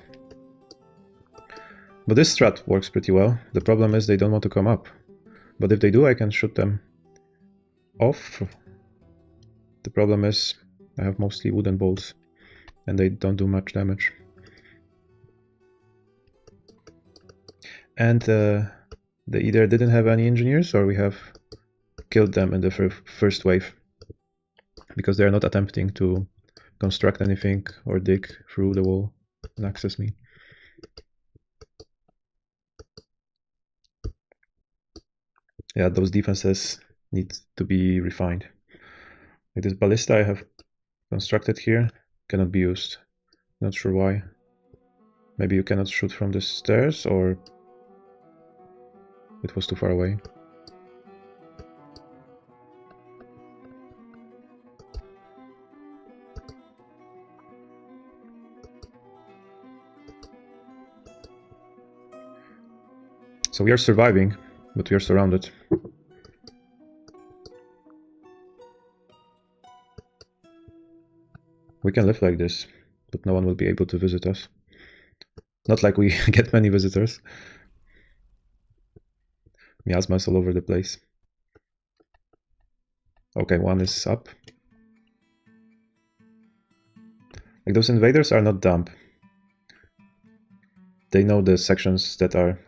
But this strat works pretty well. The problem is they don't want to come up. But if they do, I can shoot them off. The problem is I have mostly wooden bolts and they don't do much damage. And they either didn't have any engineers or we have killed them in the first wave because they are not attempting to construct anything or dig through the wall and access me. Yeah, those defenses need to be refined. Like this ballista I have constructed here cannot be used. Not sure why. Maybe you cannot shoot from the stairs or it was too far away. So we are surviving, but we are surrounded. We can live like this, but no one will be able to visit us. Not like we get many visitors. Miasmas all over the place. Okay, one is up. Like those invaders are not dumb. They know the sections that are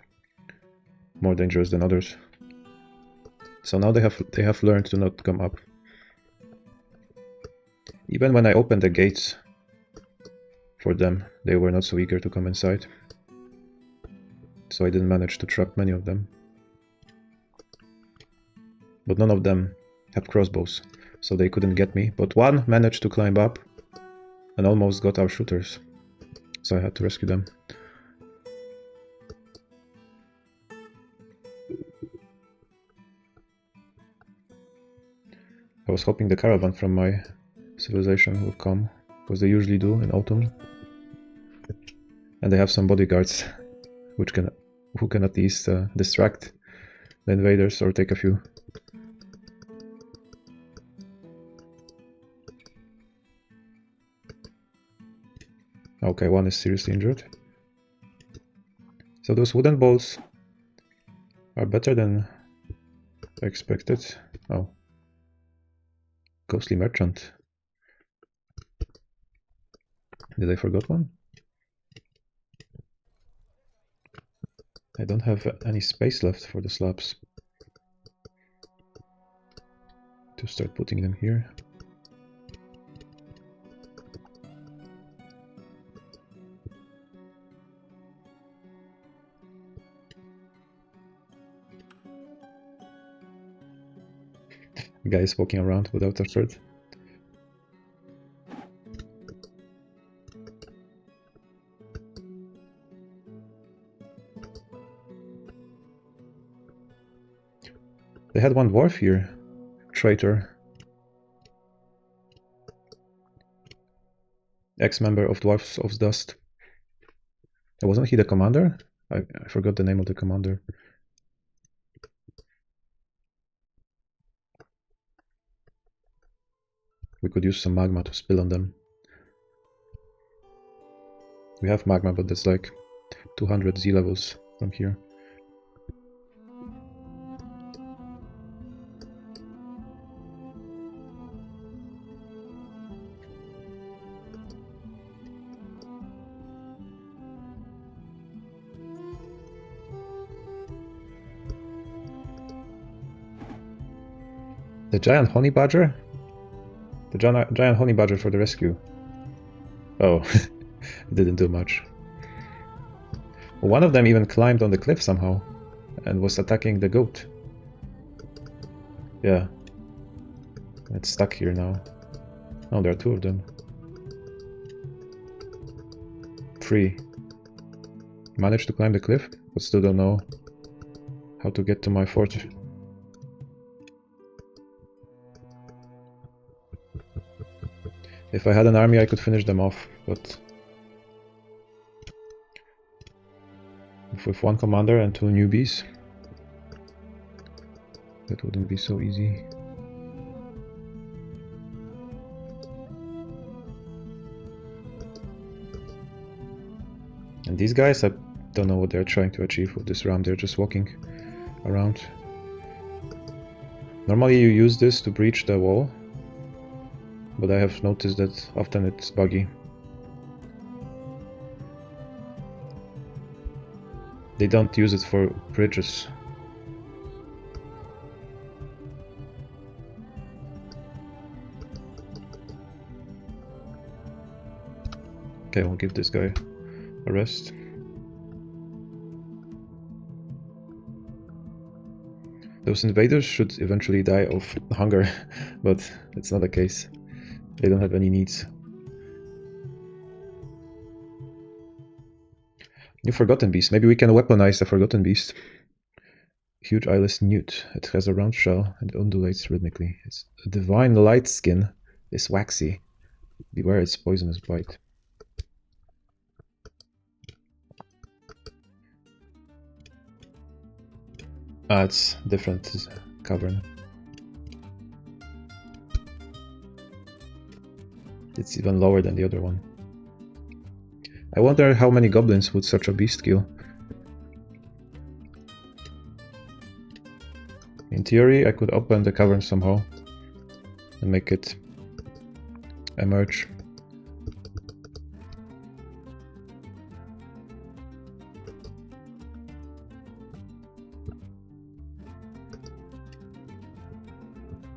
more dangerous than others. So now they have learned to not come up. Even when I opened the gates for them, they were not so eager to come inside. So I didn't manage to trap many of them. But none of them had crossbows, so they couldn't get me. But one managed to climb up and almost got our shooters. So I had to rescue them. I was hoping the caravan from my civilization would come, because they usually do in autumn. And they have some bodyguards who can at least distract the invaders or take a few. Okay, one is seriously injured. So those wooden balls are better than I expected. Oh. Ghostly merchant. Did I forget one? I don't have any space left for the slabs to start putting them here. The guy is walking around without a shirt. They had one dwarf here. Traitor. Ex-member of Dwarves of Dust. Wasn't he the commander? I forgot the name of the commander. We could use some magma to spill on them. We have magma, but that's like 200 Z levels from here. The giant honey badger? The giant honey badger for the rescue. Oh, it didn't do much. One of them even climbed on the cliff somehow and was attacking the goat. Yeah. It's stuck here now. Oh, there are two of them. 3. Managed to climb the cliff, but still don't know how to get to my fort. If I had an army, I could finish them off, but with one commander and 2 newbies, that wouldn't be so easy. And these guys, I don't know what they're trying to achieve with this ram. They're just walking around. Normally you use this to breach the wall, but I have noticed that often it's buggy. They don't use it for bridges. Okay, we'll give this guy a rest. Those invaders should eventually die of hunger, but it's not the case. They don't have any needs. New Forgotten Beast. Maybe we can weaponize the Forgotten Beast. Huge eyeless newt. It has a round shell and undulates rhythmically. Its divine light skin is waxy. Beware its poisonous bite. Ah, it's different cavern. It's even lower than the other one. I wonder how many goblins would such a beast kill. In theory, I could open the cavern somehow and make it emerge.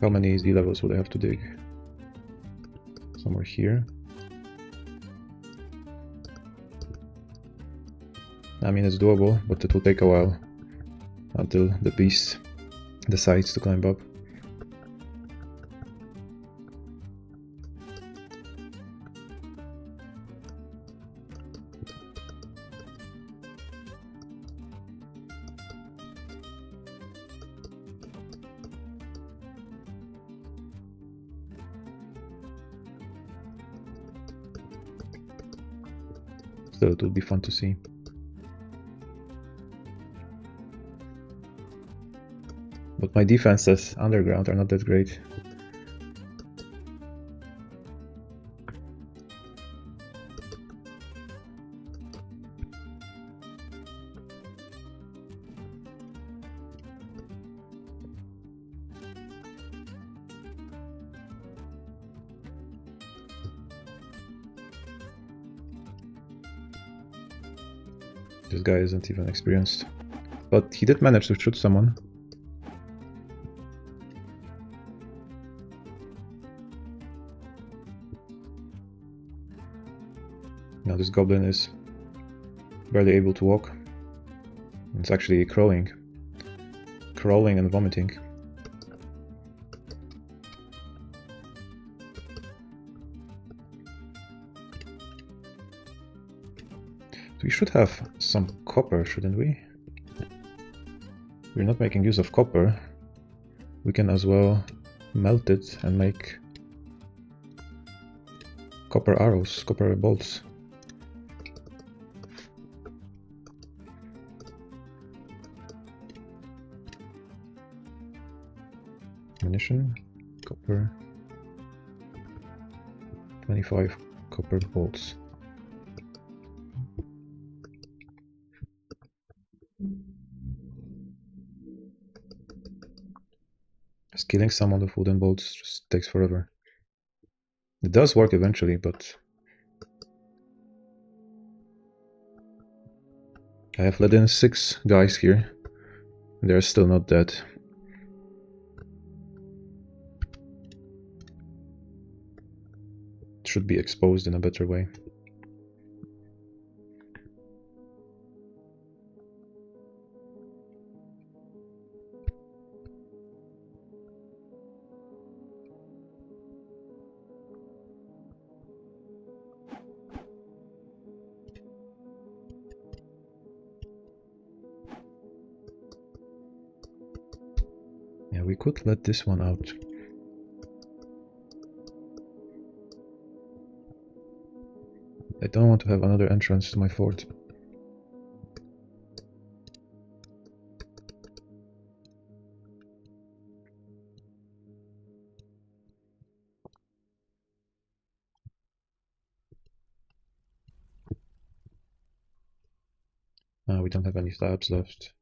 How many Z levels would I have to dig? Somewhere here. I mean, it's doable, but it will take a while until the beast decides to climb up. Still, it would be fun to see. But my defenses underground are not that great. This guy isn't even experienced. But he did manage to shoot someone. Now this goblin is barely able to walk. It's actually crawling and vomiting. We should have some copper, shouldn't we? We're not making use of copper. We can as well melt it and make copper arrows, copper bolts. Ammunition, copper. 25 copper bolts. Just killing some of the wooden bolts just takes forever. It does work eventually, but I have let in 6 guys here. They're still not dead. It should be exposed in a better way. Yeah, we could let this one out. I don't want to have another entrance to my fort. We don't have any slabs left.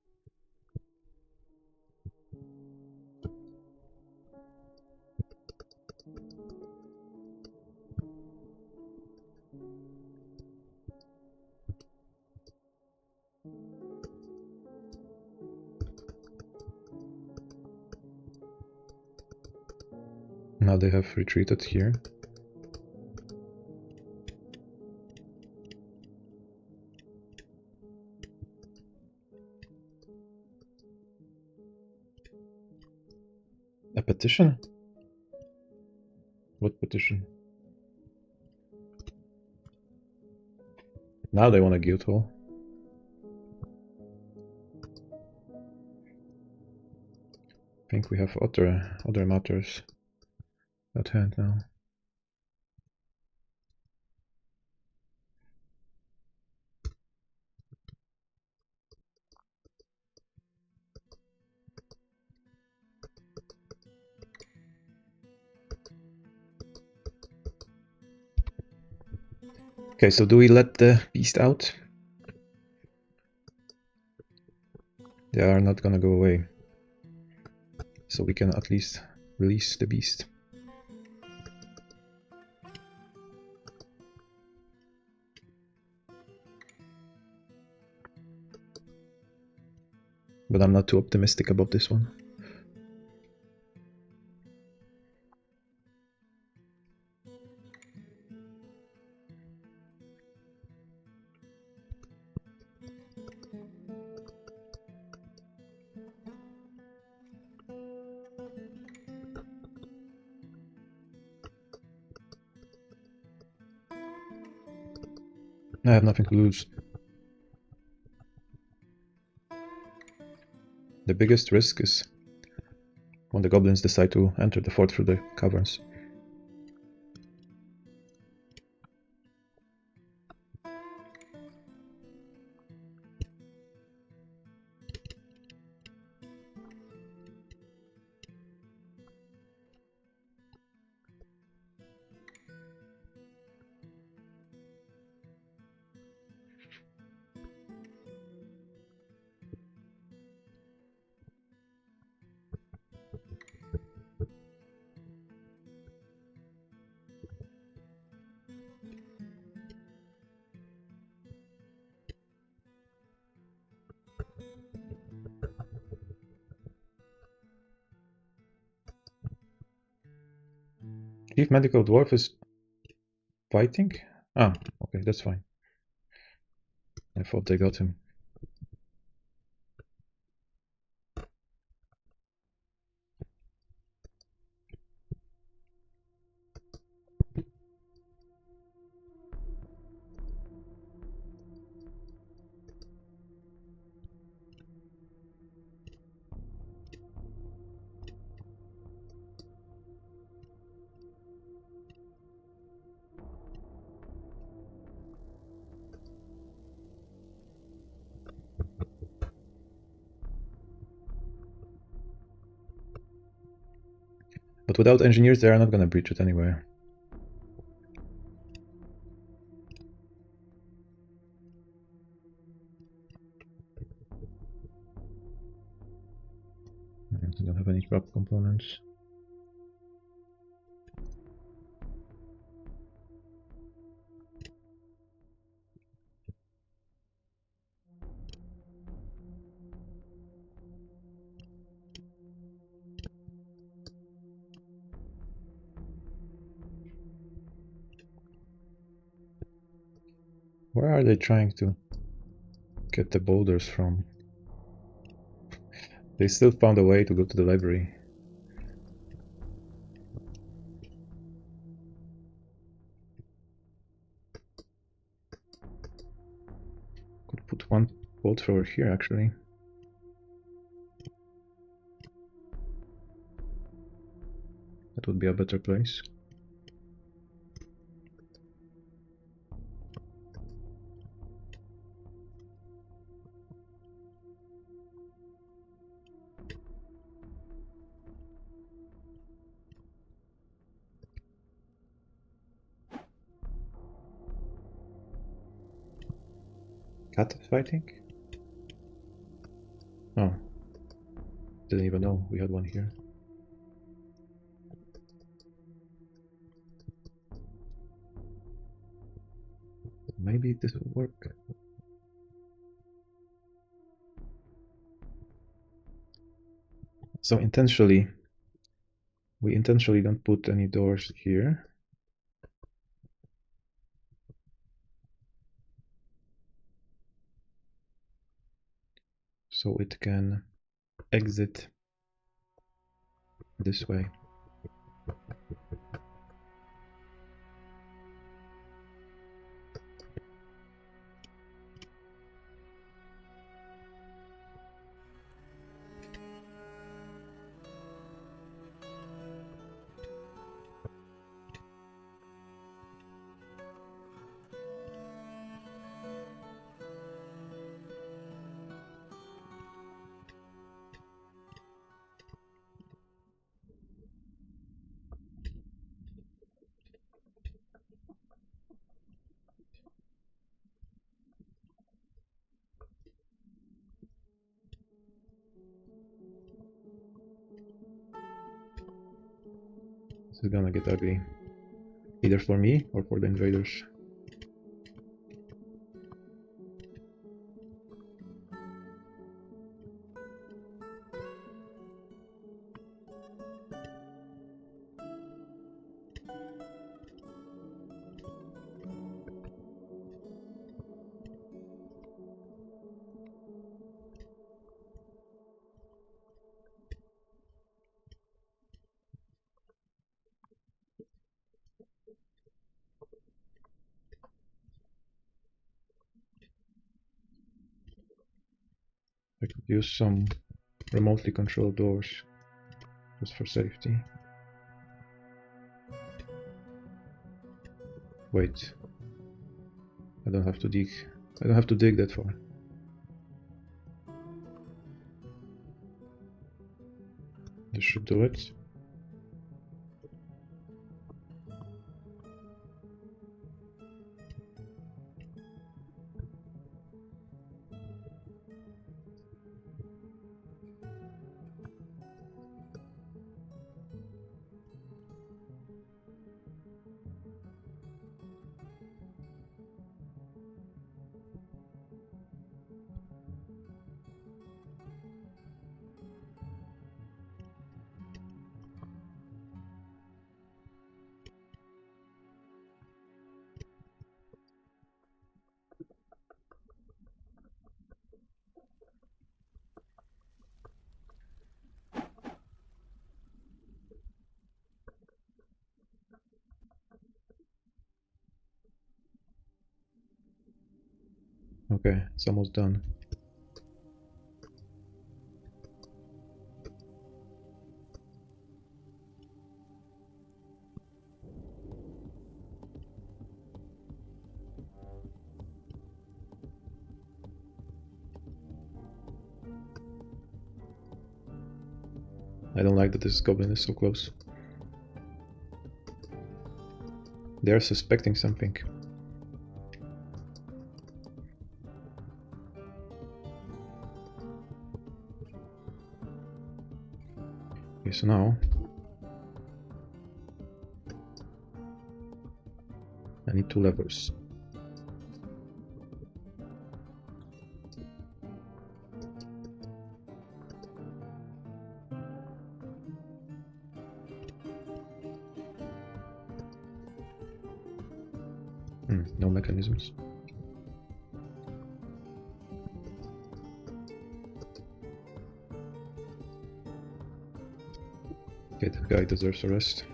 Now they have retreated here. A petition? What petition? Now they want a guild hall. I think we have other matters at hand now. Okay, so do we let the beast out? They are not gonna go away. So we can at least release the beast. But I'm not too optimistic about this one. I have nothing to lose. The biggest risk is when the goblins decide to enter the fort through the caverns. Chief Medical Dwarf is fighting? Ah, okay, that's fine. I thought they got him. But without engineers, they are not gonna breach it anywhere. I don't have any trap components. Where are they trying to get the boulders from? They still found a way to go to the library. Could put one bolt thrower here actually. That would be a better place. Cat fighting? Oh. Didn't even know we had one here. Maybe this will work. So we intentionally don't put any doors here. So it can exit this way. This is gonna get ugly. Either for me or for the invaders. I could use some remotely controlled doors just for safety. Wait. I don't have to dig. I don't have to dig that far. This should do it. Okay, it's almost done. I don't like that this goblin is so close. They are suspecting something. so now I need 2 levers. No mechanisms. Okay, that guy deserves a rest.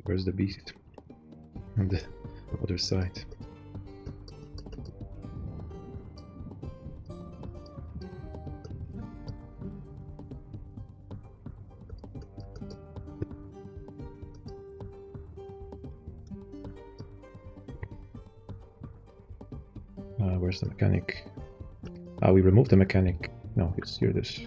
Where's the beast? On the other side. Where's the mechanic? We removed the mechanic. No, it's here. This.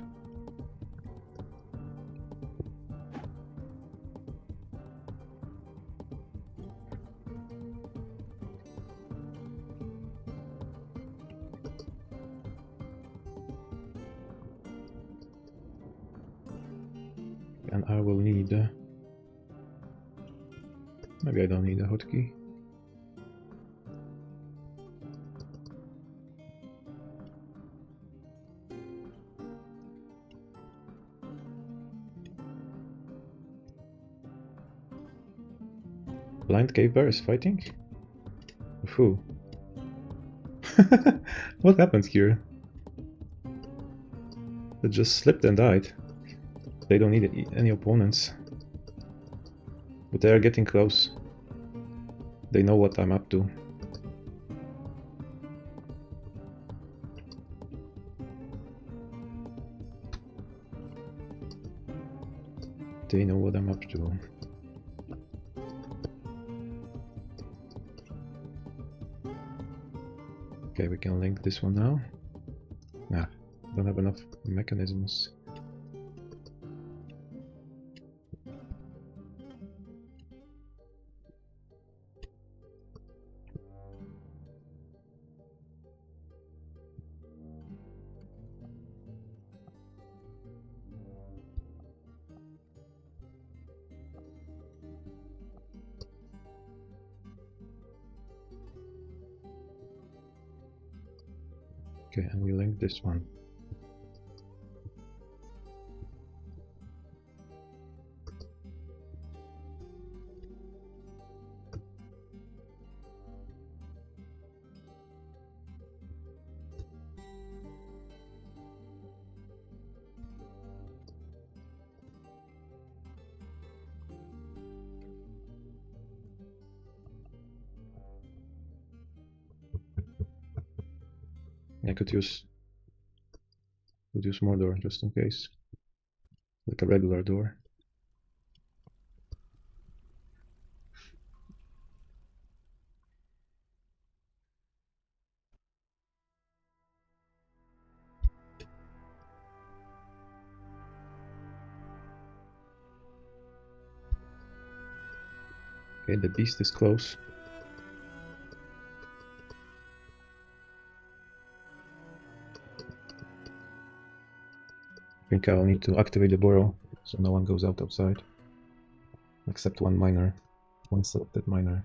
And I will need... maybe I don't need a hotkey. Blind cave bear is fighting? With who? What happened here? It just slipped and died. They don't need any opponents. But they are getting close. They know what I'm up to. They know what I'm up to. Okay, we can link this one now. Nah, don't have enough mechanisms. Okay, and we link this one. I could use more door just in case, like a regular door. Okay, the beast is close. I think I'll need to activate the burrow so no one goes outside. Except one miner. One selected miner.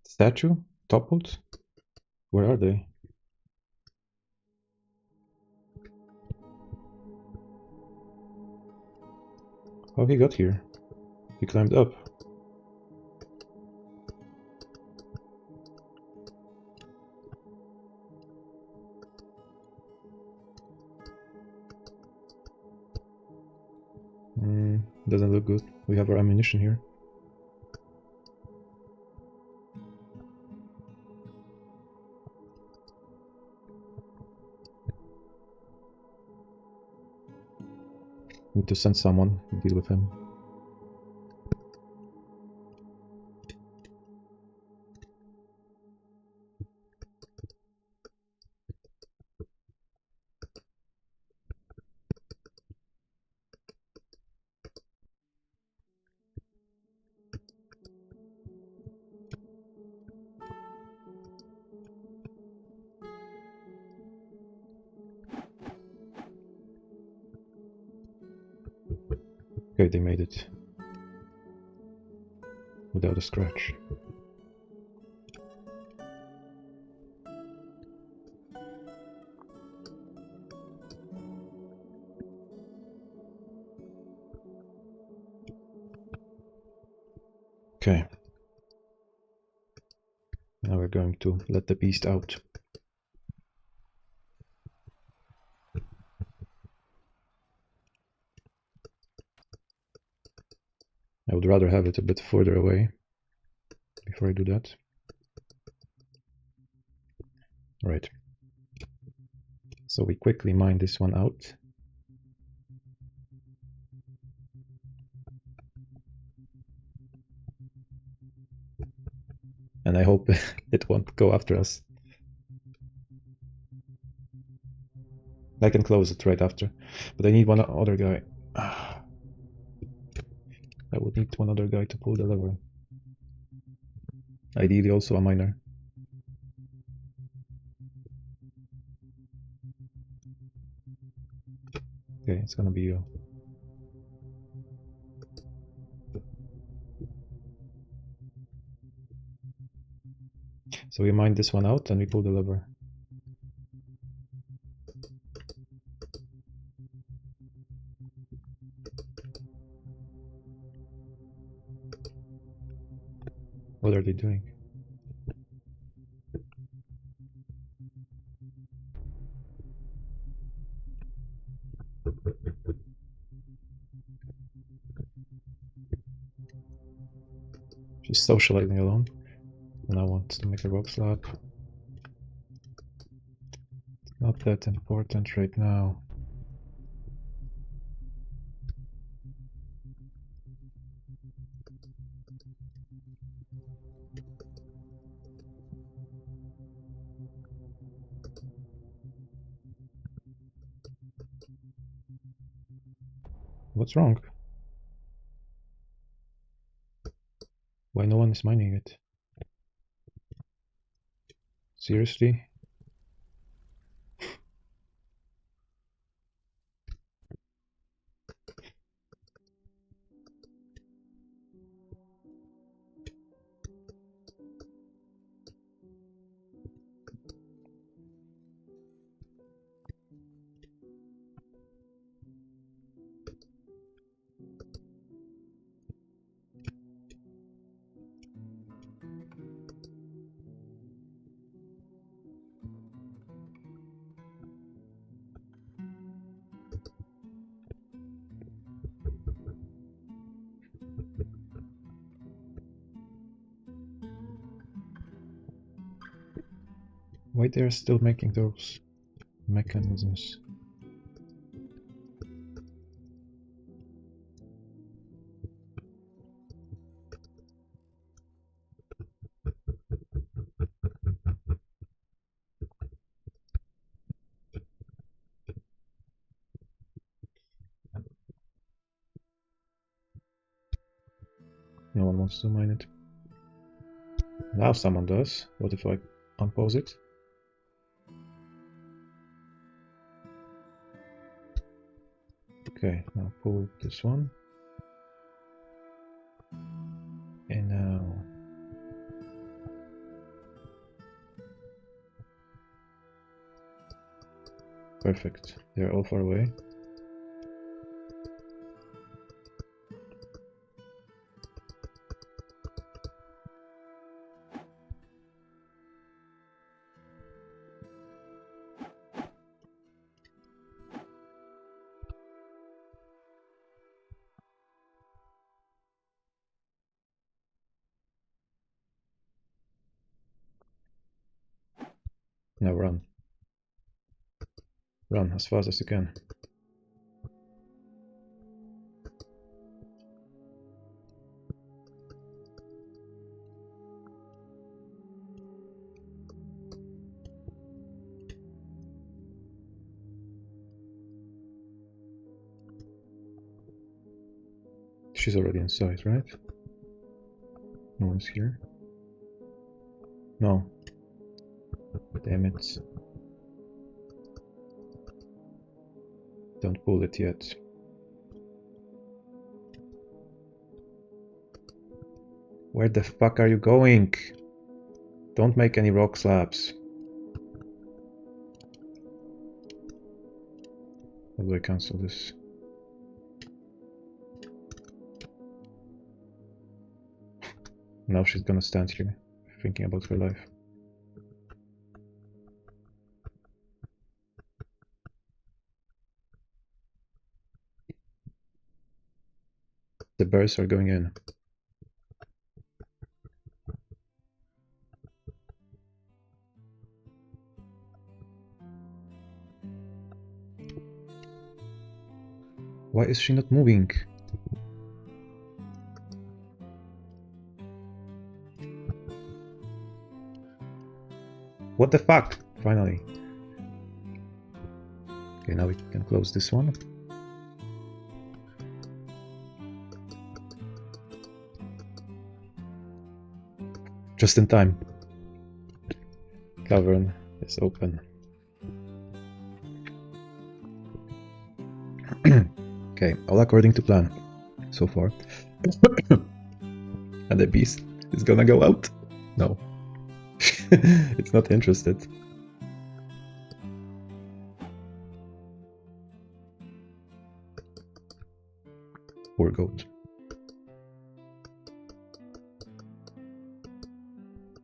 Statue? Toppled? Where are they? How he got here? He climbed up. Doesn't look good. We have our ammunition here. Need to send someone to deal with him. Okay, they made it. Without a scratch. Okay. Now we're going to let the beast out. I would rather have it a bit further away before I do that. Right. So we quickly mine this one out. And I hope it won't go after us. I can close it right after, but I need one other guy. I would need one other guy to pull the lever. Ideally also a miner. Okay, it's gonna be you. So we mine this one out and we pull the lever. What are they doing? She's socializing alone. And I want to make a rock slab. It's not that important right now. What's wrong? Why no one is mining it? Seriously? Why they're still making those mechanisms? No one wants to mine it. Now someone does. What if I unpause it? Okay, now pull this one. And now... Perfect. They're all far away. Now run. Run as fast as you can. She's already inside, right? No one's here. No. Damn it. Don't pull it yet. Where the fuck are you going? Don't make any rock slabs. How do I cancel this? Now she's gonna stand here, thinking about her life. The bears are going in. Why is she not moving? What the fuck? Finally. Okay, now we can close this one. Just in time. Cavern is open. Okay, all according to plan so far. And the beast is gonna go out? No. It's not interested. Poor goat.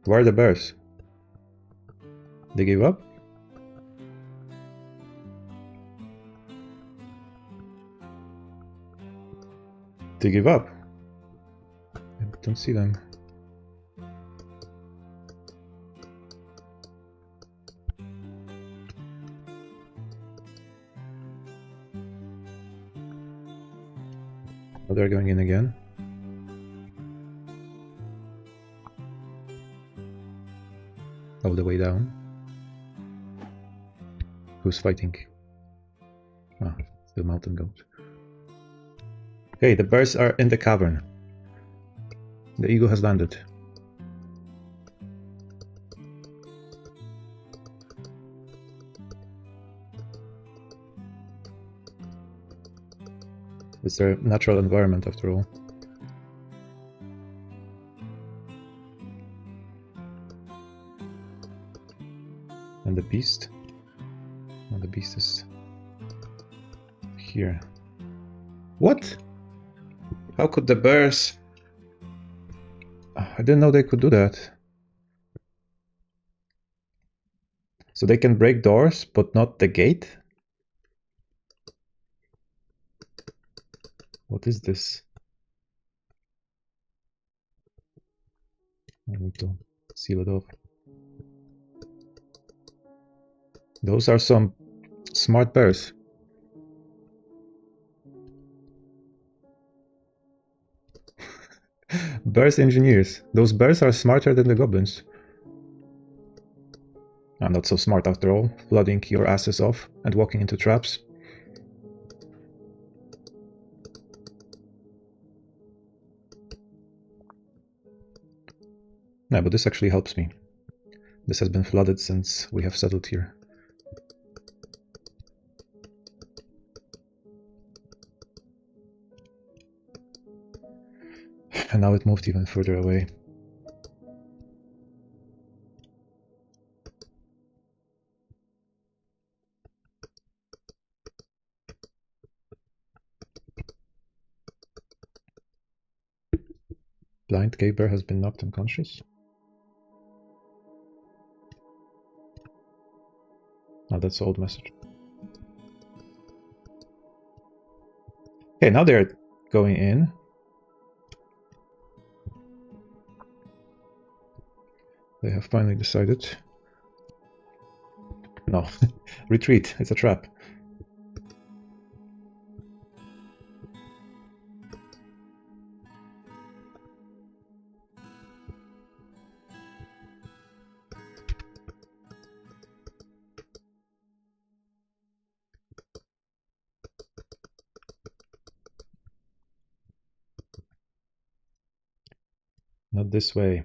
Where are the bears? They gave up? They give up? I don't see them. Oh, they're going in again. All the way down. Who's fighting? Ah, the mountain goat. Okay, the bears are in the cavern. The eagle has landed. It's their natural environment after all. And the beast? Oh, the beast is here. What? How could the bears? I didn't know they could do that. So they can break doors, but not the gate? What is this? I need to seal it off. Those are some smart bears. Bears engineers. Those bears are smarter than the goblins. I'm not so smart after all, flooding your asses off and walking into traps. No, but this actually helps me. This has been flooded since we have settled here. And now it moved even further away. Blind gay bear has been knocked unconscious. Oh, that's the old message. Okay, now they're going in. They have finally decided. No. Retreat. It's a trap. Not this way.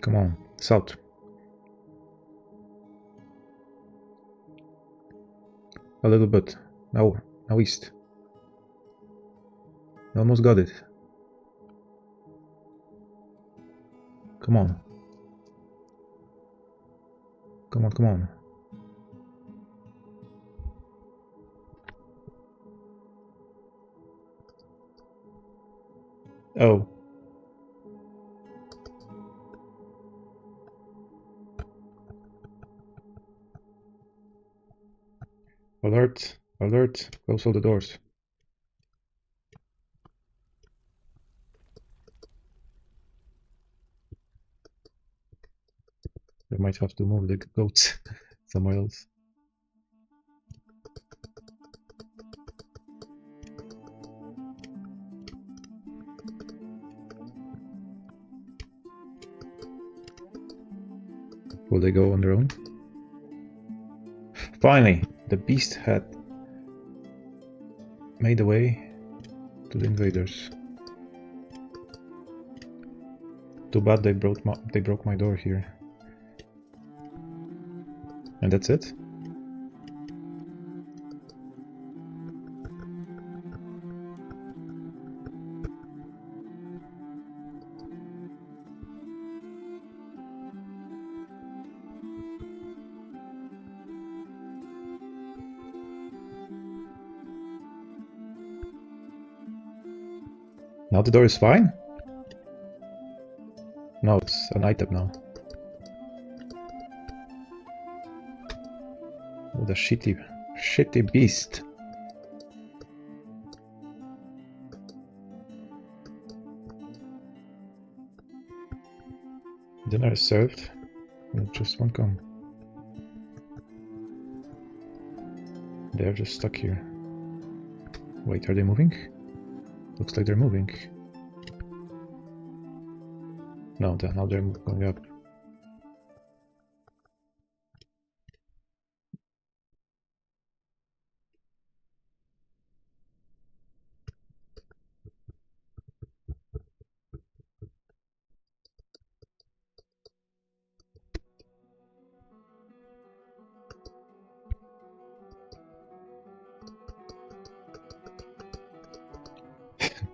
Come on, south. A little bit. Now east. Almost got it. Come on. Come on, come on. Oh. Alert, alert, close all the doors. We might have to move the goats somewhere else. Will they go on their own? Finally, the beast had made a way to the invaders. Too bad they broke my door here. And that's it? Now the door is fine? No, it's an item now. Oh, the shitty beast. Dinner is served. It just won't come. They're just stuck here. Wait, are they moving? Looks like they're moving. No, now they're going up.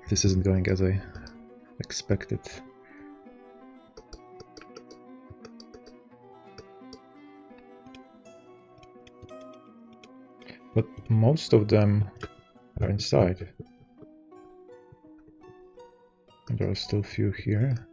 This isn't going as I expected. But most of them are inside. And there are still few here.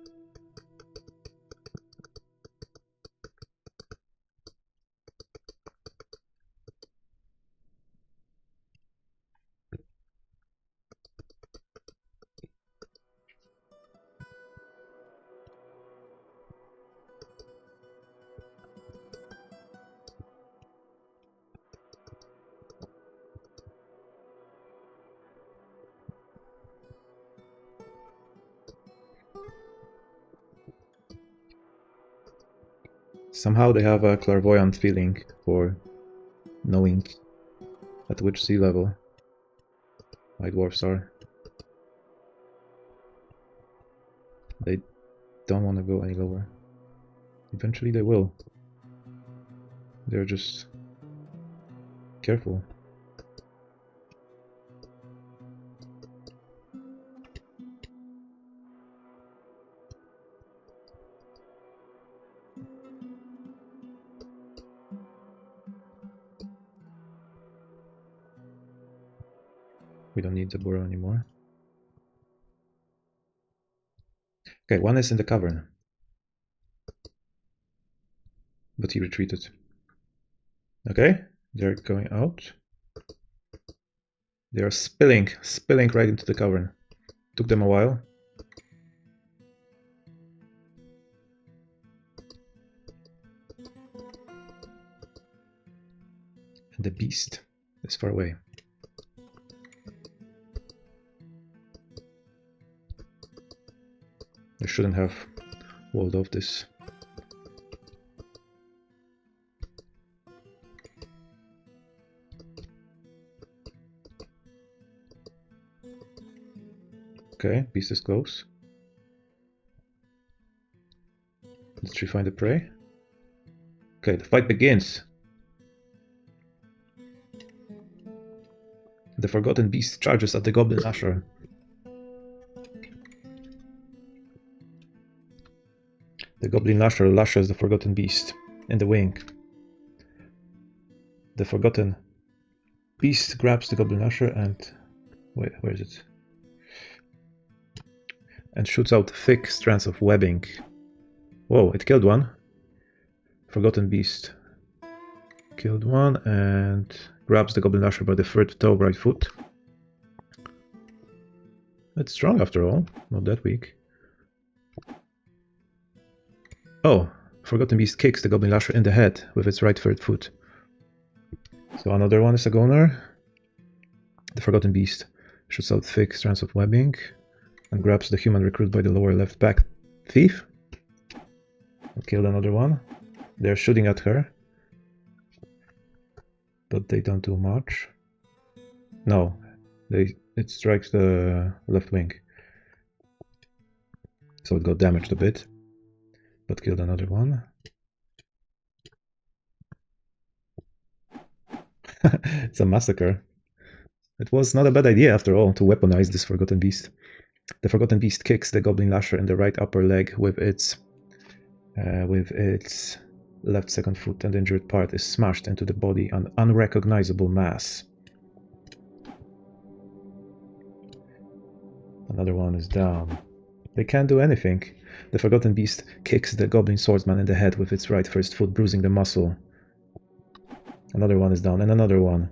Somehow they have a clairvoyant feeling for knowing at which sea level my dwarves are. They don't want to go any lower. Eventually they will. They're just careful. We don't need the burrow anymore. Okay, one is in the cavern. But he retreated. Okay, they're going out. They are spilling right into the cavern. Took them a while. beast is far away. I shouldn't have walled off this. Okay, beast is close. Did she find the prey? Okay, the fight begins. The forgotten beast charges at the goblin lasher. The goblin lasher lashes the forgotten beast in the wing. The forgotten beast grabs the goblin lasher and... wait, where is it? And shoots out thick strands of webbing. Whoa, it killed one. Forgotten beast killed one and grabs the goblin lasher by the third toe, right foot. It's strong after all, not that weak. Oh, forgotten beast kicks the goblin lasher in the head with its right third foot. So another one is a goner. The forgotten beast shoots out thick strands of webbing and grabs the human recruit by the lower left back thief. Killed another one. They're shooting at her, but they don't do much. No, it strikes the left wing, so it got damaged a bit, but killed another one. It's a massacre. It was not a bad idea after all to weaponize this forgotten beast. The forgotten beast kicks the goblin lasher in the right upper leg with its left second foot, and the injured part is smashed into the body, an unrecognizable mass. Another one is down. They can't do anything. The forgotten beast kicks the goblin swordsman in the head with its right first foot, bruising the muscle. Another one is down, and another one.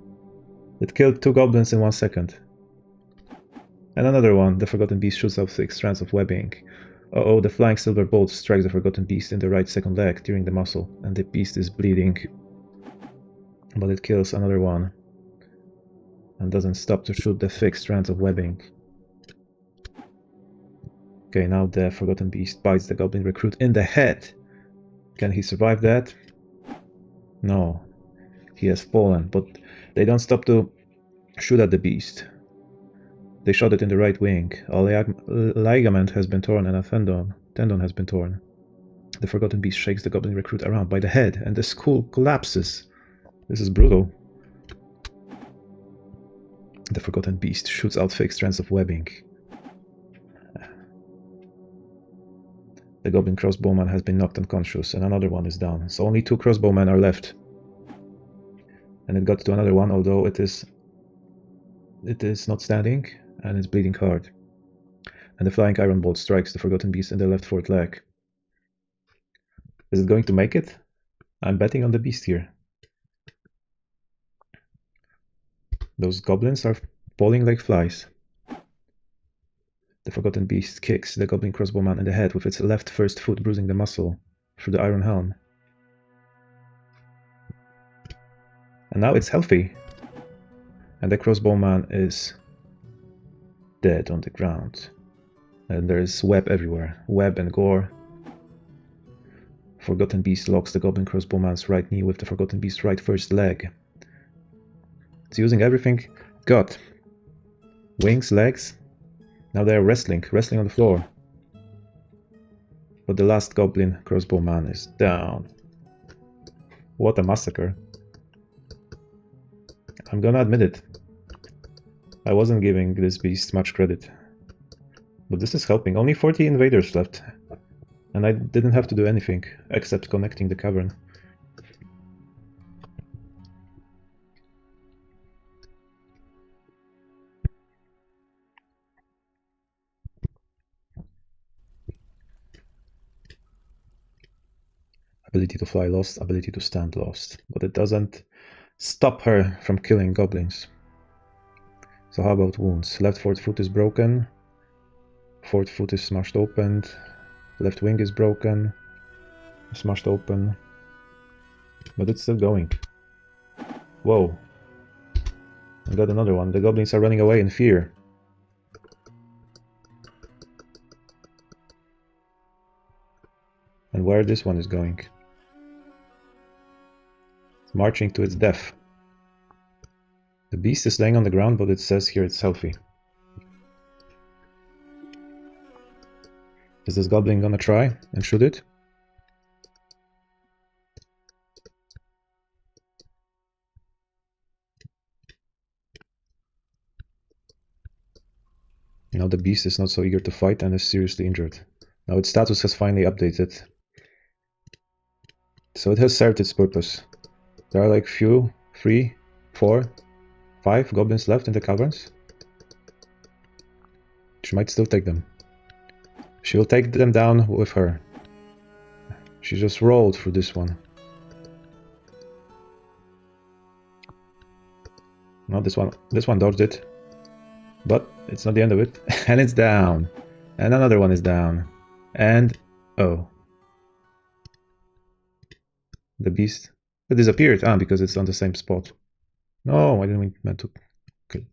It killed 2 goblins in 1 second. And another one. The forgotten beast shoots out 6 strands of webbing. Uh-oh, the flying silver bolt strikes the forgotten beast in the right second leg, tearing the muscle, and the beast is bleeding. But it kills another one, and doesn't stop to shoot the thick strands of webbing. Okay, now the forgotten beast bites the goblin recruit in the head. Can he survive that? No. He has fallen, but they don't stop to shoot at the beast. They shot it in the right wing. A ligament has been torn and a tendon has been torn. The forgotten beast shakes the goblin recruit around by the head, and the skull collapses. This is brutal. The forgotten beast shoots out thick strands of webbing. The goblin crossbowman has been knocked unconscious, and another one is down. So only 2 crossbowmen are left. And it got to another one, although it is not standing, and it's bleeding hard. And the flying iron bolt strikes the forgotten beast in the left fourth leg. Is it going to make it? I'm betting on the beast here. Those goblins are falling like flies. The forgotten beast kicks the goblin crossbowman in the head with its left first foot, bruising the muscle through the iron helm. And now it's healthy. And the crossbowman is dead on the ground. And there's web everywhere. Web and gore. Forgotten beast locks the goblin crossbowman's right knee with the forgotten beast's right first leg. It's using everything it got. Wings, legs. Now they're wrestling on the floor. But the last goblin crossbowman is down. What a massacre. I'm gonna admit it. I wasn't giving this beast much credit. But this is helping. Only 40 invaders left. And I didn't have to do anything except connecting the cavern. Ability to fly lost, ability to stand lost. But it doesn't stop her from killing goblins. So how about wounds? Left fourth foot is broken. Fourth foot is smashed open. Left wing is broken. Smashed open. But it's still going. Whoa. Got another one. The goblins are running away in fear. And where this one is going? It's marching to its death. The beast is laying on the ground, but it says here it's healthy. Is this goblin gonna try and shoot it? Now the beast is not so eager to fight and is seriously injured. Now its status has finally updated. So it has served its purpose. There are like 3, 4, 5 goblins left in the caverns. She might still take them. She will take them down with her. She just rolled through this one. No, this one dodged it. But it's not the end of it. And it's down. And another one is down. And oh. The beast. It disappeared. Ah, because it's on the same spot. No, I didn't mean to. Okay.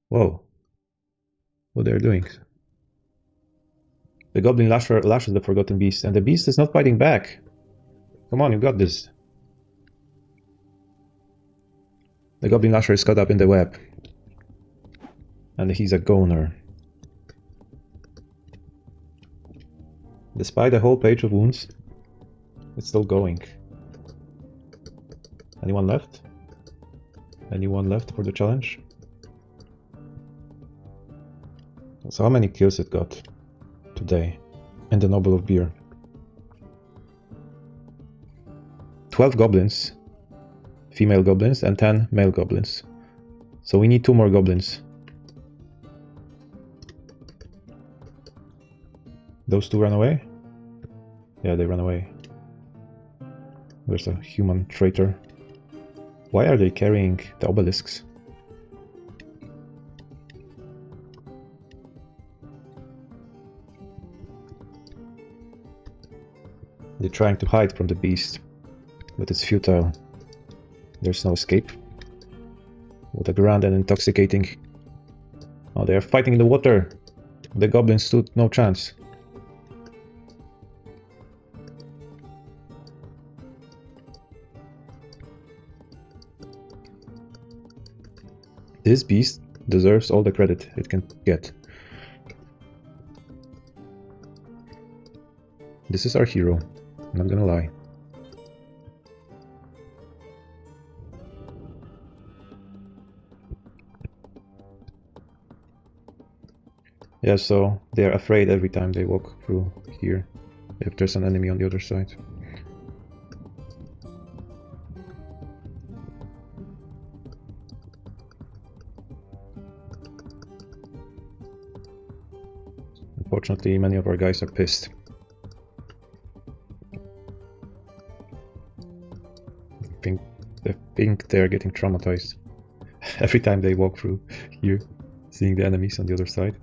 Whoa. What they're doing. The goblin lashes the forgotten beast, and the beast is not fighting back. Come on, you got this. The goblin lasher is caught up in the web. And he's a goner. Despite a whole page of wounds, it's still going. Anyone left? Anyone left for the challenge? So how many kills it got today in the Noble of Beer? 12 goblins, female goblins, and 10 male goblins. So we need 2 more goblins. Those 2 ran away? Yeah, they ran away. There's a human traitor. Why are they carrying the obelisks? They're trying to hide from the beast, but it's futile. There's no escape. What a grand and intoxicating... Oh, they are fighting in the water! The goblins stood no chance. This beast deserves all the credit it can get. This is our hero, I'm not gonna lie. Yeah, so they're afraid every time they walk through here, if there's an enemy on the other side. Unfortunately, many of our guys are pissed. I think they're getting traumatized every time they walk through here, seeing the enemies on the other side.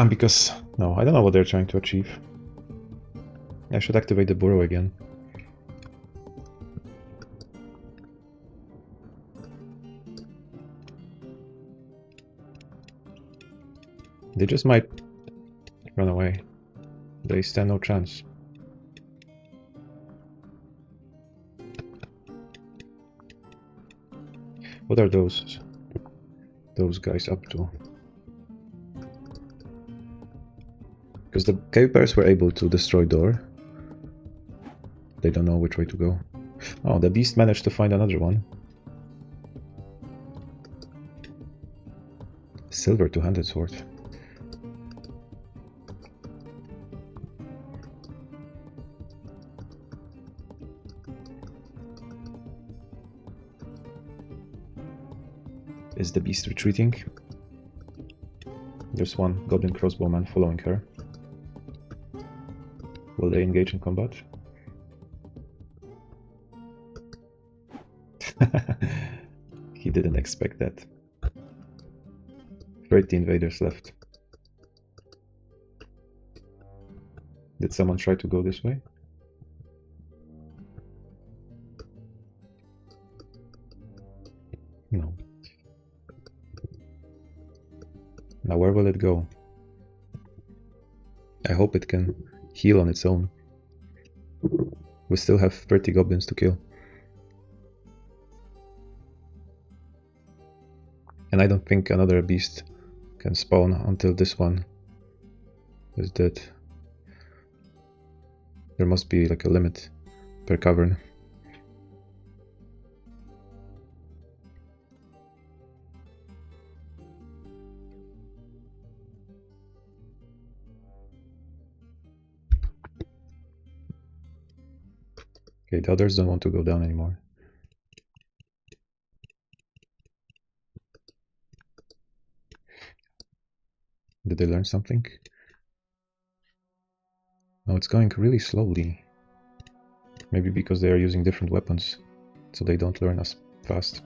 Because... no, I don't know what they're trying to achieve. I should activate the burrow again. They just might run away. They stand no chance. What are those guys up to? Because the cave bears were able to destroy door. They don't know which way to go. Oh, the beast managed to find another one. Silver two-handed sword. Is the beast retreating? There's one goblin crossbowman following her. Will they engage in combat? He didn't expect that. 30 invaders left. Did someone try to go this way? No. Now where will it go? I hope it can heal on its own. We still have 30 goblins to kill. And I don't think another beast can spawn until this one is dead. There must be like a limit per cavern. Okay, the others don't want to go down anymore. Did they learn something? No, it's going really slowly. Maybe because they are using different weapons, so they don't learn as fast.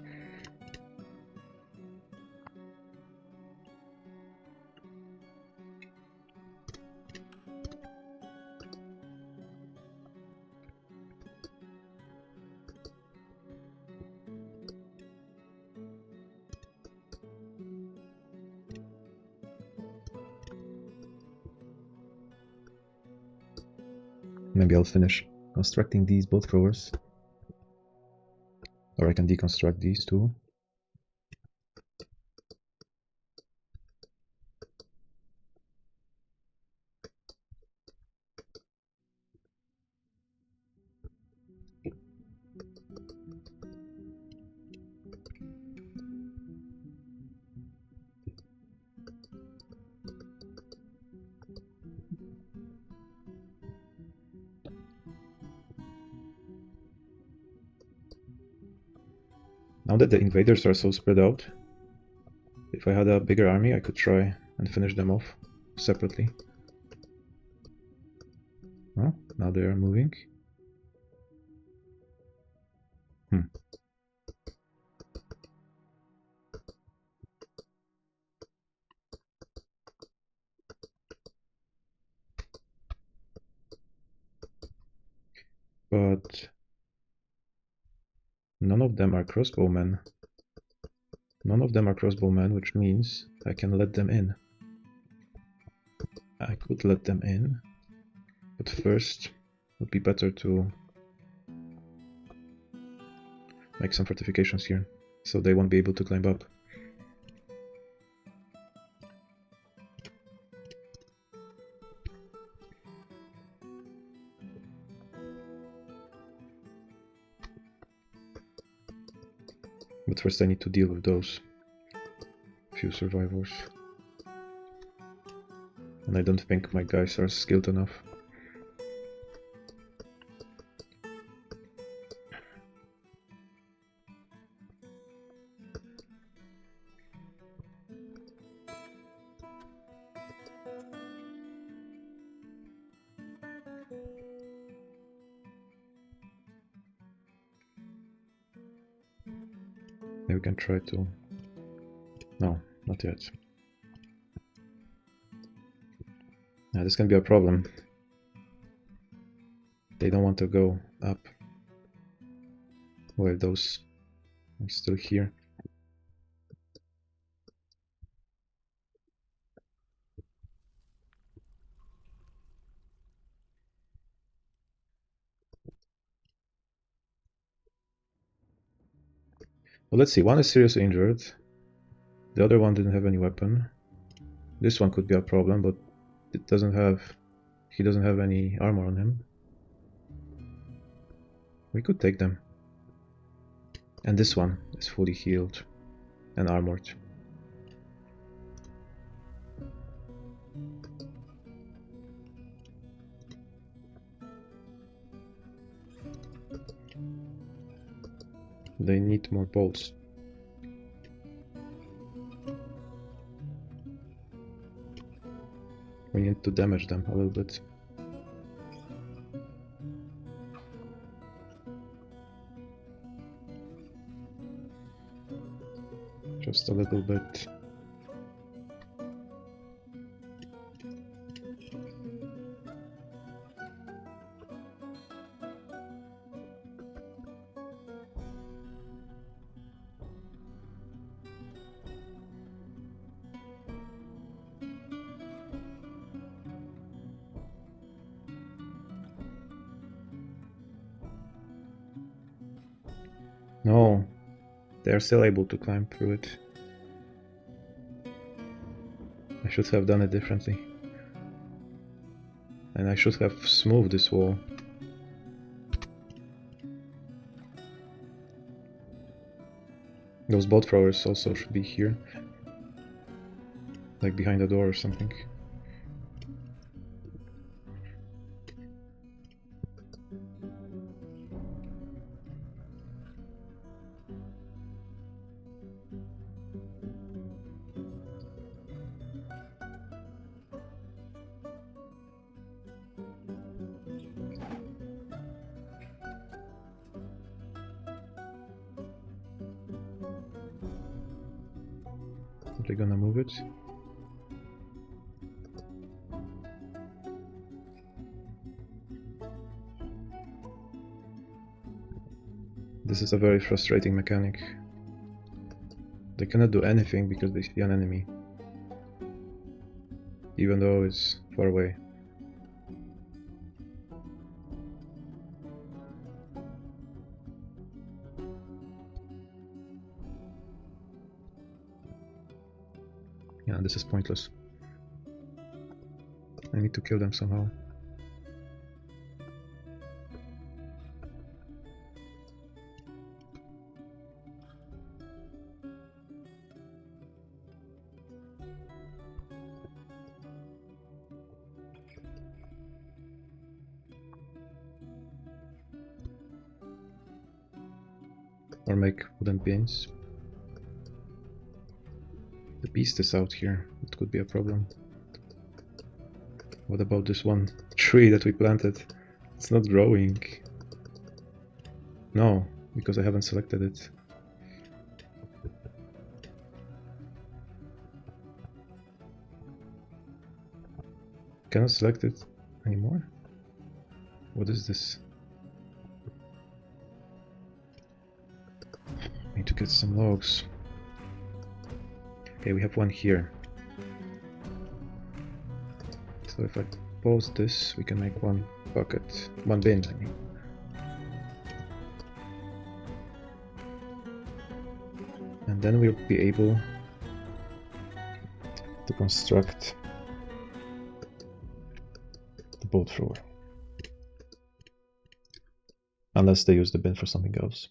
Maybe I'll finish constructing these bolt throwers. Or I can deconstruct these too. Now that the invaders are so spread out, if I had a bigger army, I could try and finish them off separately. Well, now they are moving. But none of them are crossbowmen. None of them are crossbowmen, which means I can let them in. I could let them in, but first it would be better to make some fortifications here, so they won't be able to climb up. But first I need to deal with those few survivors. And I don't think my guys are skilled enough. Maybe we can try to... No, not yet. Now this can be a problem. They don't want to go up while those are still here. Well, let's see, one is seriously injured. The other one didn't have any weapon. This one could be a problem, but it doesn't have... he doesn't have any armor on him. We could take them. And this one is fully healed and armored. They need more bolts. We need to damage them a little bit. Just a little bit. No, they are still able to climb through it. I should have done it differently. And I should have smoothed this wall. Those bolt throwers also should be here. Like behind the door or something. Are they gonna move it? This is a very frustrating mechanic. They cannot do anything because they see an enemy, even though it's far away. Yeah, this is pointless. I need to kill them somehow. Or make wooden pins. The beast is out here. It could be a problem. What about this one tree that we planted? It's not growing. No, because I haven't selected it. Cannot select it anymore? What is this? Need to get some logs. Okay, we have one here. So if I pause this, we can make one bucket, one bin, I mean. And then we'll be able to construct the bolt thrower. Unless they use the bin for something else.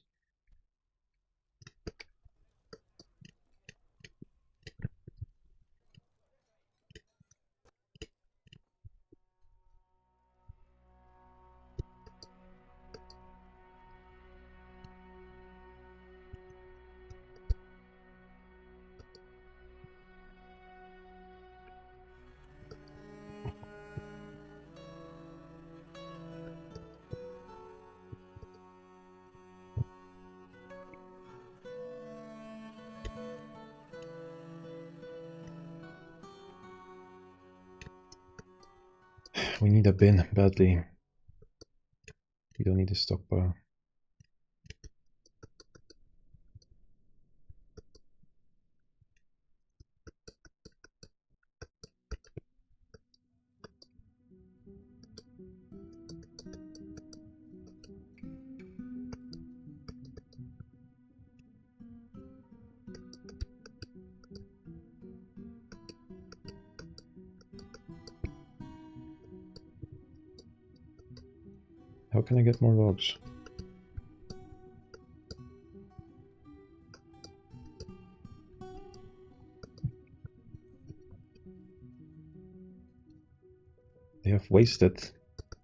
We need a bin badly. We don't need a stockpile. How can I get more logs? They have wasted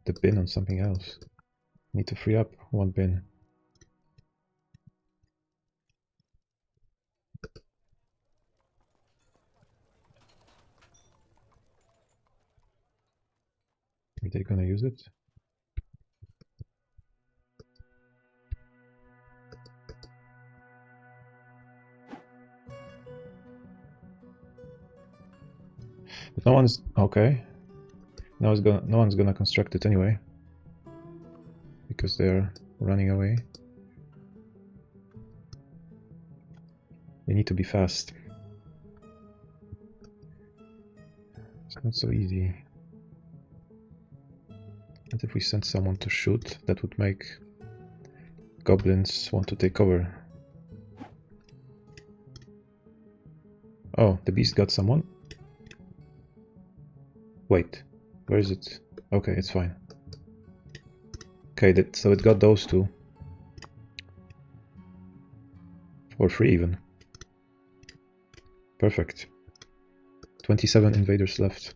the bin on something else. Need to free up one bin. Are they gonna use it? But no one's okay. No one's gonna construct it anyway, because they're running away. They need to be fast. It's not so easy. And if we send someone to shoot, that would make goblins want to take cover. Oh, the beast got someone? Wait, where is it? Okay, it's fine. Okay, so it got those two. For free even. Perfect. 27 invaders left.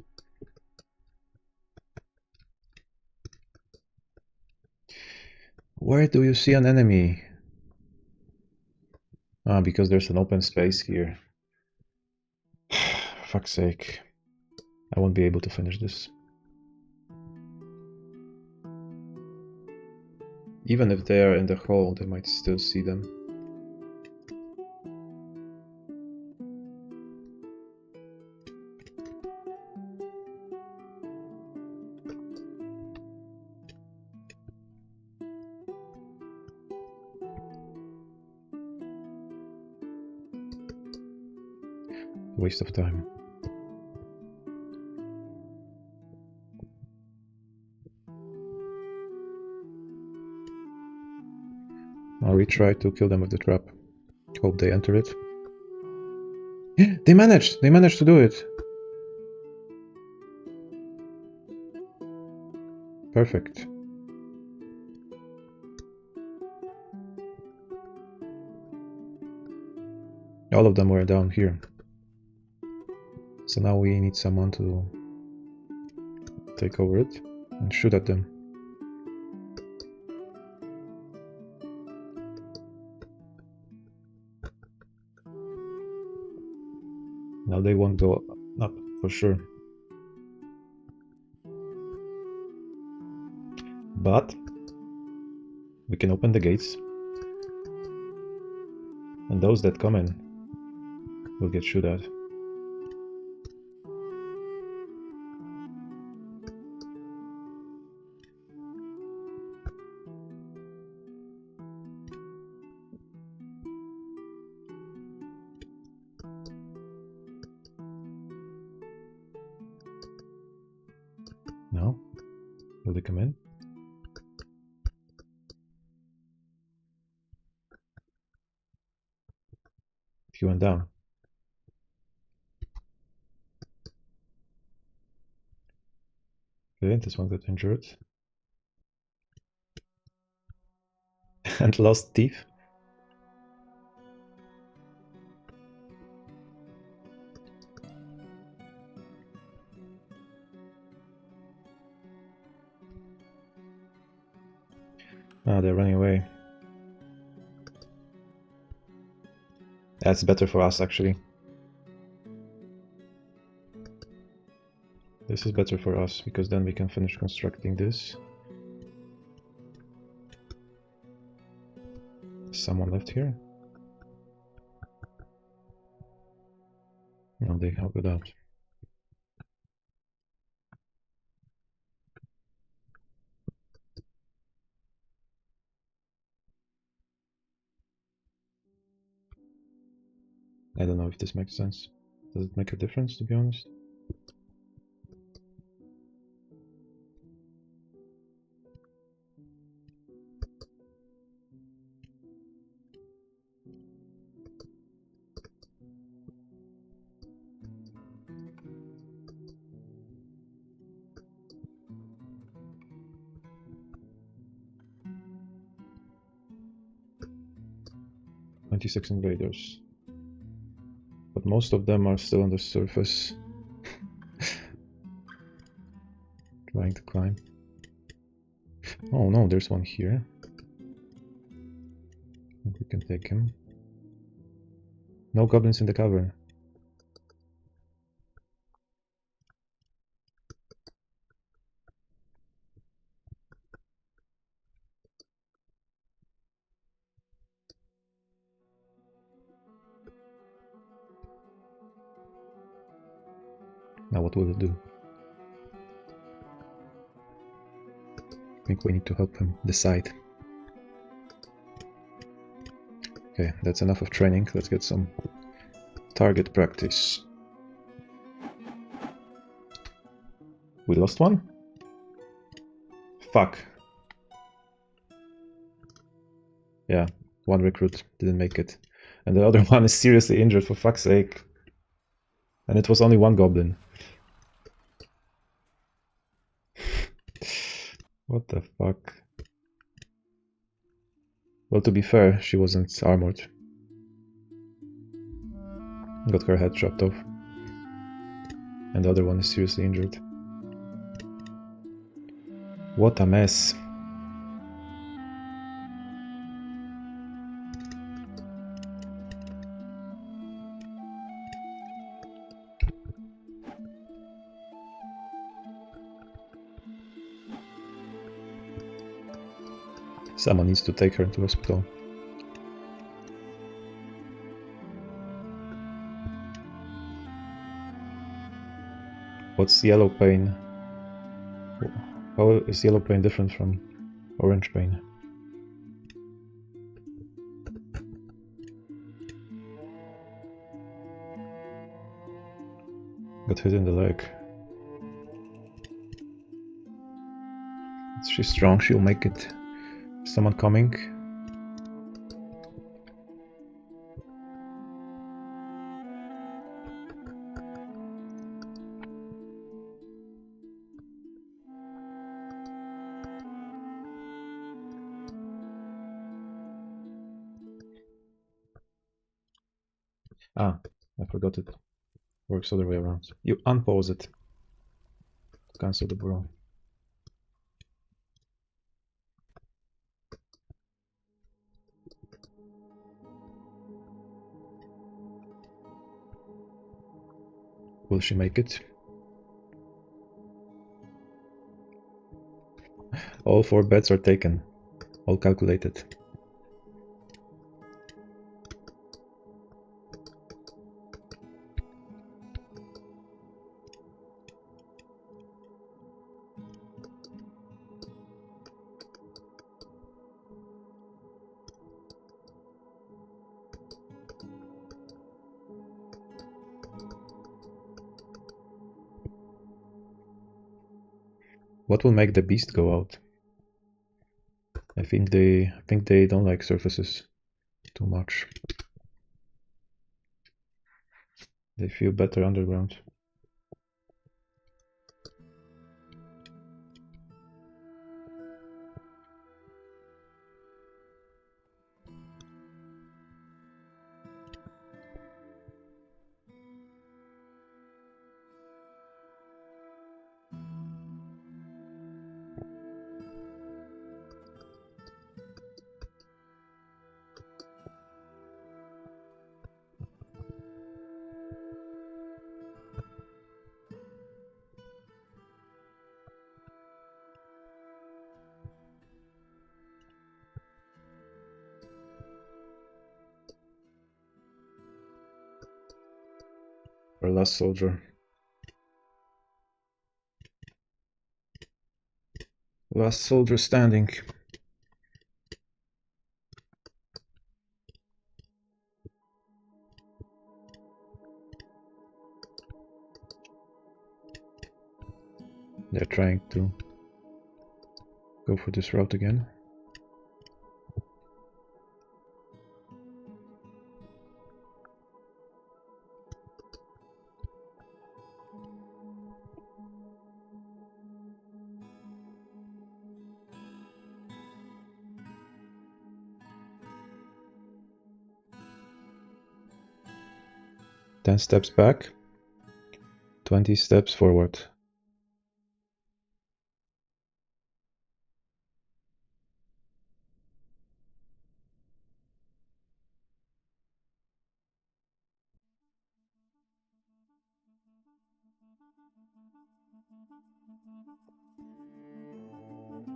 Where do you see an enemy? Ah, because there's an open space here. For fuck's sake. I won't be able to finish this. Even if they are in the hole, they might still see them. Waste of time. I'll retry to kill them with the trap. Hope they enter it. They managed! They managed to do it! Perfect. All of them were down here. So now we need someone to take over it and shoot at them. Now they won't go up for sure. But we can open the gates. And those that come in will get shot at. No? Will they come in? He went down. Okay, this one got injured. And lost teeth. Ah, they're running away. That's better for us, actually. This is better for us, because then we can finish constructing this. Someone left here? No, they help it out. I don't know if this makes sense. Does it make a difference, to be honest? "26 invaders. But most of them are still on the surface. Trying to climb. Oh no, there's one here. I think we can take him. No goblins in the cavern. Now what will it do? I think we need to help him decide. Okay, that's enough of training. Let's get some target practice. We lost one? Fuck. Yeah, one recruit didn't make it. And the other one is seriously injured, for fuck's sake. And it was only one goblin. What the fuck? Well, to be fair, she wasn't armored. Got her head chopped off. And the other one is seriously injured. What a mess. Someone needs to take her to hospital. What's yellow pain? How is yellow pain different from orange pain? Got hit in the leg. She's strong, she'll make it. Someone coming? Ah, I forgot it. Works other way around. You unpause it. Cancel the brawl. Will she make it? All 4 bets are taken. All calculated. What will make the beast go out? I think they don't like surfaces too much. They feel better underground. Our last soldier. Last soldier standing. They're trying to go for this route again. Ten steps back, 20 steps forward.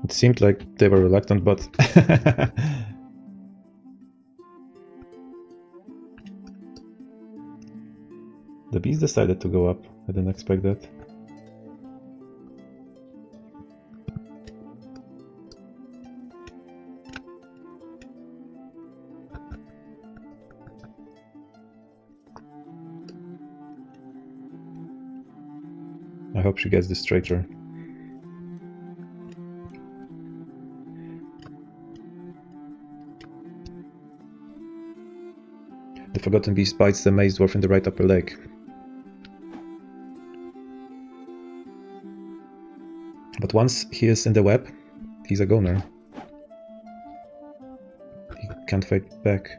It seemed like they were reluctant, but the beast decided to go up. I didn't expect that. I hope she gets this traitor. The Forgotten Beast bites the Maze Dwarf in the right upper leg. But once he is in the web, he's a goner. He can't fight back.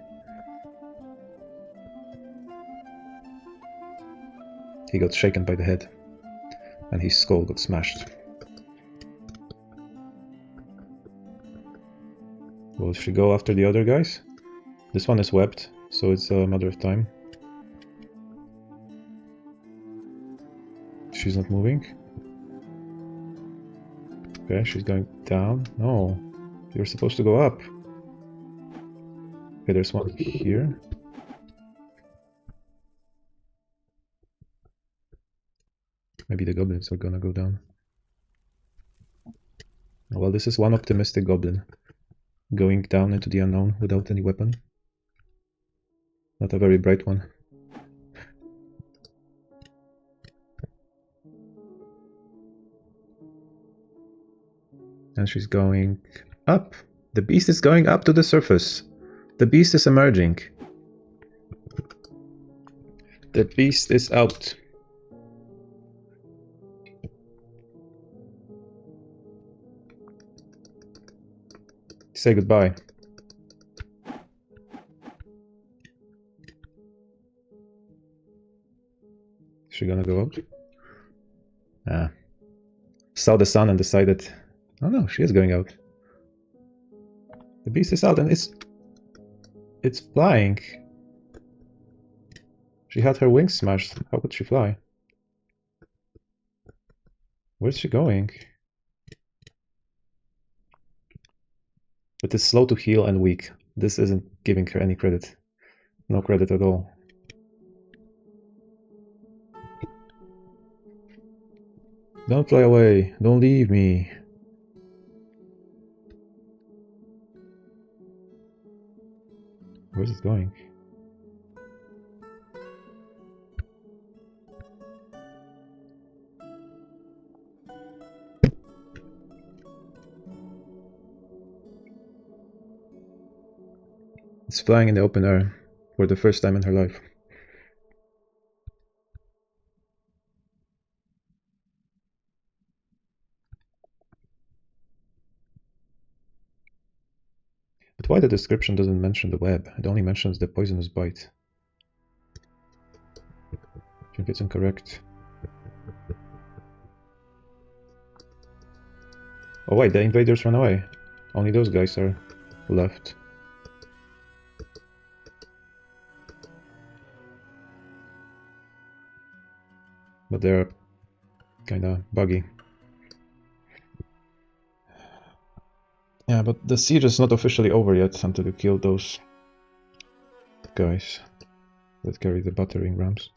He got shaken by the head, and his skull got smashed. Will she go after the other guys? This one is webbed, so it's a matter of time. She's not moving. Okay, she's going down. No, you're supposed to go up. Okay, there's one here. Maybe the goblins are gonna go down. Well, this is one optimistic goblin. Going down into the unknown without any weapon. Not a very bright one. And she's going up. The beast is going up to the surface. The beast is emerging. The beast is out. Say goodbye. Is she gonna go out? Ah. Saw the sun and decided, oh no, she is going out. The beast is out and it's flying. She had her wings smashed. How could she fly? Where's she going? It is slow to heal and weak. This isn't giving her any credit. No credit at all. Don't fly away. Don't leave me. Where's it going? It's flying in the open air for the first time in her life. But why the description doesn't mention the web? It only mentions the poisonous bite. I think it's incorrect. Oh wait, the invaders ran away. Only those guys are left. But they're kinda buggy. Yeah, but the siege is not officially over yet until you kill those guys that carry the battering rams.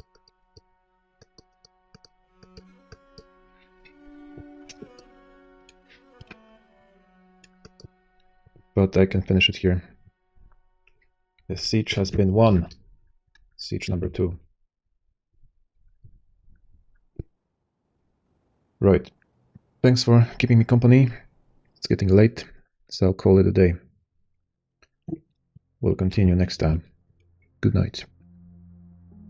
But I can finish it here. The siege has been won. Siege number 2. Right. Thanks for keeping me company. It's getting late, so I'll call it a day. We'll continue next time. Good night.